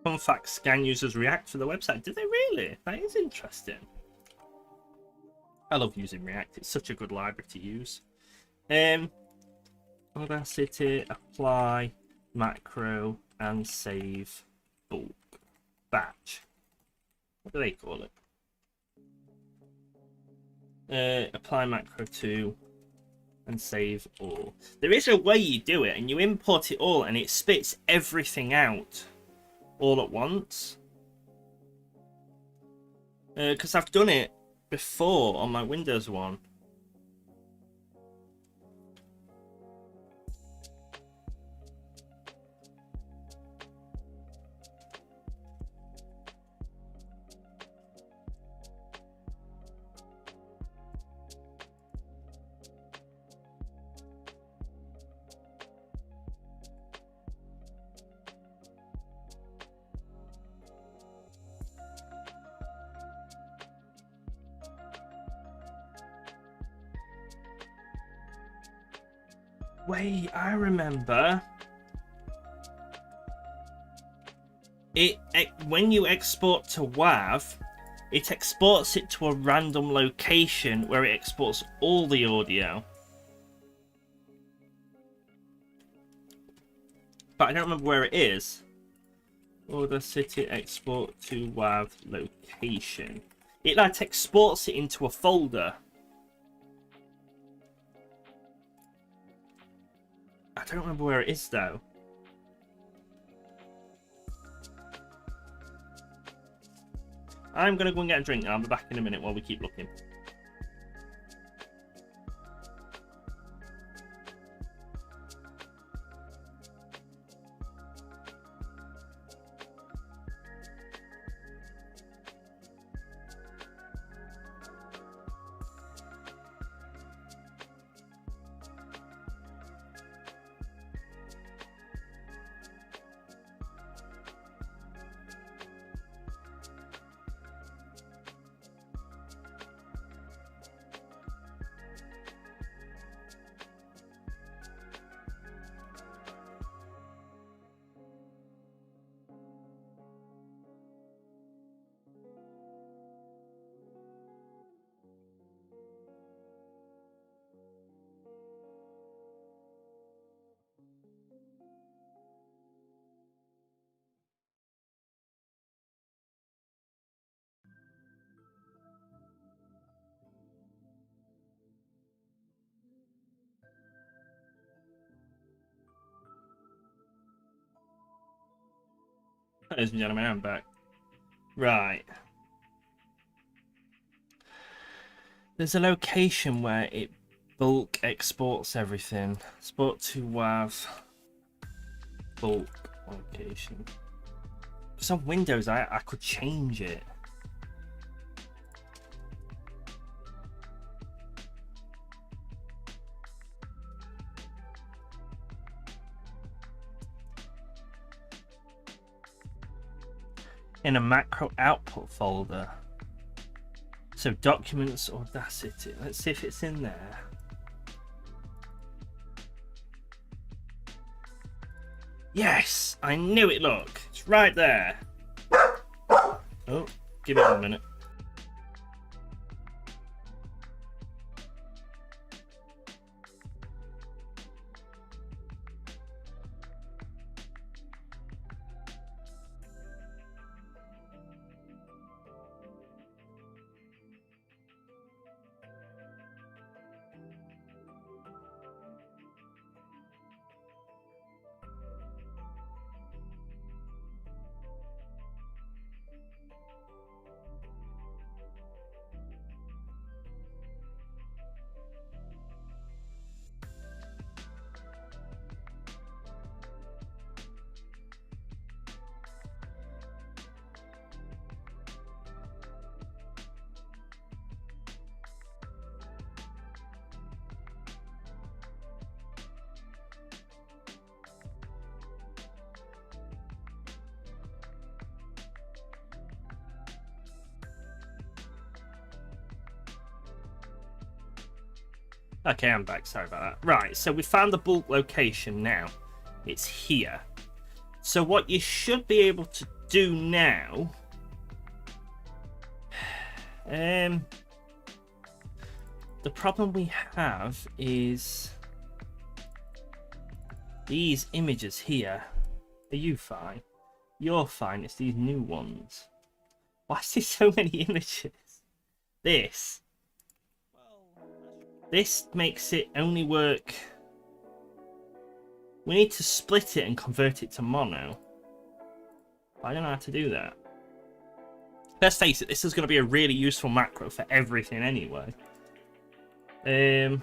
Fun fact, scan users react for the website. Did they really? That is interesting. I love using React. It's such a good library to use. Audacity, apply, macro, and save bulk. Batch. What do they call it? Apply macro to and save all. There is a way you do it, and you import it all, and it spits everything out all at once. Because I've done it before on my Windows one. Wait, I remember. When you export to WAV, it exports it to a random location where it exports all the audio. But I don't remember where it is. Audacity export to WAV location. It like exports it into a folder. I don't remember where it is though. I'm gonna go and get a drink and I'll be back in a minute while we keep looking. Ladies and gentlemen, I'm back. Right. There's a location where it bulk exports everything. Export to WAV. Bulk location. Because on Windows, I could change it. In a macro output folder. So documents, Audacity. Let's see if it's in there. Yes, I knew it. Look, it's right there. Oh, give it 1 minute. Okay, I'm back. Sorry about that. Right, so we found the bulk location now. It's here. So what you should be able to do now... the problem we have is... these images here. Are you fine? You're fine. It's these new ones. Why is there so many images? This makes it only work. We need to split it and convert it to mono. I don't know how to do that. Let's face it, this is going to be a really useful macro for everything anyway. It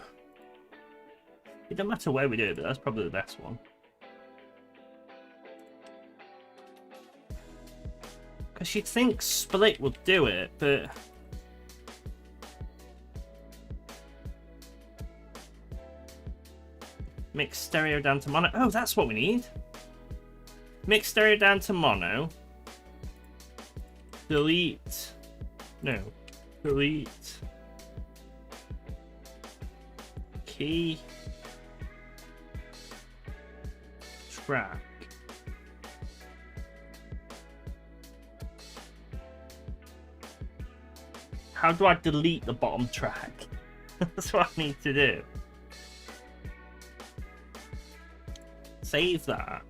don't matter where we do it, but that's probably the best one. Because you'd think split would do it, but... mix stereo down to mono. Oh, that's what we need. Mix stereo down to mono. Delete. No. Delete. Key. Track. How do I delete the bottom track? That's what I need to do. Save that.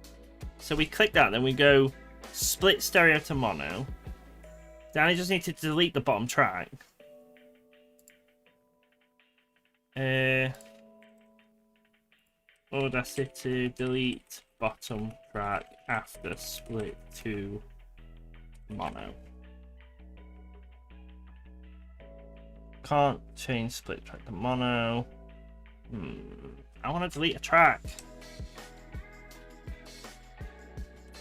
So we click that, then we go split stereo to mono. Then I just need to delete the bottom track. Audacity delete bottom track after split to mono. Can't change split track to mono. I want to delete a track.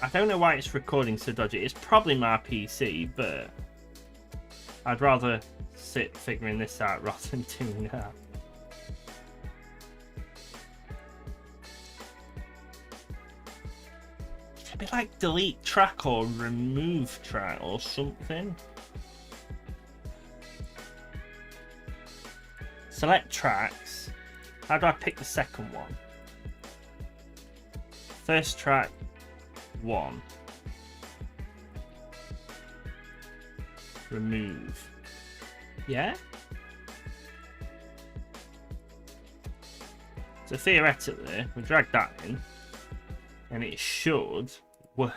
I don't know why it's recording so dodgy. It's probably my PC, but I'd rather sit figuring this out rather than doing that. It'd be like delete track or remove track or something. Select tracks. How do I pick the second one? First track. 1. Remove. Yeah? So theoretically, we drag that in, and it should work.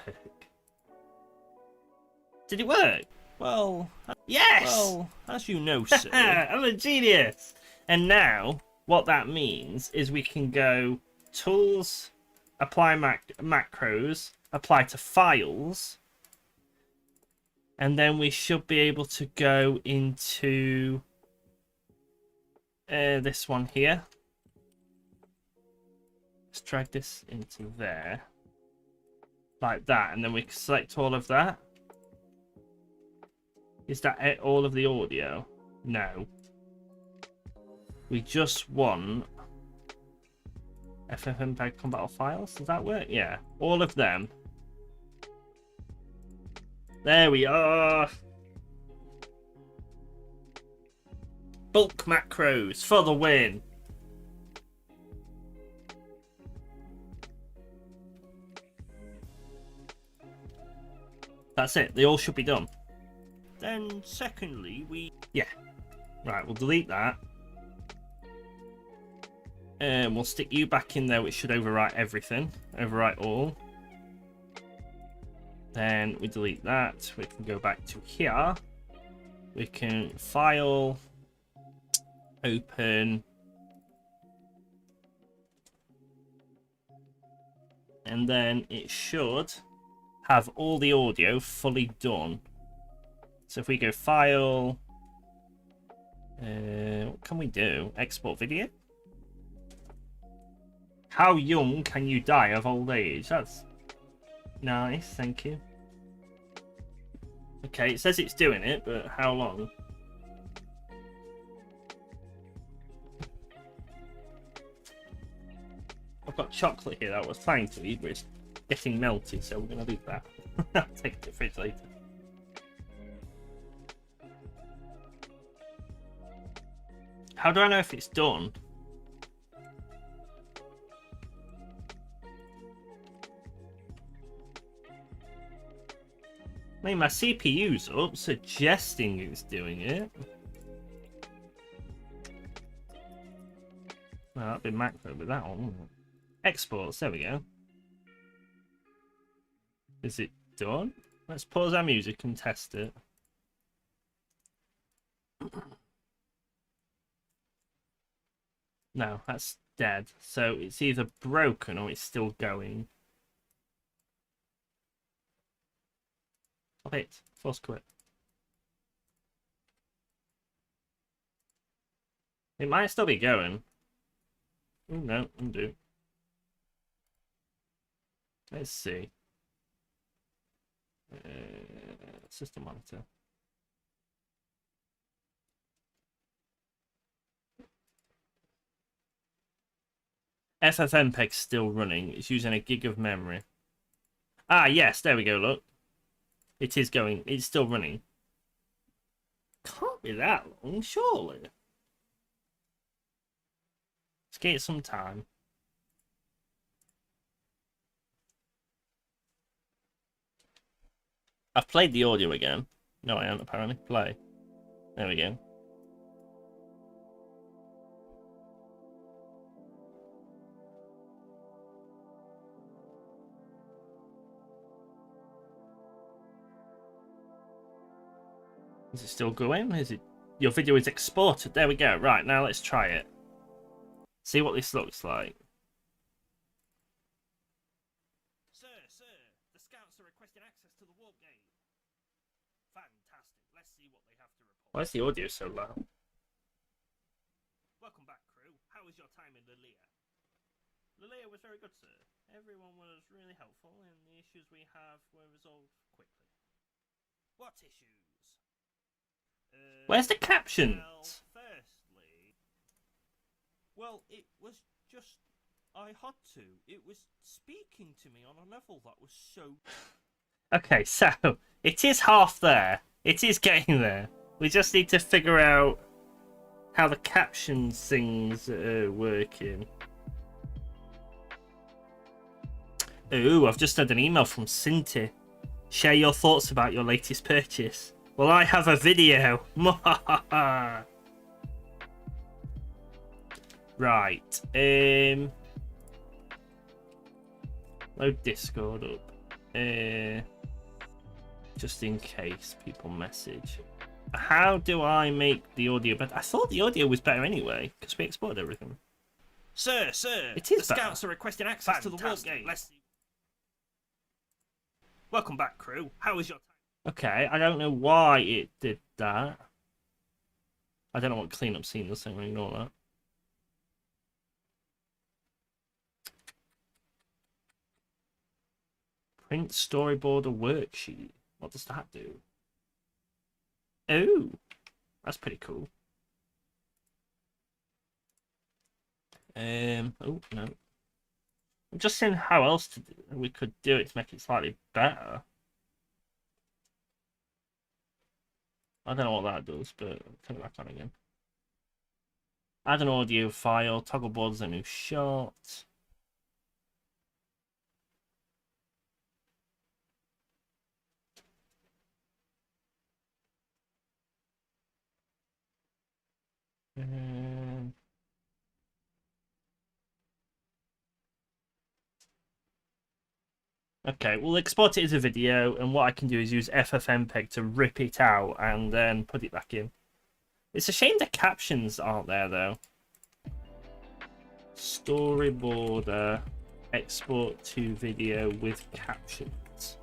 Did it work? Well, yes! Well, as you know, sir, I'm a genius! And now, what that means is we can go Tools, Apply Macros, Apply to Files, And then we should be able to go into this one here. Let's drag this into there. Like that. And then we can select all of that. Is that all of the audio? No. We just want FFmpeg compatible files. Does that work? Yeah. All of them. There we are. Bulk macros for the win. That's it. They all should be done. Then secondly, yeah. Right, we'll delete that. And we'll stick you back in there, which should overwrite everything. Overwrite all. Then we delete that. We can go back to here. We can file, open, and then it should have all the audio fully done. So if we go file, what can we do? Export video? How young can you die of old age? That's nice, thank you. Okay, it says it's doing it, but how long? I've got chocolate here that I was trying to eat, but it's getting melted, so we're going to leave that. I'll take it to the fridge later. How do I know if it's done? I mean, my CPU's up, suggesting it's doing it. Well, that'd be macro with that one, wouldn't it? Exports, there we go. Is it done? Let's pause our music and test it. No, that's dead. So it's either broken or it's still going. Stop it. Force quit. It might still be going. Oh no, undo. Let's see. System monitor. FFmpeg's still running. It's using a gig of memory. Ah, yes, there we go, look. It is going. It's still running. Can't be that long, surely. Let's give it some time. I've played the audio again. No, I haven't, apparently. Play. There we go. Is it still going? Is it? Your video is exported. There we go. Right, now let's try it. See what this looks like. Sir, the scouts are requesting access to the warp gate. Fantastic. Let's see what they have to report. Why is the audio so loud? Welcome back, crew. How was your time in Lilia? Lilia was very good, sir. Everyone was really helpful, and the issues we have were resolved quickly. What issues? Where's the captions? Well, firstly, it was just, I had to. It was speaking to me on a level that was so... Okay, so, it is half there. It is getting there. We just need to figure out how the captions things are working. Ooh, I've just had an email from Synty. Share your thoughts about your latest purchase. Well, I have a video. Right. Load Discord up. Just in case people message. How do I make the audio better? I thought the audio was better anyway, because we exported everything. Sir, it is the better. Scouts are requesting access to the warp gate. Welcome back, crew. How was your time? Okay, I don't know why it did that. I don't know what cleanup scene does, so I'm going to ignore that. Print storyboarder worksheet. What does that do? Oh, that's pretty cool. Oh no. I'm just seeing how else we could do it to make it slightly better. I don't know what that does, but I'll turn it back on again. Add an audio file. Toggle board is a new shot. Okay, we'll export it as a video, and what I can do is use FFmpeg to rip it out and then put it back in. It's a shame the captions aren't there, though. Storyboarder, export to video with captions.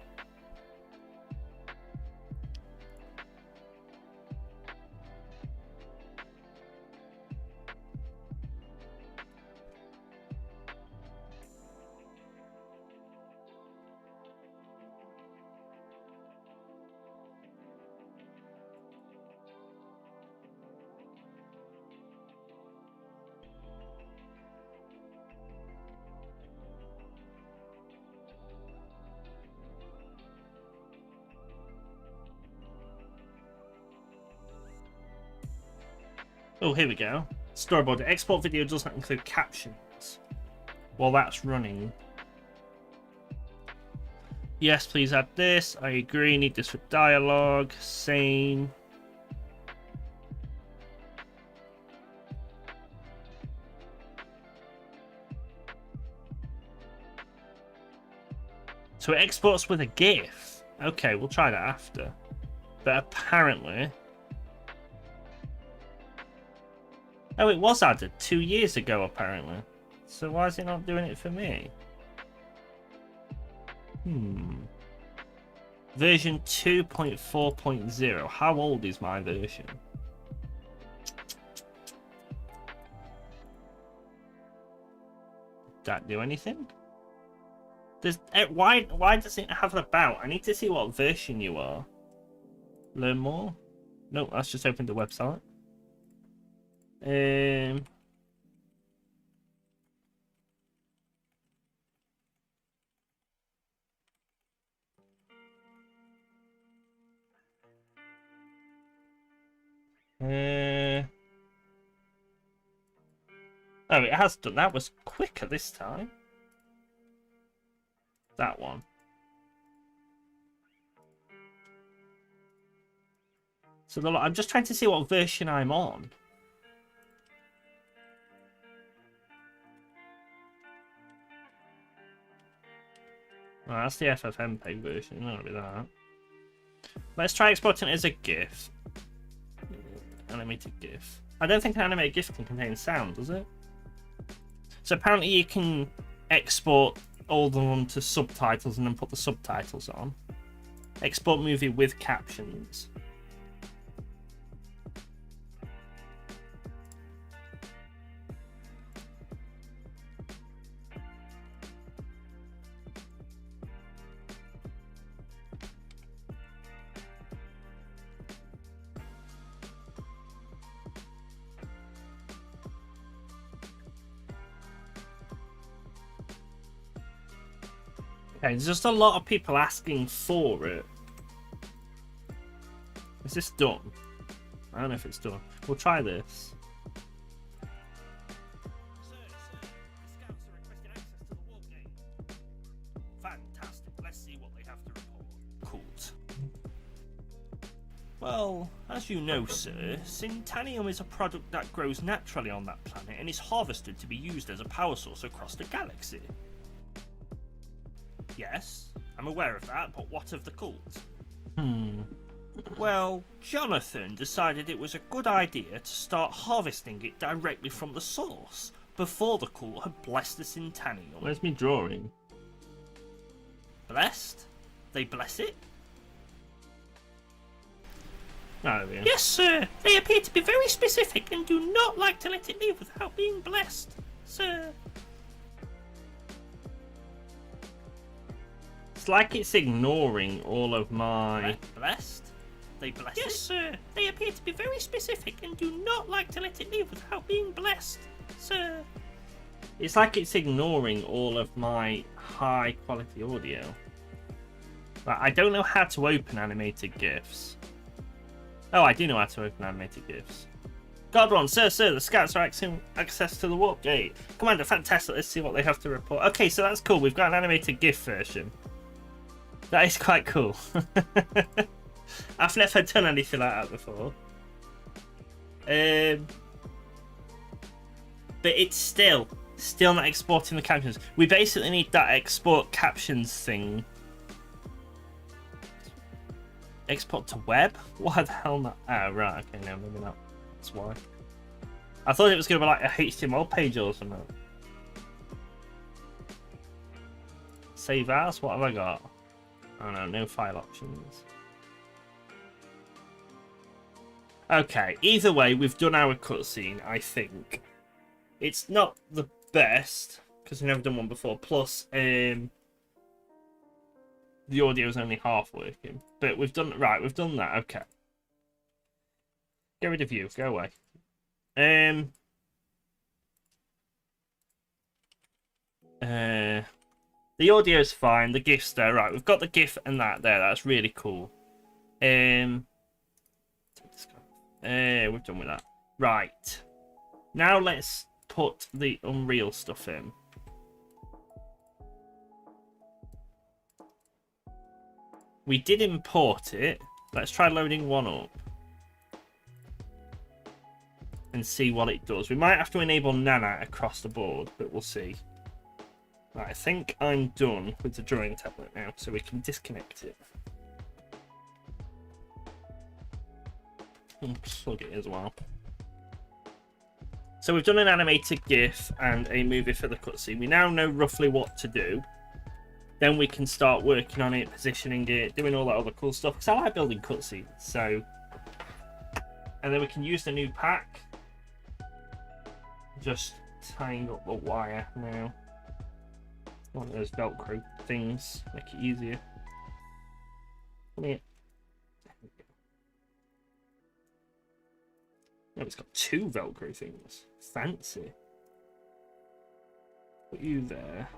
Oh, here we go. Storyboard. Export video does not include captions. While that's running. Yes, please add this. I agree. Need this for dialogue. Same. So it exports with a GIF. Okay, we'll try that after. But apparently... Oh, it was added 2 years ago, apparently. So why is it not doing it for me? Version 2.4.0. How old is my version? Did that do anything? There's why does it have an about? I need to see what version you are. Learn more? No, that's just opened the website. Oh, it has done. That was quicker this time. That one. So I'm just trying to see what version I'm on. Oh, that's the FFmpeg version. That'll be that. Let's try exporting it as a GIF. Animated GIF. I don't think an animated GIF can contain sound, does it? So apparently you can export all of them to subtitles and then put the subtitles on. Export movie with captions. Okay, there's just a lot of people asking for it. Is this done? I don't know if it's done. We'll try this. Fantastic. Let's see what they have to report. Cool. Well, as you know, sir, Syntanium is a product that grows naturally on that planet and is harvested to be used as a power source across the galaxy. Yes, I'm aware of that, but what of the cult? Well, Jonathan decided it was a good idea to start harvesting it directly from the source, before the cult had blessed the Syntanium. Where's me drawing? Blessed? They bless it? Oh, yeah. Yes, sir. They appear to be very specific and do not like to let it leave without being blessed, sir. It's like it's ignoring all of my... Blessed? They bless Yes, it? Sir. They appear to be very specific and do not like to let it leave without being blessed, sir. It's like it's ignoring all of my high quality audio. But I don't know how to open animated GIFs. Oh, I do know how to open animated GIFs. God one, sir, the scouts are access to the warp gate. Commander, fantastic. Let's see what they have to report. Okay, so that's cool. We've got an animated GIF version. That is quite cool. I've never done anything like that before. But it's still not exporting the captions. We basically need that export captions thing. Export to web? Why the hell not? Oh, right. Okay, no, maybe not. That's why. I thought it was going to be like a HTML page or something. Save as? What have I got? Oh no, no file options. Okay, either way, we've done our cutscene, I think. It's not the best, because we've never done one before. Plus, the audio's only half working. But we've done that, okay. Get rid of you, go away. The audio's fine, the GIF's there, right, we've got the GIF and that there, that's really cool. We've done with that. Right. Now let's put the Unreal stuff in. We did import it. Let's try loading one up. And see what it does. We might have to enable nanite across the board, but we'll see. Right, I think I'm done with the drawing tablet now, so we can disconnect it. And plug it as well. So we've done an animated GIF and a movie for the cutscene. We now know roughly what to do. Then we can start working on it, positioning it, doing all that other cool stuff. Because I like building cutscenes, so... And then we can use the new pack. Just tying up the wire now. One of those Velcro things, make it easier. Come here. Oh, it's got two Velcro things. Fancy. Put you there.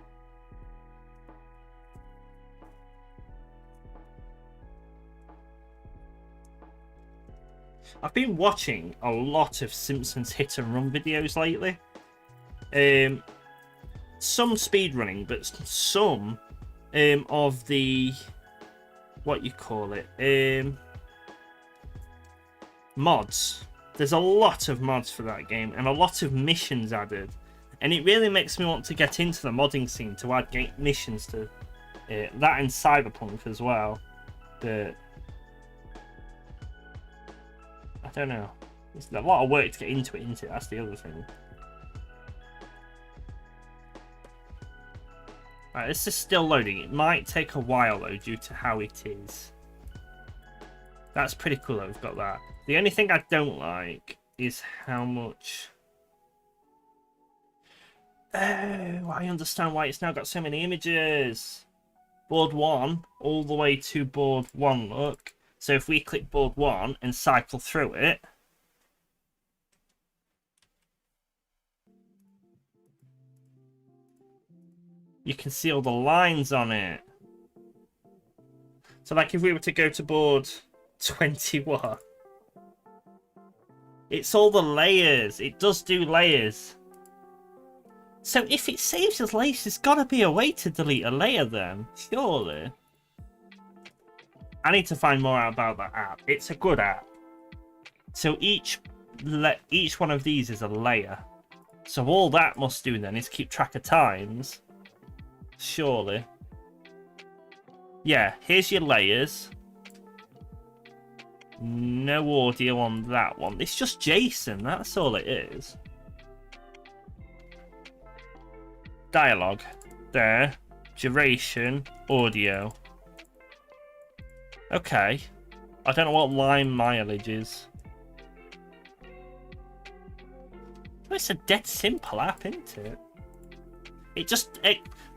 I've been watching a lot of Simpsons hit and run videos lately. Some speedrunning, but some of the, what you call it, mods. There's a lot of mods for that game and a lot of missions added, and it really makes me want to get into the modding scene to add missions to that and Cyberpunk as well. But I don't know. It's a lot of work to get into it, isn't it? That's the other thing. Right, this is still loading. It might take a while though due to how it is. That's pretty cool though, we've got that. The only thing I don't like is how much... Oh, I understand why it's now got so many images. Board 1 all the way to board 1, look. So if we click board 1 and cycle through it... You can see all the lines on it. So like if we were to go to board 21... It's all the layers. It does do layers. So if it saves as layers, there's got to be a way to delete a layer then. Surely. I need to find more out about that app. It's a good app. So each one of these is a layer. So all that must do then is keep track of times. Surely. Yeah, here's your layers. No audio on that one. It's just JSON, that's all it is. Dialogue. There. Duration. Audio. Okay. I don't know what line mileage is. It's a dead simple app, isn't it?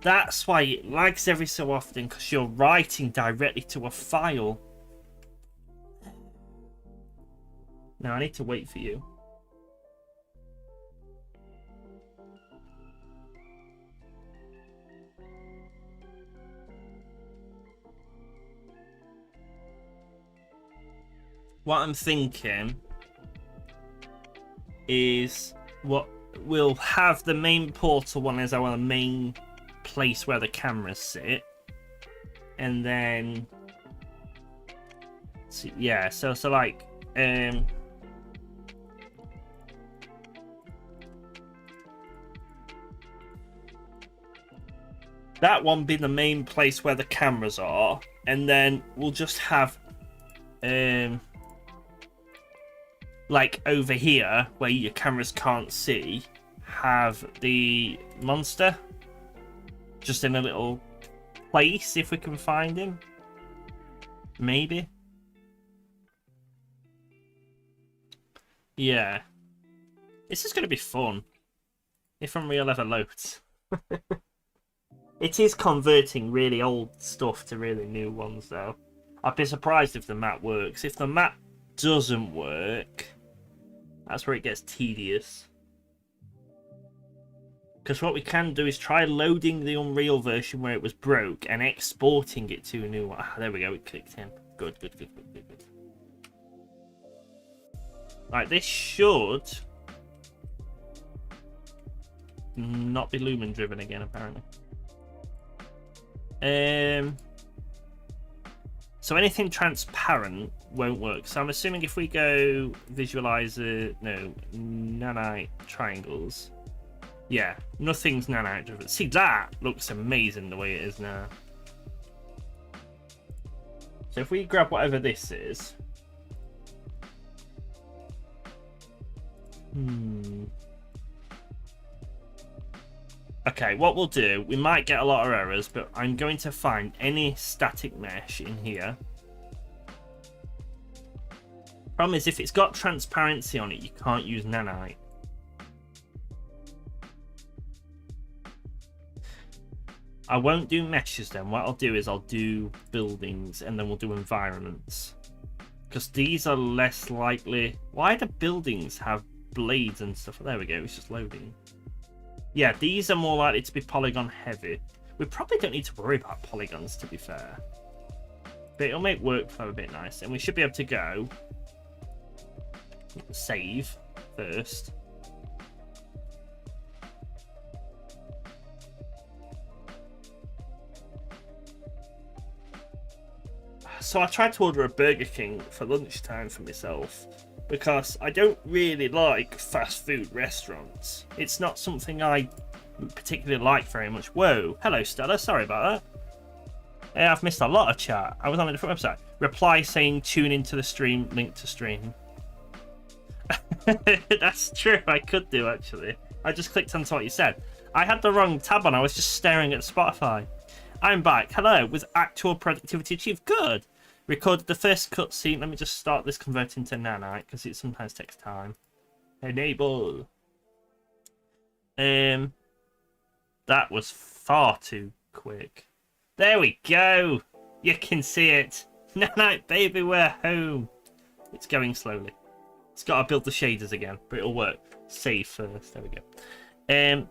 That's why it lags every so often, because you're writing directly to a file. Now I need to wait for you. What I'm thinking is what we'll have the main portal one as our main place where the cameras sit, and then yeah, so like that one be the main place where the cameras are, and then we'll just have like over here where your cameras can't see, have the monster just in a little place if we can find him. Maybe. Yeah. This is going to be fun if Unreal ever loads. It is converting really old stuff to really new ones though. I'd be surprised if the map works. If the map doesn't work, that's where it gets tedious. Because what we can do is try loading the Unreal version where it was broke and exporting it to a new one. Ah, there we go, it clicked in. Good. Right, this should not be lumen driven again, apparently. So anything transparent won't work. So I'm assuming if we go visualizer, no, nanite triangles. Yeah, nothing's nanite driven. See, that looks amazing the way it is now. So if we grab whatever this is. Okay, what we'll do, we might get a lot of errors, but I'm going to find any static mesh in here. Problem is, if it's got transparency on it, you can't use nanite. I won't do meshes then. What I'll do is I'll do buildings, and then we'll do environments. Because these are less likely. Why do buildings have blades and stuff? There we go, it's just loading. Yeah, these are more likely to be polygon heavy. We probably don't need to worry about polygons, to be fair. But it'll make workflow a bit nice. And we should be able to go save first. So I tried to order a Burger King for lunchtime for myself, because I don't really like fast food restaurants. It's not something I particularly like very much. Whoa, hello Stella, sorry about that. I've missed a lot of chat. I was on a different website. Reply saying tune into the stream, link to stream. That's true, I could do actually. I just clicked onto what you said. I had the wrong tab on, I was just staring at Spotify. I'm back, hello, with actual productivity achieved, good. Recorded the first cutscene. Let me just start this converting to nanite because it sometimes takes time. Enable. That was far too quick. There we go. You can see it. Nanite, baby, we're home. It's going slowly. It's got to build the shaders again, but it'll work. Save first. There we go.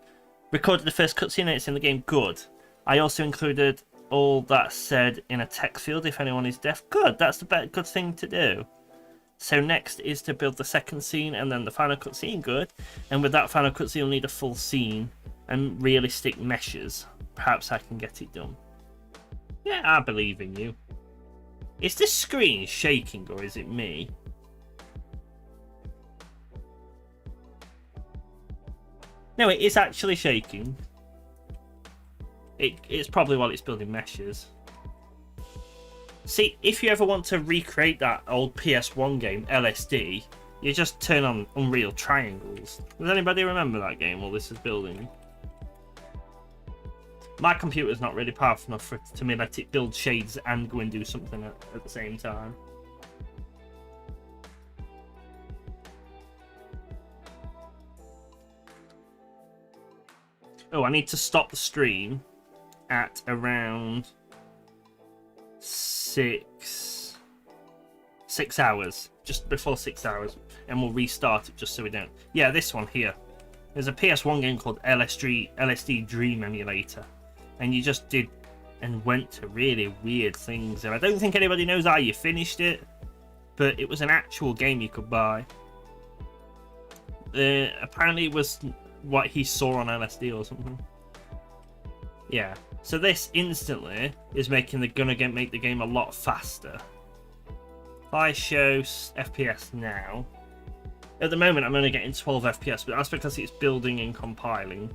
Recorded the first cutscene. It's in the game. Good. I also included all that said in a text field if anyone is deaf. Good, that's the good thing to do. So next is to build the second scene and then the final cutscene. Good. And with that final cutscene, you'll need a full scene and realistic meshes. Perhaps I can get it done. Yeah, I believe in you. Is this screen shaking or is it me? No, it is actually shaking. It's probably while it's building meshes. See, if you ever want to recreate that old PS1 game, LSD, you just turn on Unreal Triangles. Does anybody remember that game while this is building? My computer's not really powerful enough to me let it build shades and go and do something at the same time. Oh, I need to stop the stream at around 6 hours. Just before 6 hours. And we'll restart it just so we don't... Yeah, this one here. There's a PS1 game called LSD Dream Emulator. And you just did and went to really weird things. And I don't think anybody knows how you finished it. But it was an actual game you could buy. Apparently it was what he saw on LSD or something. Yeah. So this instantly is make the game a lot faster. If I show FPS now, at the moment I'm only getting 12 FPS, but that's because it's building and compiling.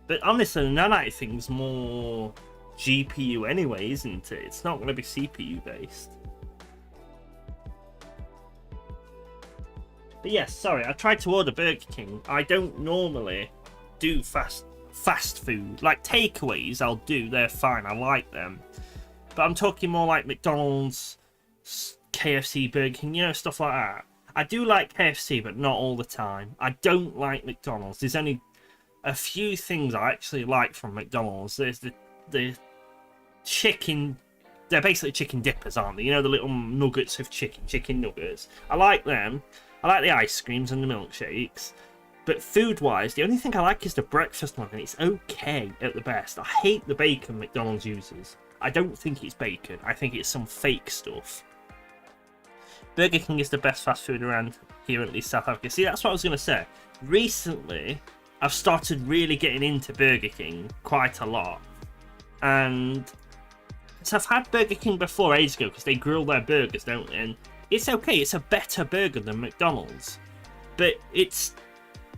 But honestly, the nanite thing's more GPU anyway, isn't it? It's not going to be CPU based. But yes, sorry, I tried to order Burger King. I don't normally do fast food. Like takeaways I'll do, they're fine, I like them. But I'm talking more like McDonald's, KFC, Burger King, you know, stuff like that. I do like KFC, but not all the time. I don't like McDonald's. There's only a few things I actually like from McDonald's. There's the chicken. They're basically chicken dippers, aren't they? You know, the little nuggets of chicken nuggets. I like them. I like the ice creams and the milkshakes. But food-wise, the only thing I like is the breakfast one, and it's okay at the best. I hate the bacon McDonald's uses. I don't think it's bacon. I think it's some fake stuff. Burger King is the best fast food around here, at least South Africa. See, that's what I was going to say. Recently, I've started really getting into Burger King quite a lot. And so I've had Burger King before ages ago because they grill their burgers, don't they? And it's okay. It's a better burger than McDonald's. But it's...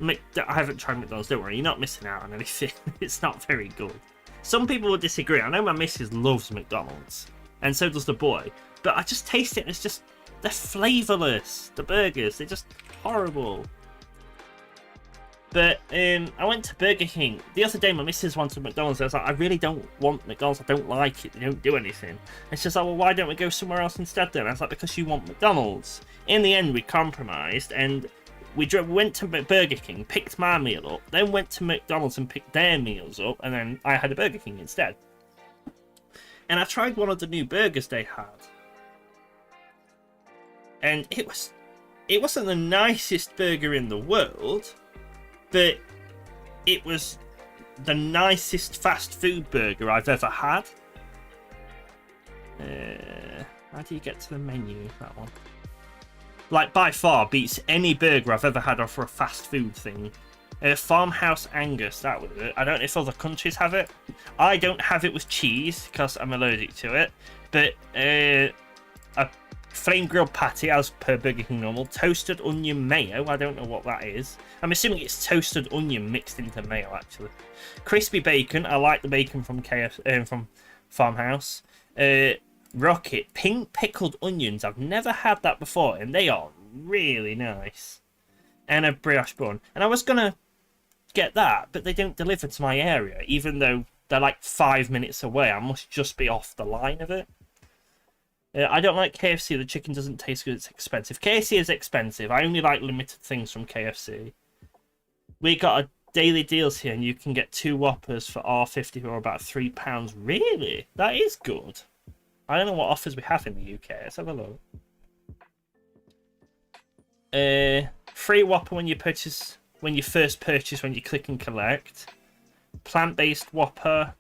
I haven't tried McDonald's, don't worry. You're not missing out on anything. It's not very good. Some people will disagree. I know my missus loves McDonald's. And so does the boy. But I just taste it and it's just... They're flavourless. The burgers, they're just horrible. But I went to Burger King. The other day, my missus wanted McDonald's. I was like, I really don't want McDonald's. I don't like it. They don't do anything. And she's like, well, why don't we go somewhere else instead then? I was like, because you want McDonald's. In the end, we compromised and we went to Burger King, picked my meal up, then went to McDonald's and picked their meals up, and then I had a Burger King instead. And I tried one of the new burgers they had. And it wasn't the nicest burger in the world, but it was the nicest fast food burger I've ever had. How do you get to the menu? That one. Like, by far beats any burger I've ever had off for a fast food thing. Farmhouse Angus, that was it. I don't know if other countries have it. I don't have it with cheese because I'm allergic to it. But a flame grilled patty as per Burger King normal. Toasted onion mayo, I don't know what that is. I'm assuming it's toasted onion mixed into mayo actually. Crispy bacon, I like the bacon from from Farmhouse. Rocket, pink pickled onions, I've never had that before and they are really nice. And a brioche bun. And I was gonna get that, but they don't deliver to my area, even though they're like 5 minutes away. I must just be off the line of it. I don't like KFC. The chicken doesn't taste good. It's expensive. KFC is expensive. I only like limited things from KFC. We got a daily deals here, and you can get 2 Whoppers for R50 or about £3. Really? That is good. I don't know what offers we have in the UK. Let's have a look. Free Whopper when you first purchase when you click and collect. Plant-based Whopper.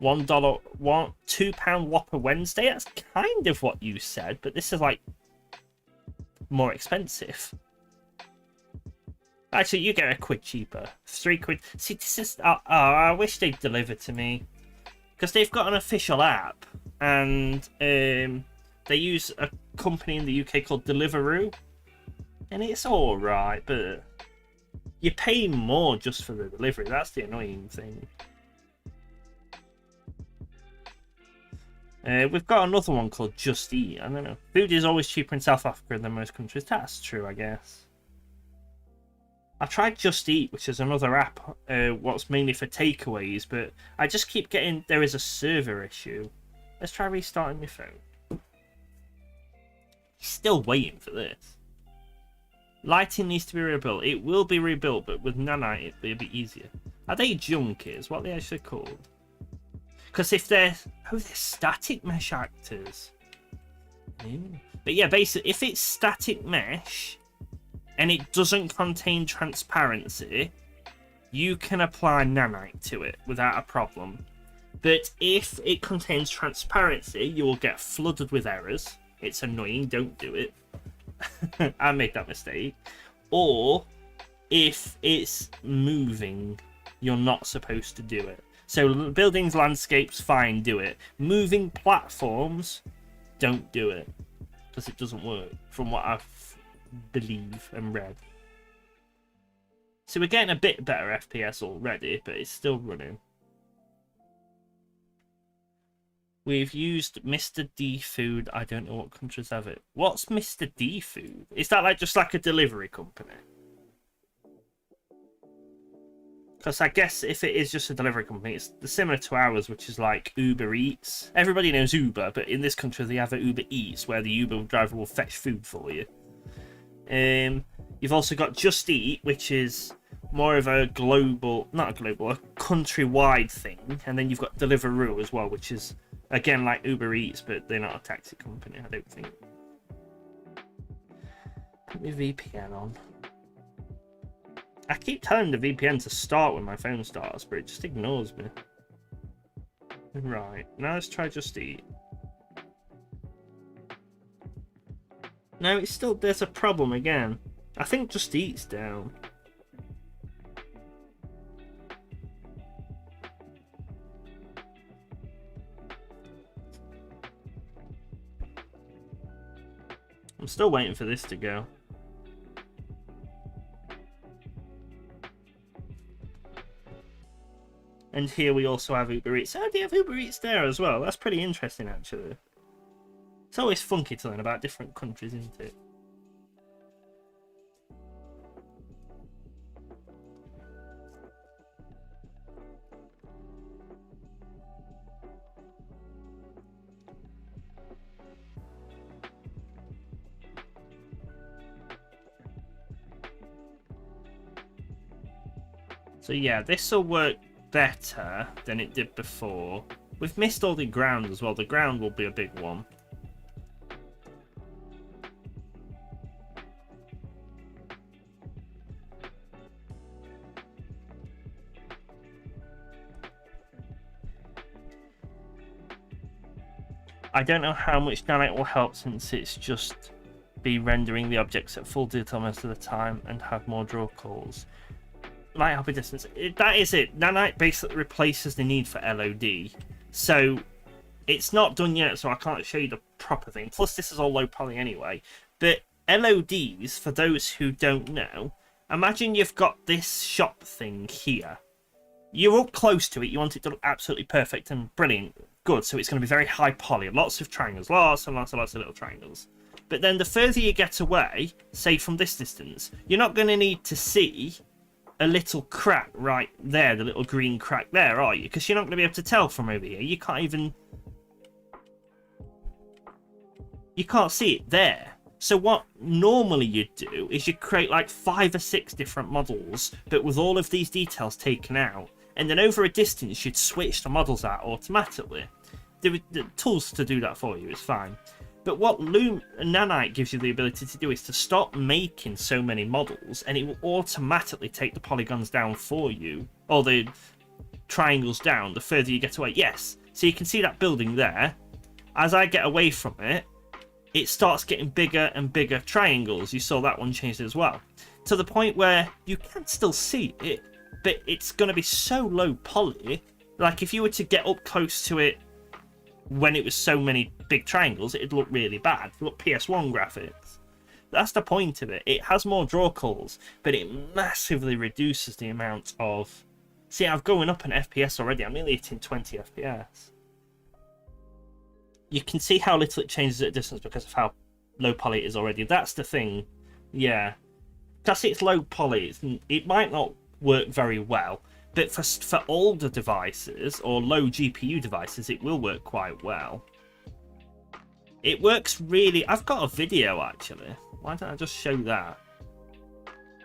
£2 Whopper Wednesday. That's kind of what you said, but this is like more expensive. Actually, you get a quid cheaper. £3. See, this is. I wish they'd deliver to me because they've got an official app and they use a company in the UK called Deliveroo, and it's all right, but you pay more just for the delivery. That's the annoying thing. We've got another one called Just Eat. I don't know. Food is always cheaper in South Africa than most countries. That's true, I guess. I tried Just Eat, which is another app, what's mainly for takeaways, but I just keep getting there is a server issue. Let's try restarting my phone. Still waiting for this. Lighting needs to be rebuilt. It will be rebuilt, but with nanite it'll be a bit easier. Are they junkies? What are they actually called? Because if they're... Oh, they're static mesh actors. But yeah, basically, if it's static mesh and it doesn't contain transparency, you can apply nanite to it without a problem. But if it contains transparency, you will get flooded with errors. It's annoying, don't do it. I made that mistake. Or if it's moving, you're not supposed to do it. So buildings, landscapes, fine, do it. Moving platforms, don't do it. Because it doesn't work, from what I believe and read. So we're getting a bit better FPS already, but it's still running. We've used Mr. D Food. I don't know what countries have it. What's Mr. D Food? Is that like just like a delivery company? Because I guess if it is just a delivery company, it's similar to ours, which is like Uber Eats. Everybody knows Uber, but in this country they have a Uber Eats, where the Uber driver will fetch food for you. You've also got Just Eat, which is more of a global, not a global, a countrywide thing. And then you've got Deliveroo as well, which is, again, like Uber Eats, but they're not a taxi company, I don't think. Put my VPN on. I keep telling the VPN to start when my phone starts, but it just ignores me. Right, now let's try Just Eat. No, it's still, there's a problem again. I think Just Eat's down. I'm still waiting for this to go. And here we also have Uber Eats. Oh, they have Uber Eats there as well. That's pretty interesting, actually. It's always funky to learn about different countries, isn't it? So yeah, this will work better than it did before. We've missed all the ground as well. The ground will be a big one. I don't know how much nanite will help, since it's just be rendering the objects at full detail most of the time and have more draw calls. Might help a distance. That is it. Nanite basically replaces the need for LOD. So it's not done yet, so I can't show you the proper thing. Plus, this is all low poly anyway. But LODs, for those who don't know, imagine you've got this shop thing here. You're up close to it. You want it to look absolutely perfect and brilliant. Good. So it's going to be very high poly. Lots of triangles. Lots and lots and lots of little triangles. But then the further you get away, say from this distance, you're not going to need to see a little crack right there, the little green crack there, are you? Because you're not going to be able to tell from over here. You can't even... You can't see it there. So what normally you'd do is you create like 5 or 6 different models, but with all of these details taken out. And then over a distance, you'd switch the models out automatically. The tools to do that for you is fine. But what Nanite gives you the ability to do is to stop making so many models, and it will automatically take the polygons down for you, or the triangles down, the further you get away. Yes, so you can see that building there. As I get away from it, it starts getting bigger and bigger triangles. You saw that one changed as well. To the point where you can still see it, but it's going to be so low poly. Like if you were to get up close to it when it was so many big triangles, it'd look really bad. Look, PS1 graphics. That's the point of it. It has more draw calls, but it massively reduces the amount of... See, I'm going up an FPS already. I'm nearly hitting 20 FPS. You can see how little it changes at distance because of how low poly it is already. That's the thing. Yeah. Because it's low poly, it might not work very well. But for older devices or low GPU devices, it will work quite well. It works really... I've got a video, actually. Why don't I just show that?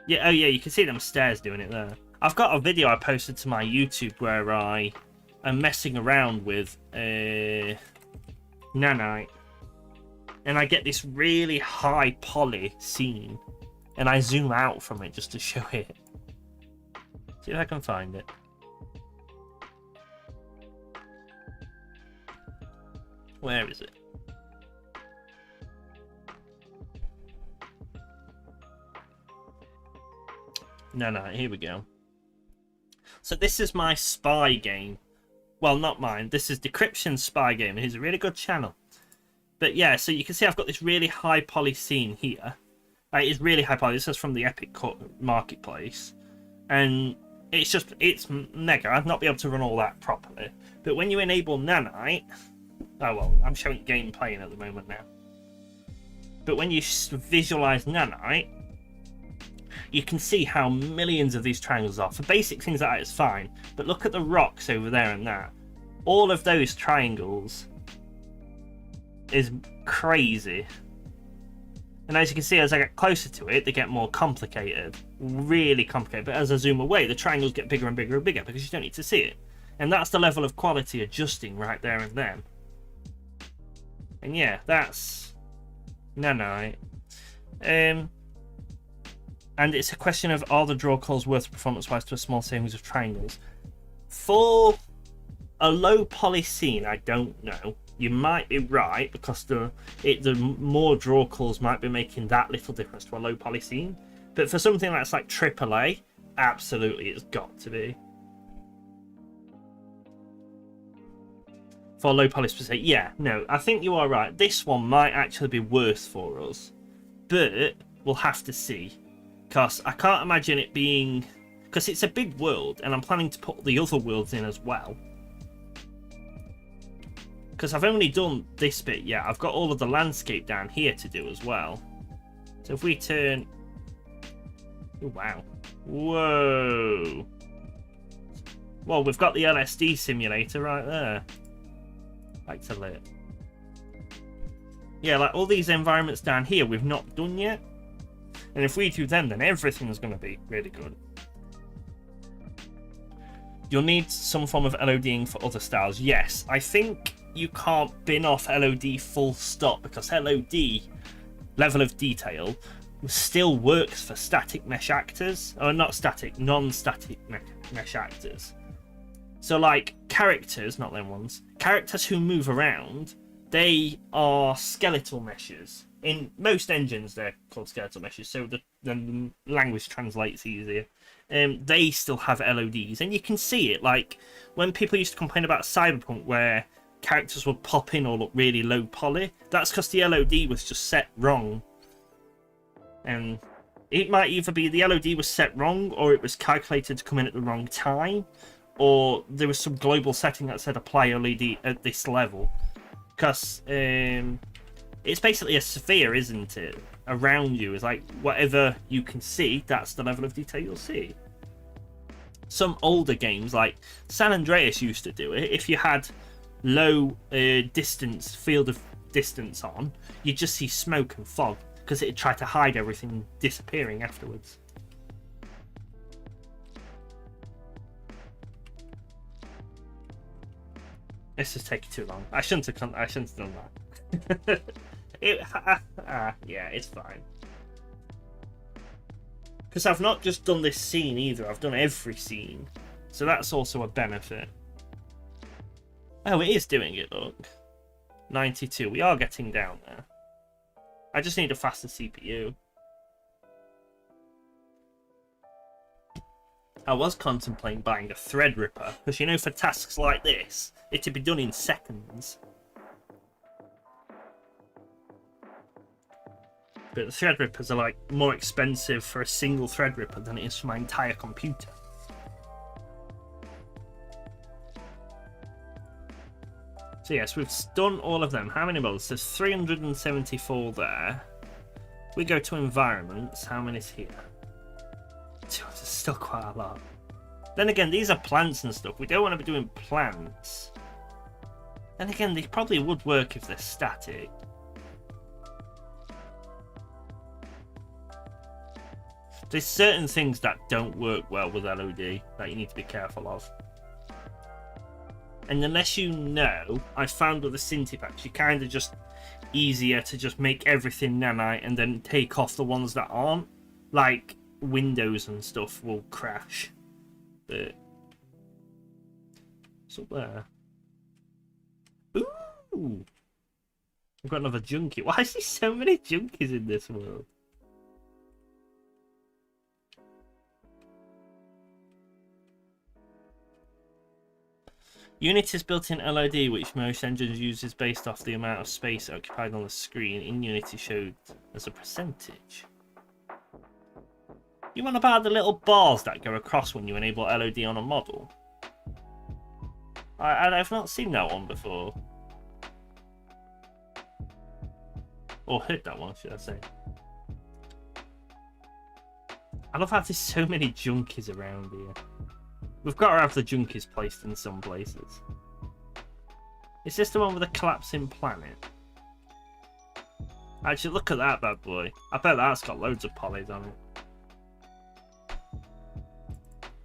Yeah, oh yeah, you can see them stairs doing it there. I've got a video I posted to my YouTube where I am messing around with nanite. And I get this really high poly scene. And I zoom out from it just to show it. See if I can find it. Where is it? No, here we go. So this is my spy game. Well, not mine. This is Decryption's spy game. He's a really good channel. But yeah, so you can see I've got this really high poly scene here. It's really high poly. This is from the Epic Marketplace. And it's mega. I'd not be able to run all that properly. But when you enable nanite... Oh, well, I'm showing game playing at the moment now. But when you visualize nanite, you can see how millions of these triangles are. For basic things like that, it's fine. But look at the rocks over there and that. All of those triangles is crazy. And as you can see, as I get closer to it, they get more complicated. Really complicated. But as I zoom away, the triangles get bigger and bigger and bigger because you don't need to see it. And that's the level of quality adjusting right there and then. And yeah, that's nanite. And it's a question of, are the draw calls worth performance-wise to a small series of triangles? For a low poly scene, I don't know. You might be right, because the more draw calls might be making that little difference to a low poly scene. But for something that's like AAA, absolutely it's got to be. For low poly specific, yeah, no, I think you are right. This one might actually be worse for us. But we'll have to see. Because I can't imagine it being... Because it's a big world, and I'm planning to put the other worlds in as well. Because I've only done this bit yet. I've got all of the landscape down here to do as well. So if we turn... Oh, wow. Whoa. Well, we've got the LSD simulator right there. Back to lit. Yeah, like all these environments down here we've not done yet. And if we do them, then everything's going to be really good. You'll need some form of LODing for other styles. Yes, I think you can't bin off LOD full stop, because LOD, level of detail, still works for static mesh actors. Or not static, non-static mesh actors. So like characters, not them ones, characters who move around, they are skeletal meshes. In most engines, they're called skeletal meshes, so the language translates easier. They still have LODs, and you can see it. Like when people used to complain about Cyberpunk, where characters would pop in or look really low poly, that's because the LOD was just set wrong. And it might either be the LOD was set wrong, or it was calculated to come in at the wrong time, or there was some global setting that said apply LED at this level. Because it's basically a sphere, isn't it? Around you is like whatever you can see, that's the level of detail you'll see. Some older games like San Andreas used to do it. If you had low distance, field of distance on, you'd just see smoke and fog, because it'd try to hide everything disappearing afterwards. This is taking too long. I shouldn't have done that. Yeah, it's fine. Because I've not just done this scene either, I've done every scene. So that's also a benefit. Oh, it is doing it, look. 92, we are getting down there. I just need a faster CPU. I was contemplating buying a Threadripper, because you know, for tasks like this, it'd be done in seconds. But the Threadrippers are like more expensive for a single Threadripper than it is for my entire computer. So yes, we've done all of them. How many modes? There's 374 there. We go to environments. How many's here? There's still quite a lot. Then again, these are plants and stuff. We don't want to be doing plants. And again, they probably would work if they're static. There's certain things that don't work well with LOD that you need to be careful of. And unless you know, I found with the Synty packs, you kind of just easier to just make everything nanite and then take off the ones that aren't. Like Windows and stuff will crash. But it's up there. Ooh! I've got another junkie. Why is there so many junkies in this world? Unity's built-in LOD, which most engines use, is based off the amount of space occupied on the screen in Unity showed as a percentage. You want about the little bars that go across when you enable LOD on a model? I've not seen that one before. Or heard that one, should I say. I love how there's so many junkies around here. We've got to have the junkies placed in some places. Is this the one with the collapsing planet? Actually, look at that bad boy. I bet that's got loads of polys on it.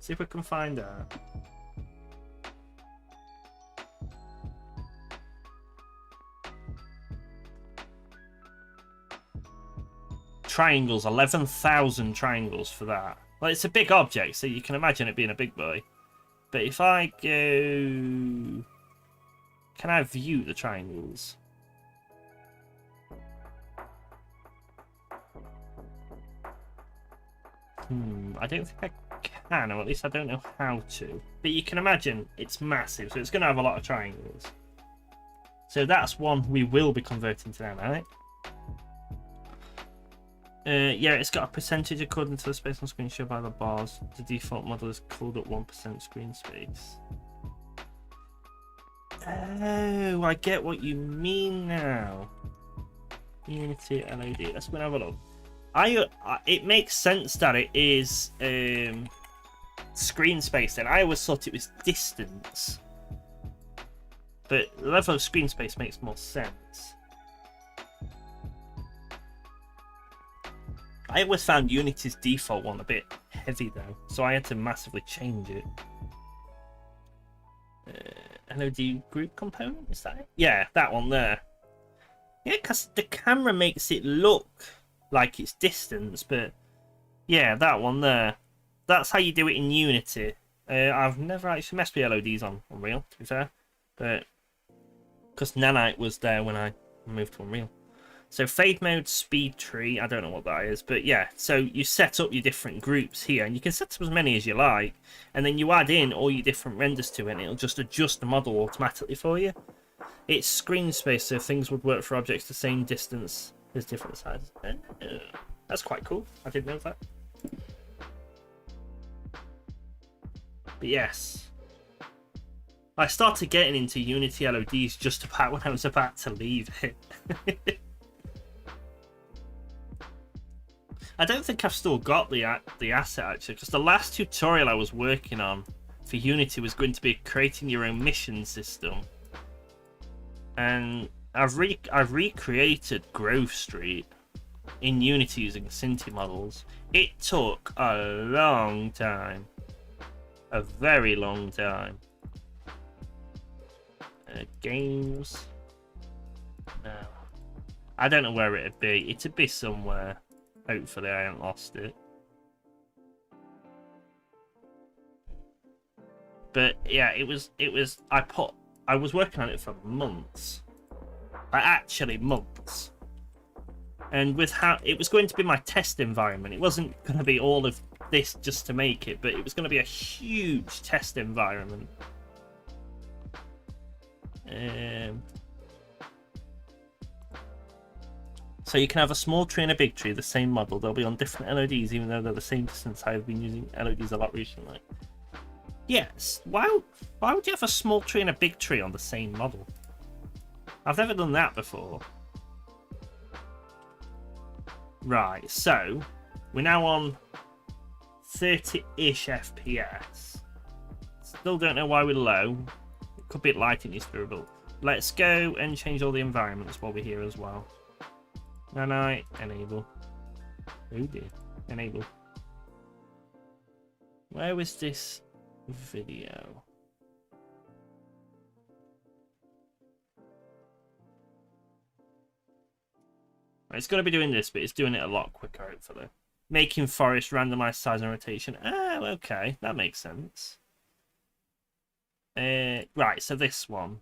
See if we can find out. Triangles, 11,000 triangles for that. Well, it's a big object, so you can imagine it being a big boy. But if I go... Can I view the triangles? I don't think I can, or at least I don't know how to. But you can imagine it's massive, so it's going to have a lot of triangles. So that's one we will be converting to nanite. Yeah, it's got a percentage according to the space on screen shown by the bars. The default model is called at 1% screen space. Oh, I get what you mean now. Unity LOD. Let's go and have a look. It makes sense that it is screen space then. I always thought it was distance. But the level of screen space makes more sense. I always found Unity's default one a bit heavy though, so I had to massively change it. LOD group component, is that it? Yeah, that one there. Yeah, because the camera makes it look like it's distance, but yeah, that one there. That's how you do it in Unity. I've never actually messed with LODs on Unreal, to be fair, but because nanite was there when I moved to Unreal. So fade mode, speed tree, I don't know what that is, but yeah, so you set up your different groups here, and you can set up as many as you like, and then you add in all your different renders to it, and it'll just adjust the model automatically for you. It's screen space, so things would work for objects the same distance as different sizes. That's quite cool, I didn't know that. But yes, I started getting into Unity LODs just about when I was about to leave it. I don't think I've still got the asset actually, because the last tutorial I was working on for Unity was going to be creating your own mission system, and I've recreated Grove Street in Unity using Synty models. It took a long time, a very long time. Games. No, I don't know where it'd be. It'd be somewhere. Hopefully I haven't lost it. But yeah, it was I was working on it for months. Like actually months. And with how it was going to be my test environment. It wasn't going to be all of this just to make it, but it was going to be a huge test environment. So you can have a small tree and a big tree, the same model. They'll be on different LODs, even though they're the same distance. I've been using LODs a lot recently. Yes. Why would you have a small tree and a big tree on the same model? I've never done that before. Right, so we're now on 30-ish FPS. Still don't know why we're low. It could be lighting needs to be rebuilt. Let's go and change all the environments while we're here as well. Nanite, enable. Oh dear, enable. Where was this video? It's going to be doing this, but it's doing it a lot quicker, hopefully. Making forest, randomized size and rotation. Oh, okay. That makes sense. Right, so this one.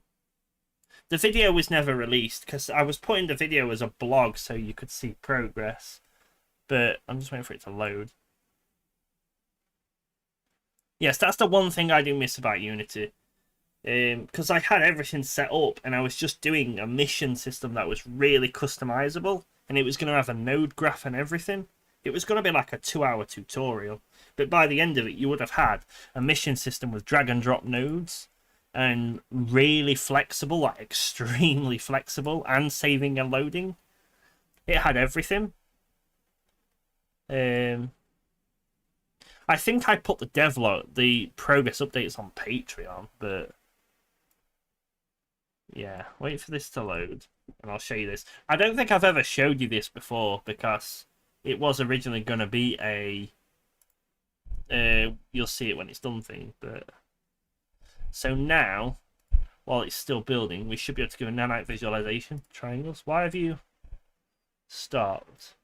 The video was never released because I was putting the video as a blog so you could see progress. But I'm just waiting for it to load. Yes, that's the one thing I do miss about Unity. Because I had everything set up and I was just doing a mission system that was really customizable. And it was going to have a node graph and everything. It was going to be like a 2-hour tutorial. But by the end of it, you would have had a mission system with drag and drop nodes. And really flexible, like extremely flexible, and saving and loading. It had everything. I think I put the progress updates on Patreon, but yeah, wait for this to load, and I'll show you this. I don't think I've ever showed you this before because it was originally going to be a you'll see it when it's done thing, but. So now, while it's still building, we should be able to give a nanite visualization. Triangles. Why have you stopped?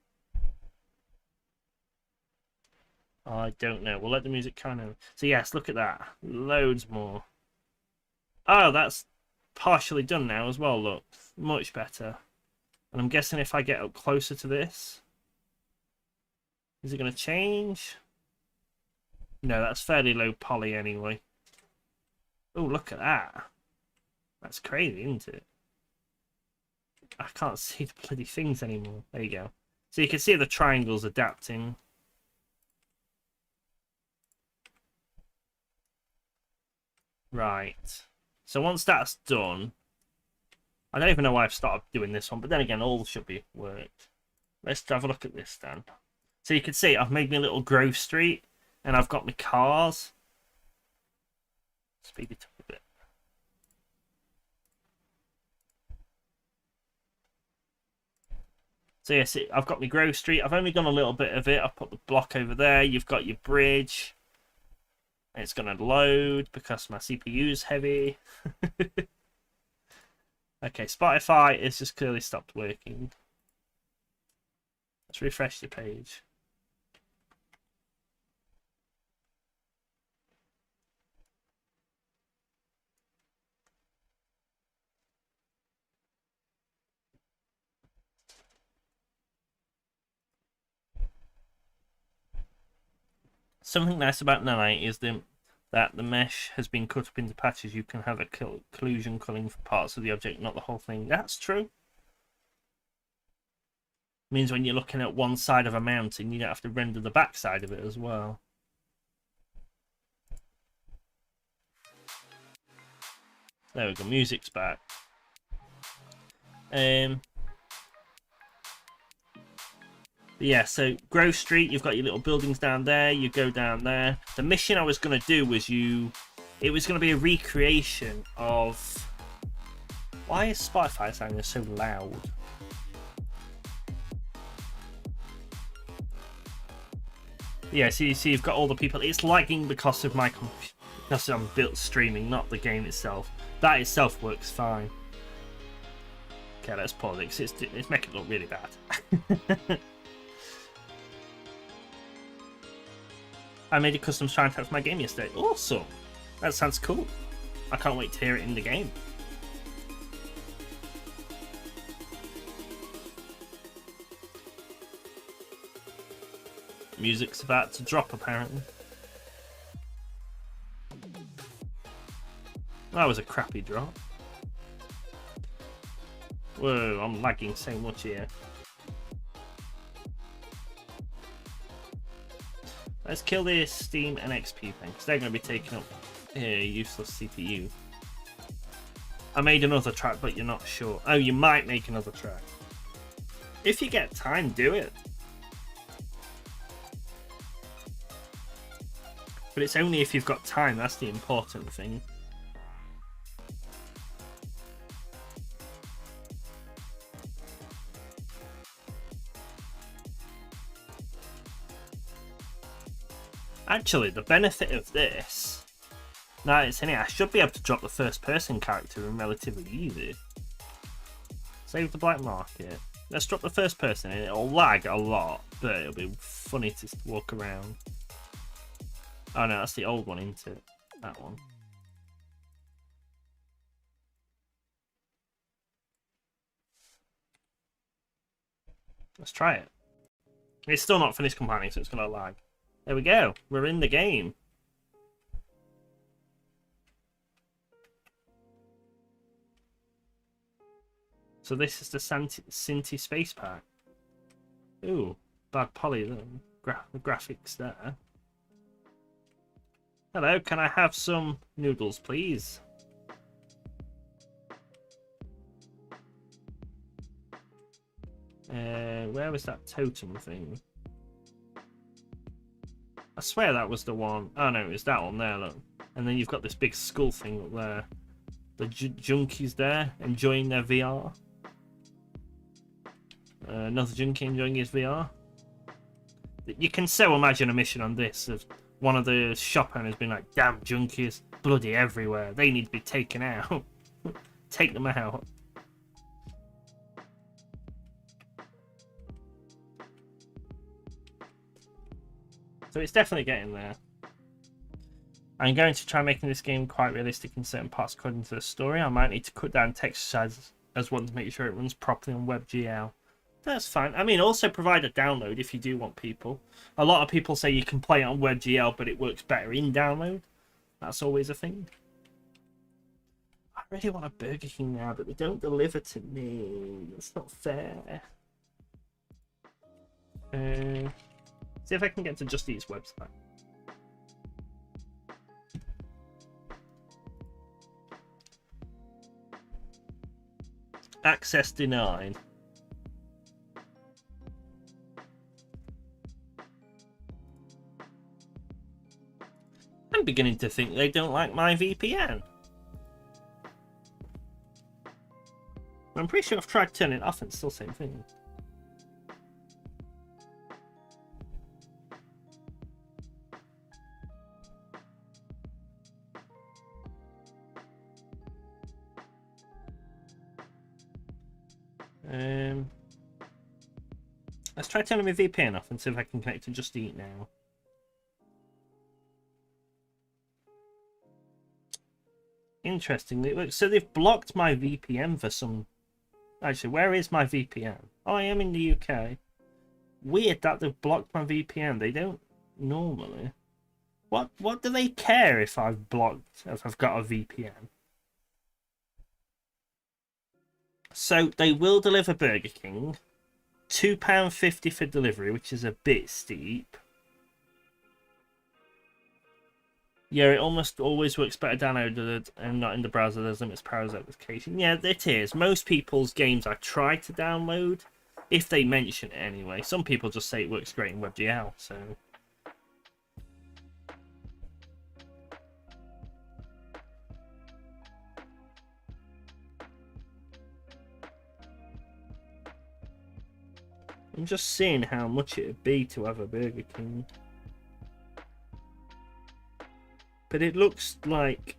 I don't know. We'll let the music kind of... So yes, look at that. Loads more. Oh, that's partially done now as well, look. Much better. And I'm guessing if I get up closer to this... Is it going to change? No, that's fairly low poly anyway. Oh, look at that. That's crazy, isn't it? I can't see the bloody things anymore. There you go. So you can see the triangles adapting. Right. So once that's done, I don't even know why I've started doing this one, but then again, all should be worked. Let's have a look at this then. So you can see I've made me a little Grove Street, and I've got my cars. Speed it up a bit. So yes, I've got my Grove Street. I've only done a little bit of it. I've put the block over there. You've got your bridge. It's going to load because my CPU is heavy. Okay, Spotify is just clearly stopped working. Let's refresh the page. Something nice about nanite is that the mesh has been cut up into patches. You can have a occlusion culling for parts of the object, not the whole thing. That's true. Means when you're looking at one side of a mountain, you don't have to render the back side of it as well. There we go, music's back. Yeah, so Grove Street, you've got your little buildings down there, you go down there. The mission I was going to do was it was going to be a recreation of... Why is Spotify sounding so loud? Yeah, so you see you've got all the people. It's lagging because of my computer, because I'm built streaming, not the game itself. That itself works fine. Okay, let's pause it, because it's making it look really bad. I made a custom soundtrack for my game yesterday. Awesome! That sounds cool. I can't wait to hear it in the game. Music's about to drop, apparently. That was a crappy drop. Whoa, I'm lagging so much here. Let's kill this Steam and XP thing, because they're going to be taking up useless CPU. I made another track, but you're not sure. Oh, you might make another track. If you get time, do it. But it's only if you've got time, that's the important thing. Actually, the benefit of this, now it's in here, I should be able to drop the first person character in relatively easy. Save the black market. Let's drop the first person in. It'll lag a lot, but it'll be funny to walk around. Oh no, that's the old one, isn't it? That one. Let's try it. It's still not finished compiling, so it's going to lag. There we go. We're in the game. So this is the Synty Space Pack. Ooh, bad poly, the graphics there. Hello, can I have some noodles, please? Where was that totem thing? I swear that was the one. Oh no, it's that one there, look. And then you've got this big skull thing up there. The junkies there, enjoying their VR. Another junkie enjoying his VR. You can so imagine a mission on this of one of the shop owners being like, damn junkies, bloody everywhere. They need to be taken out. Take them out. So it's definitely getting there. I'm going to try making this game quite realistic in certain parts according to the story. I might need to cut down text size as well to make sure it runs properly on WebGL. That's fine. I mean, also provide a download if you do want people. A lot of people say you can play it on WebGL, but it works better in download. That's always a thing. I really want a Burger King now, but they don't deliver to me. That's not fair. See if I can get to Just Eat's website. Access denied. I'm beginning to think they don't like my VPN. I'm pretty sure I've tried turning it off and it's still the same thing. Let's try turning my VPN off and see if I can connect to Just Eat now. Interestingly, it works. So they've blocked my VPN for some... Actually, where is my VPN? Oh, I am in the UK. Weird that they've blocked my VPN. They don't normally. What do they care if I've got a VPN? So they will deliver Burger King. £2.50 for delivery, which is a bit steep. Yeah, it almost always works better downloaded and not in the browser. There's limits powers application. Yeah, it is. Most people's games I try to download, if they mention it anyway. Some people just say it works great in WebGL, so... I'm just seeing how much it would be to have a Burger King. But it looks like...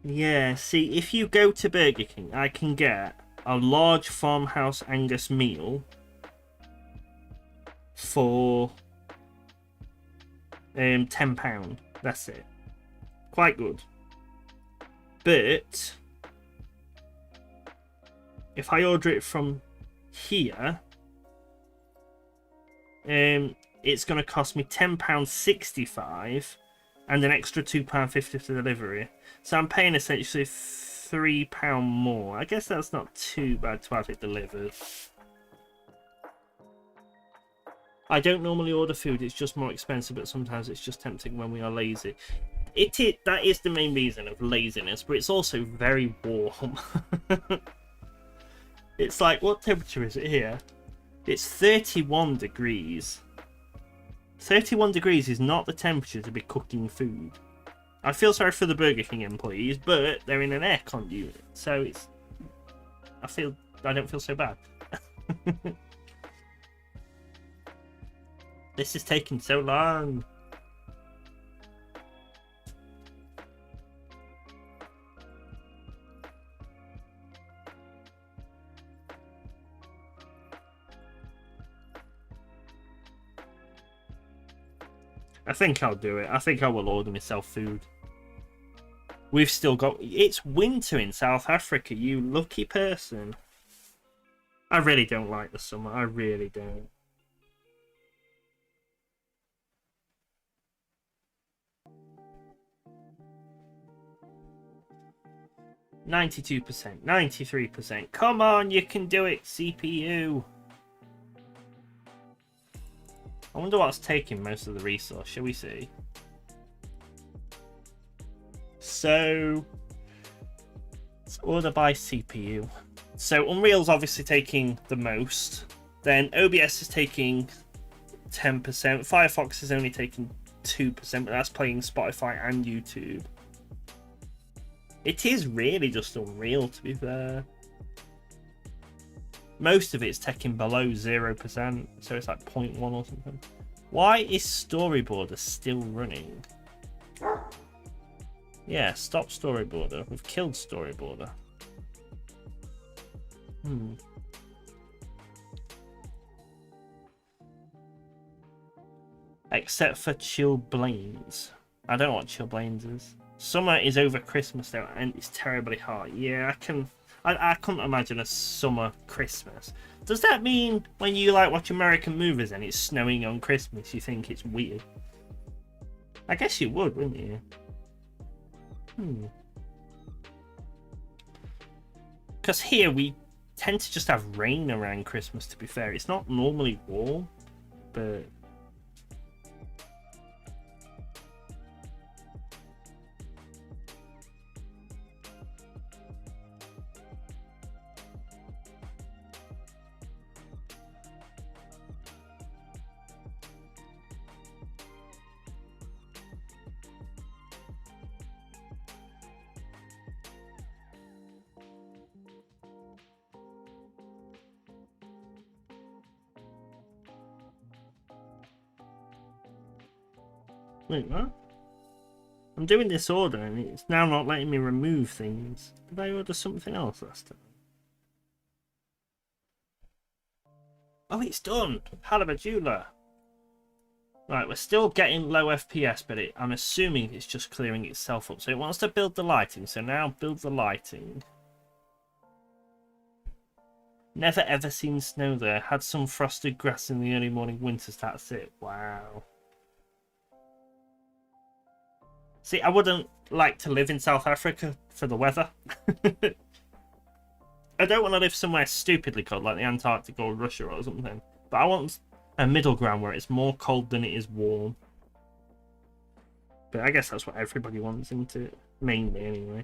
Yeah, see, if you go to Burger King, I can get a large farmhouse Angus meal for £10. That's it. Quite good. But if I order it from here, it's going to cost me £10.65 and an extra £2.50 for delivery. So I'm paying essentially £3 more. I guess that's not too bad to have it delivered. I don't normally order food, it's just more expensive, but sometimes it's just tempting when we are lazy. That is the main reason of laziness, but it's also very warm. It's like, what temperature is it here? It's 31 degrees. 31 degrees is not the temperature to be cooking food. I feel sorry for the Burger King employees, but they're in an aircon unit, so it's... I don't feel so bad. This is taking so long. I think I'll do it. I think I will order myself food. We've still got... It's winter in South Africa, you lucky person. I really don't like the summer. I really don't. %, 93%. Come on, you can do it, CPU. I wonder what's taking most of the resource. Shall we see? So, let's order by CPU. So Unreal's obviously taking the most. Then OBS is taking 10%. Firefox is only taking 2%, but that's playing Spotify and YouTube. It is really just Unreal, to be fair. Most of it's taking below 0%, so it's like 0.1 or something. Why is Storyboarder still running? Yeah, stop Storyboarder. We've killed Storyboarder. Except for Chillblains. I don't know what Chillblains is. Summer is over Christmas though, and it's terribly hot. Yeah, I couldn't imagine a summer Christmas. Does that mean when you like watch American movies and it's snowing on Christmas, you think it's weird? I guess you would, wouldn't you? Because here we tend to just have rain around Christmas, to be fair. It's not normally warm, but... Wait, what? I'm doing this order and it's now not letting me remove things. Did I order something else last time? Oh, it's done! Halabajula! Right, we're still getting low FPS, but I'm assuming it's just clearing itself up. So it wants to build the lighting, so now build the lighting. Never ever seen snow there. Had some frosted grass in the early morning winters, that's it. Wow. See, I wouldn't like to live in South Africa for the weather. I don't want to live somewhere stupidly cold like the Antarctic or Russia or something. But I want a middle ground where it's more cold than it is warm. But I guess that's what everybody wants, isn't it? Mainly, anyway.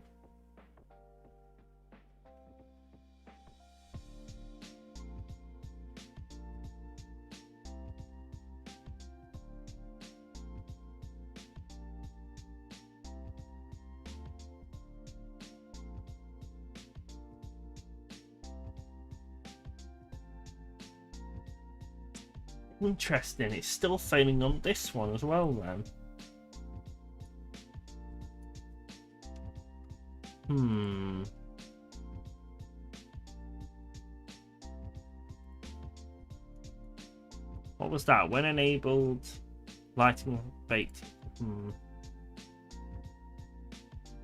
Interesting, it's still failing on this one as well then. What was that? When enabled lighting baked.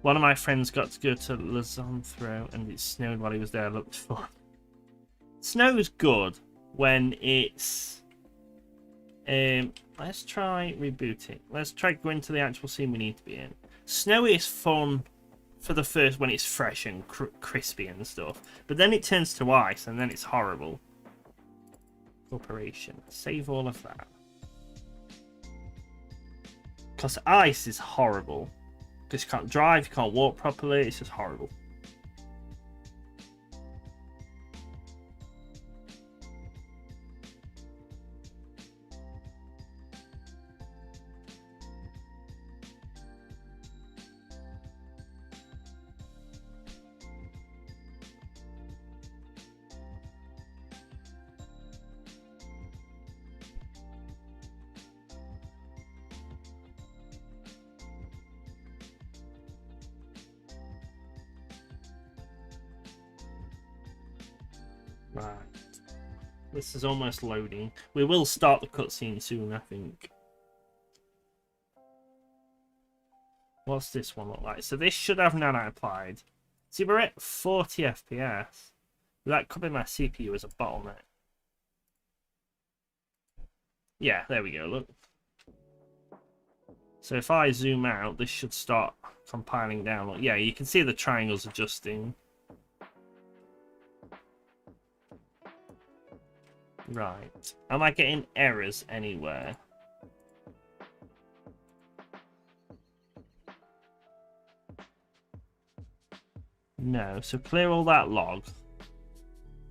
One of my friends got to go to Lozanthro and it snowed while he was there. It looked fun. Snow's good when it's let's try rebooting. Let's try going to the actual scene we need to be in. Snow is fun for the first when it's fresh and crispy and stuff, but then it turns to ice and then it's horrible. Corporation. Save all of that. Because ice is horrible. Because you can't drive, you can't walk properly, it's just horrible. Right. This is almost loading. We will start the cutscene soon, I think. What's this one look like? So this should have nanite applied. See, we're at 40 FPS. That could be my CPU as a bottleneck. Yeah, there we go, look. So if I zoom out, this should start compiling down. Look, yeah, you can see the triangles adjusting. Right. Am I getting errors anywhere? No. So clear all that log.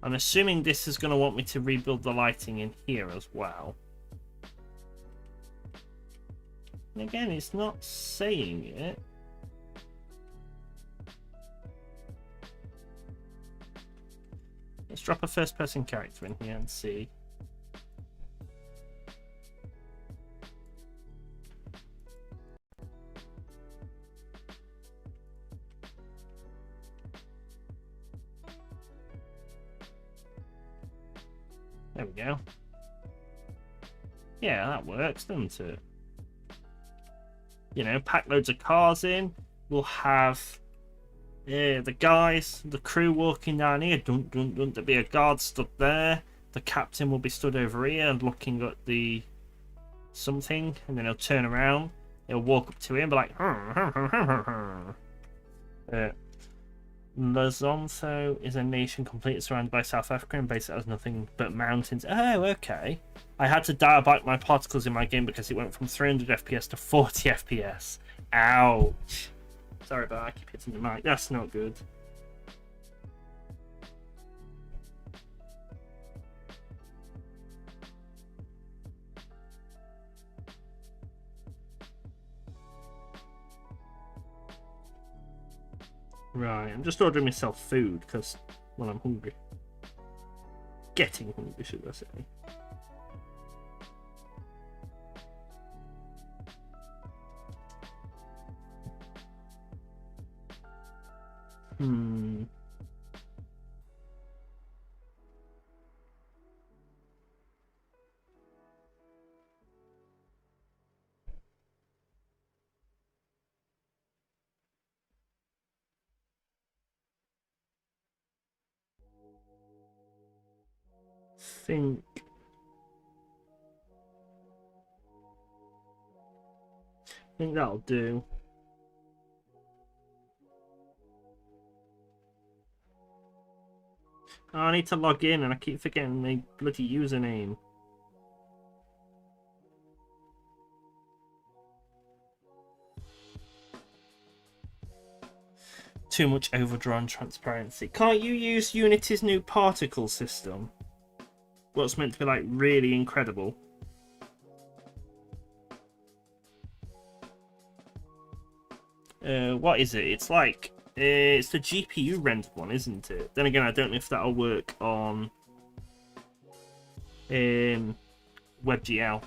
I'm assuming this is going to want me to rebuild the lighting in here as well. And again, it's not saying it. Let's drop a first-person character in here and see. There we go. Yeah, that works, doesn't it? You know, pack loads of cars in. We'll have the guys, the crew walking down here. Dun, dun, dun. There'll be a guard stood there. The captain will be stood over here and looking at the something, and then he'll turn around. He'll walk up to him and be like, Lesotho is a nation completely surrounded by South Africa and basically has nothing but mountains. Oh, okay. I had to dial back my particles in my game because it went from 300 FPS to 40 FPS. Ouch. Sorry about that, I keep hitting the mic. That's not good. Right, I'm just ordering myself food because, well, I'm hungry. Getting hungry, should I say. Think that'll do. Oh, I need to log in and I keep forgetting my bloody username. Too much overdrawn transparency. Can't you use Unity's new particle system? What's meant to be like really incredible. What is it? It's like it's the GPU rendered one, isn't it? Then again, I don't know if that'll work on WebGL.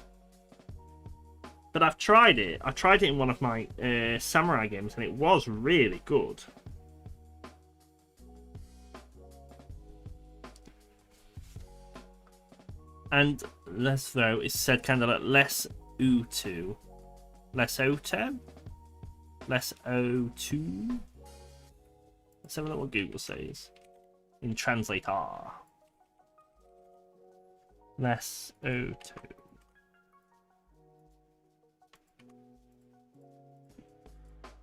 But I've tried it. I tried it in one of my Samurai games, and it was really good. And Lesotho is said kind of like less O2. Less O10? Less O2? Let's have a look what Google says. In translator. Less O2.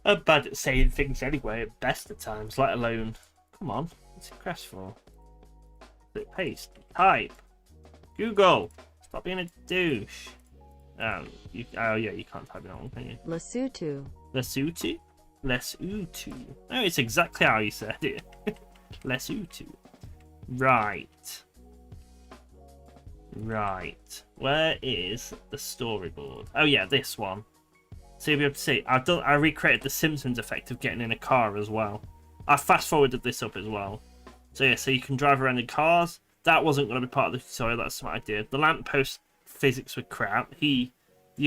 I'm bad at saying things anyway at best of times, let alone... Come on, what's it crash for? Click paste. Type. Google! Stop being a douche. Oh yeah, you can't type that one, can you? Lesotho. Lesotho? Lesotho. No, it's exactly how you said it. Lesotho. Right. Right. Where is the storyboard? Oh yeah, this one. So you'll be able to see, I recreated the Simpsons effect of getting in a car as well. I fast forwarded this up as well. So yeah, so you can drive around in cars. That wasn't going to be part of the tutorial, that's what I did. The lamppost physics were crap. You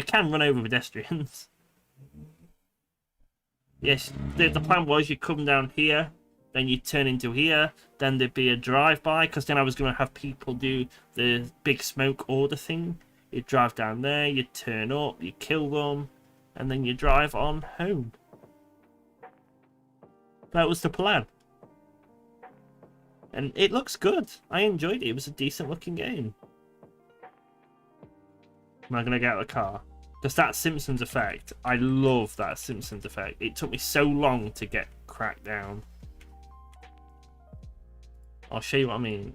can run over pedestrians. Yes, the plan was you come down here, then you turn into here, then there'd be a drive-by, because then I was going to have people do the big smoke order thing. You'd drive down there, you'd turn up, you kill them, and then you drive on home. That was the plan. And it looks good. I enjoyed it. It was a decent looking game. Am I going to get out of the car? Because that Simpsons effect, I love that Simpsons effect. It took me so long to get cracked down. I'll show you what I mean.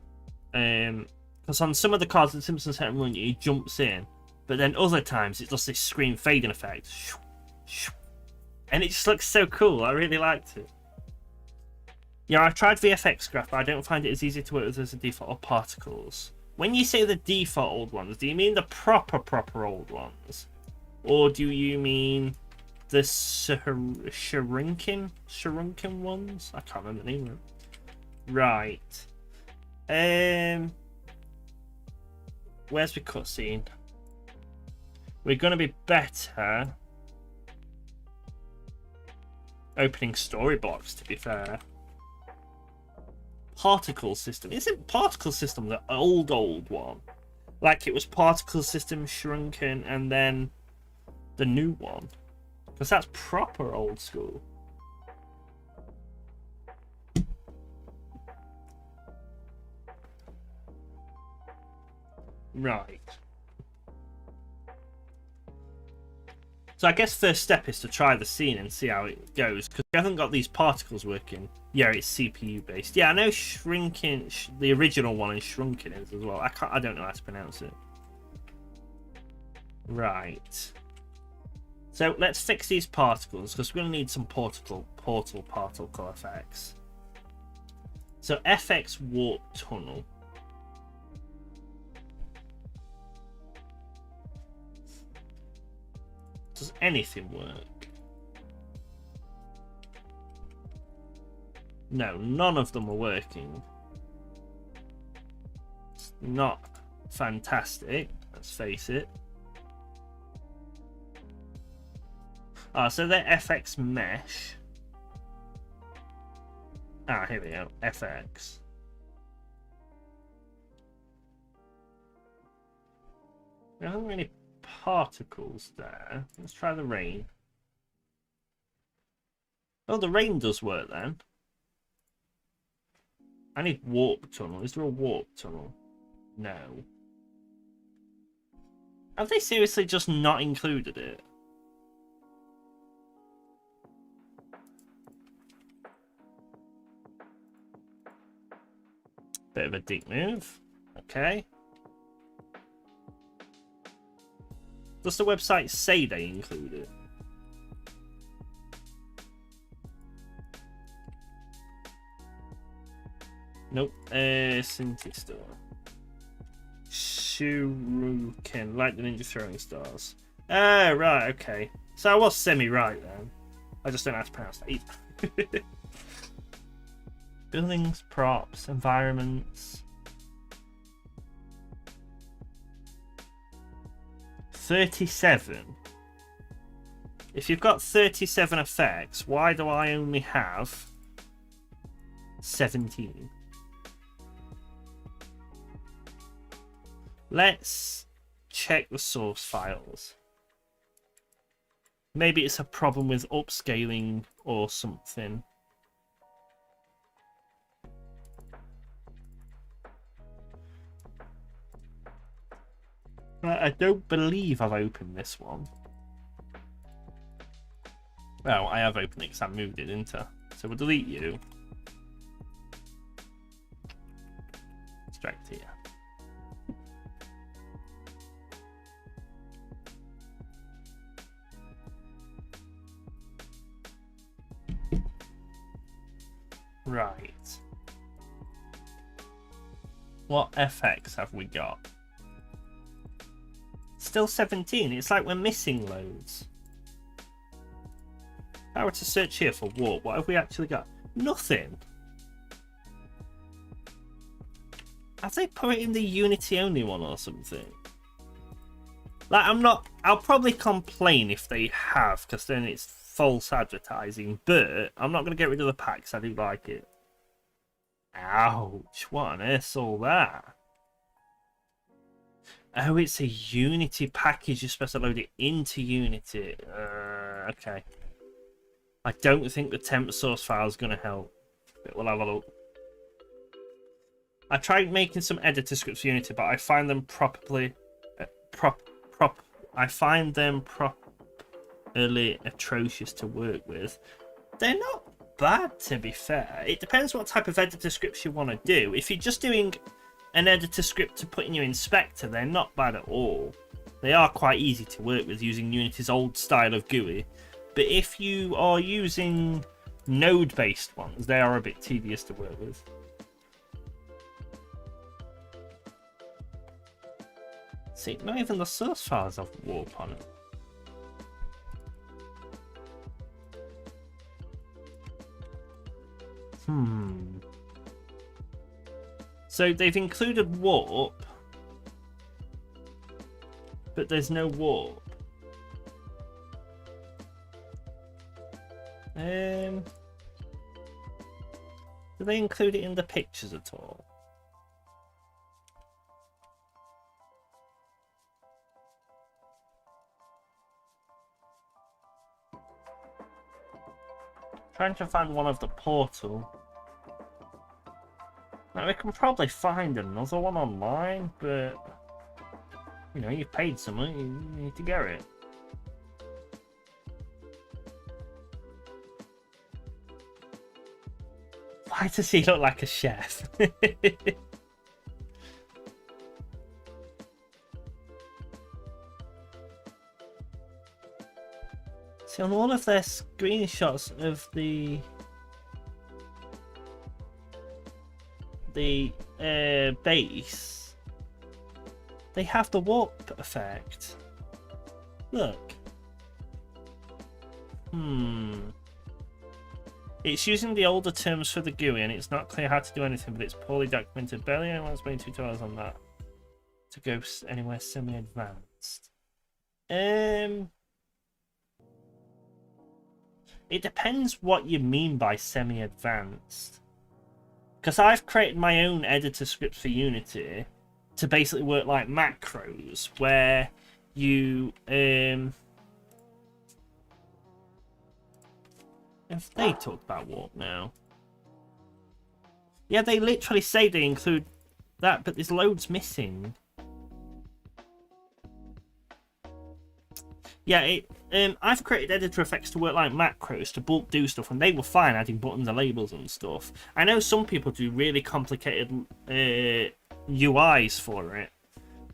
Because on some of the cars that Simpsons hit and run, he jumps in. But then other times, it's just this screen fading effect. And it just looks so cool. I really liked it. Yeah, I've tried VFX Graph, but I don't find it as easy to work with as the default or particles. When you say the default old ones, do you mean the proper old ones? Or do you mean the shrunken ones? I can't remember the name of them. Right. Where's the cutscene? We're going to be better opening story blocks, to be fair. Particle system. Isn't particle system the old one? Like it was particle system shrunken and then the new one? Because that's proper old school. Right. So I guess first step is to try the scene and see how it goes, because we haven't got these particles working. Yeah, it's CPU based. Yeah, I know shrinking, the original one is shrunken is as well. I don't know how to pronounce it. Right. So let's fix these particles, because we're going to need some particle effects. So FX warp tunnel. Does anything work? No, none of them are working. It's not fantastic, let's face it. So they're FX mesh. Here we go, FX. We haven't really particles there. Let's try the rain. Oh, the rain does work then. I need warp tunnel. Is there a warp tunnel? No. Have they seriously just not included it? Bit of a dick move. Okay. Does the website say they include it? Nope. Synty store. Shuriken, like the ninja throwing stars. Right, okay. So I was semi-right then. I just don't know how to pronounce that either. Buildings, props, environments. 37. If you've got 37 effects, why do I only have 17? Let's check the source files. Maybe it's a problem with upscaling or something. Right, I don't believe I've opened this one. Well, I have opened it because I moved it, didn't I? So we'll delete you. Extract here. Right. What FX have we got? Still 17. It's like we're missing loads. If I were to search here for warp, what have we actually got? Nothing. Have they put it in the Unity only one or something? Like, I'll probably complain if they have, because then it's false advertising, but I'm not going to get rid of the packs. I do like it. Ouch, what on earth's all that? Oh, it's a Unity package. You're supposed to load it into Unity. Okay. I don't think the temp source file is going to help. But we'll have a look. I tried making some editor scripts for Unity, but I find them properly... I find them properly atrocious to work with. They're not bad, to be fair. It depends what type of editor scripts you want to do. If you're just doing an editor script to put in your inspector, they're not bad at all. They are quite easy to work with using Unity's old style of GUI. But if you are using node-based ones, they are a bit tedious to work with. See, not even the source files have warp on it. So they've included warp, but there's no warp. Do they include it in the pictures at all? Trying to find one of the portal. Now we can probably find another one online, but you know, you've paid someone, you need to get it. Why does he look like a chef? See, on all of their screenshots of the base, they have the warp effect. Look. It's using the older terms for the GUI, and it's not clear how to do anything, but it's poorly documented. Barely anyone spending tutorials on that to go anywhere semi-advanced. It depends what you mean by semi-advanced. Because I've created my own editor scripts for Unity to basically work like macros, where you... If they talk about warp now. Yeah, they literally say they include that, but there's loads missing. Yeah, I've created editor effects to work like macros to bulk do stuff, and they were fine adding buttons and labels and stuff. I know some people do really complicated UIs for it,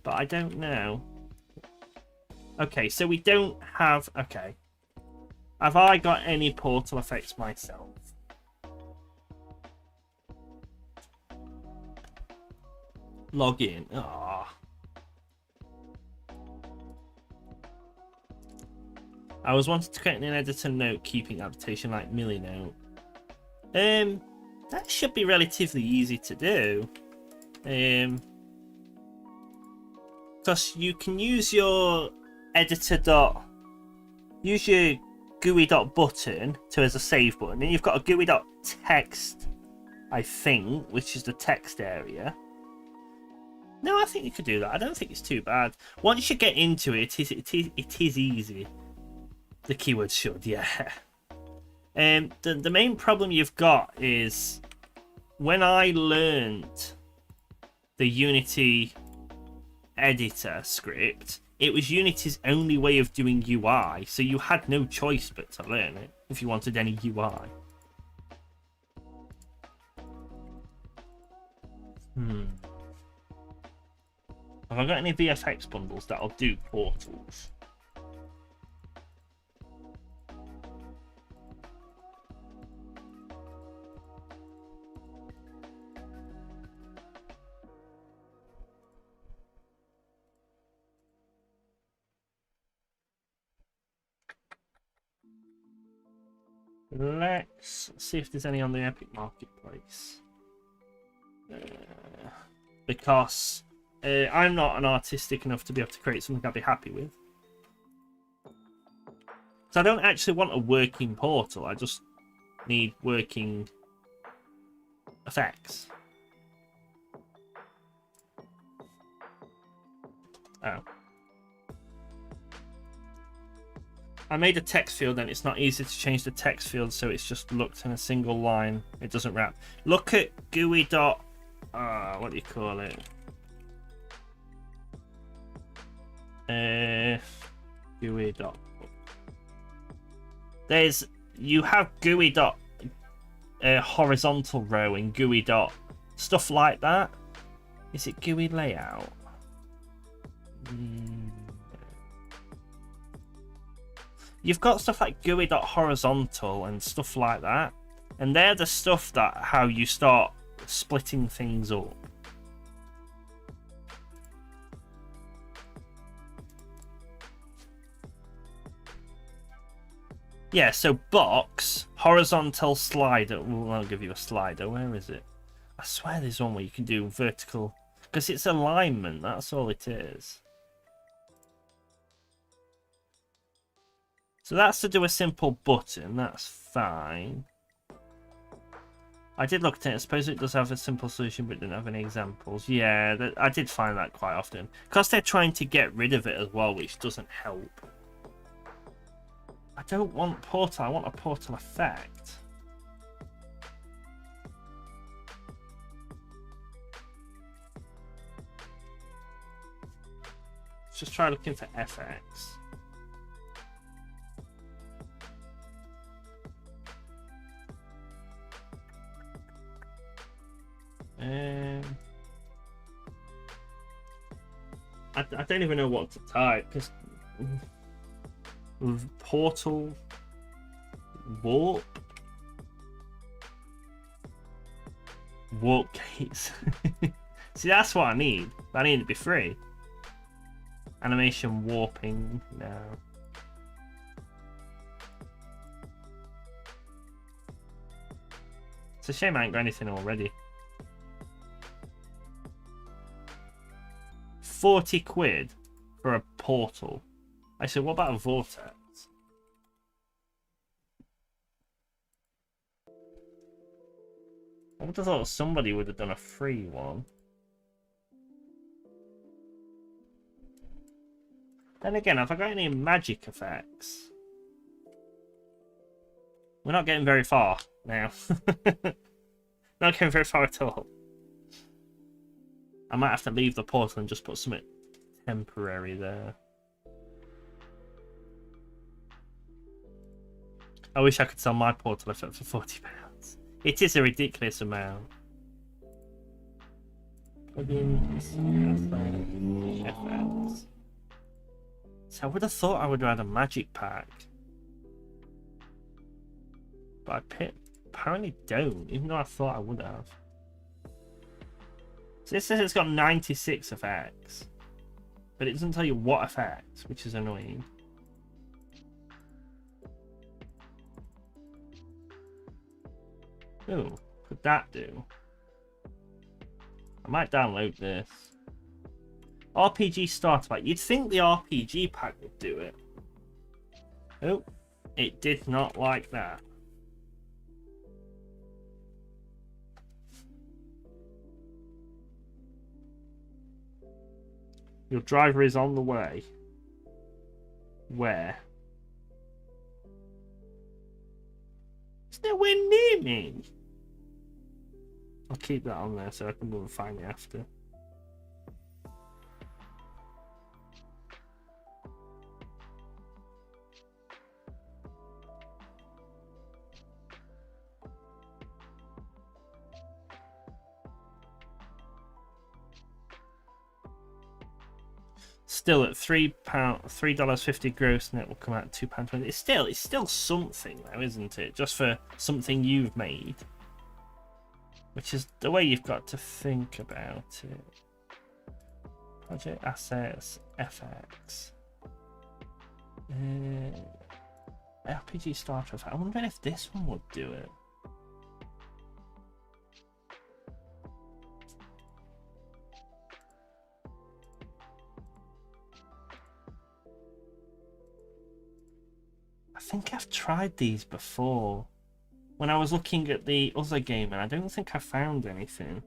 but I don't know. Okay, so we don't have... Okay. Have I got any portal effects myself? Log in. Ah. I was wanting to create an editor note keeping adaptation like Millinote. That should be relatively easy to do. Because you can use your editor use your GUI.button to as a save button, and you've got a GUI.text, I think, which is the text area. No, I think you could do that. I don't think it's too bad. Once you get into it, it is easy. The keyword should, yeah. The main problem you've got is when I learned the Unity editor script, it was Unity's only way of doing UI, so you had no choice but to learn it if you wanted any UI. Have I got any VFX bundles that'll do portals? Let's see if there's any on the Epic Marketplace. Because I'm not an artistic enough to be able to create something I'd be happy with. So I don't actually want a working portal, I just need working effects. Oh. I made a text field and it's not easy to change the text field, so it's just looked in a single line. It doesn't wrap. Look at GUI dot... what do you call it? GUI dot... You have GUI dot horizontal row and GUI dot stuff like that. Is it GUI layout? You've got stuff like GUI dot horizontal and stuff like that, and they're the stuff that how you start splitting things up. Yeah, so box, horizontal slider. Well, I'll give you a slider. Where is it? I swear there's one where you can do vertical, because it's alignment, that's all it is. So that's to do a simple button, that's fine. I did look at it, I suppose it does have a simple solution but didn't have any examples. Yeah, I did find that quite often. Because they're trying to get rid of it as well, which doesn't help. I don't want portal, I want a portal effect. Let's just try looking for FX. I don't even know what to type because portal warp gates. See, that's what I need. I need it to be free. Animation warping now. It's a shame I ain't got anything already. 40 quid for a portal. I said, what about a vortex? I would have thought somebody would have done a free one. Then again, have I got any magic effects? We're not getting very far now. Not getting very far at all. I might have to leave the portal and just put something temporary there. I wish I could sell my portal effect for £40. It is a ridiculous amount. Plugins, effects. So I would have thought I would have had a magic pack. But I apparently don't, even though I thought I would have. So this says it's got 96 effects, but it doesn't tell you what effects, which is annoying. Oh, could that do? I might download this. RPG starter pack. You'd think the RPG pack would do it. Oh, it did not like that. Your driver is on the way. Where? It's nowhere near me. I'll keep that on there so I can go and find it after. Still at $3.50 gross, and it will come out at £2.20. It's still something though, isn't it? Just for something you've made, which is the way you've got to think about it. Project assets, FX, RPG starter. I wonder if this one would do it. I think I've tried these before. when I was looking at the other game, and I don't think I found anything.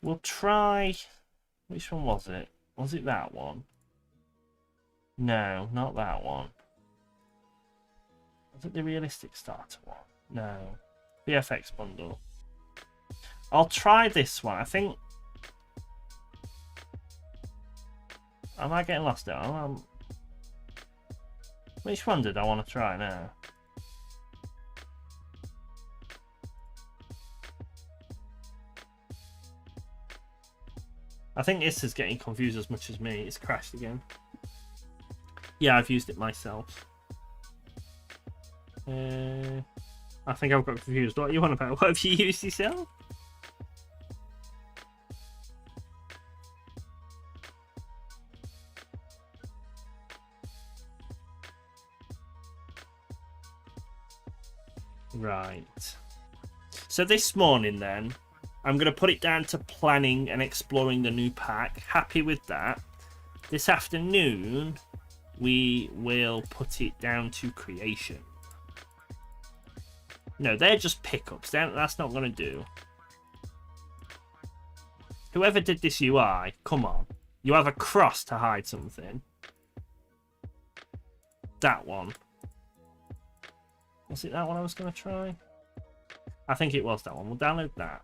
We'll try... Which one was it? Was it that one? No, not that one. Was it the realistic starter one? No. VFX bundle. I'll try this one. I think... Am I getting lost now? Which one did I want to try now? I think this is getting confused as much as me. It's crashed again. Yeah, I've used it myself. I think I've got confused. What are you on about? What have you used yourself? Right. So this morning then, I'm going to put it down to planning and exploring the new pack. Happy with that. This afternoon, we will put it down to creation. No, they're just pickups. That's not going to do. Whoever did this UI, come on. You have a cross to hide something. That one. Was it that one I was going to try? I think it was that one. We'll download that.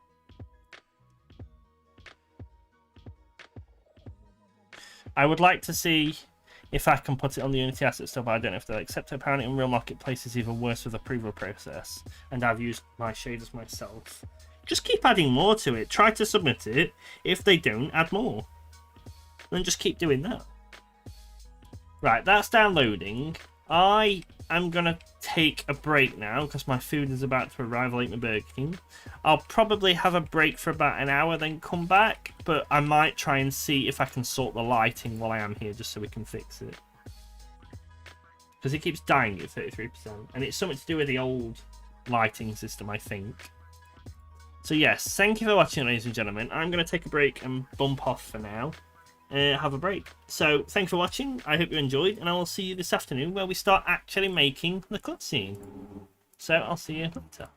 I would like to see if I can put it on the Unity asset store, but I don't know if they'll accept it. Apparently, Unreal Marketplace is even worse with the approval process, and I've used my shaders myself. Just keep adding more to it. Try to submit it. If they don't, add more. Then just keep doing that. Right, that's downloading. I am going to take a break now because my food is about to arrive. I'll eat my Burger King. I'll probably have a break for about an hour, then come back. But I might try and see if I can sort the lighting while I am here just so we can fix it. Because it keeps dying at 33%. And it's something to do with the old lighting system, I think. So yes, thank you for watching, ladies and gentlemen. I'm going to take a break and bump off for now. Have a break. So thanks for watching. I hope you enjoyed, and I will see you this afternoon where we start actually making the cutscene. So I'll see you later.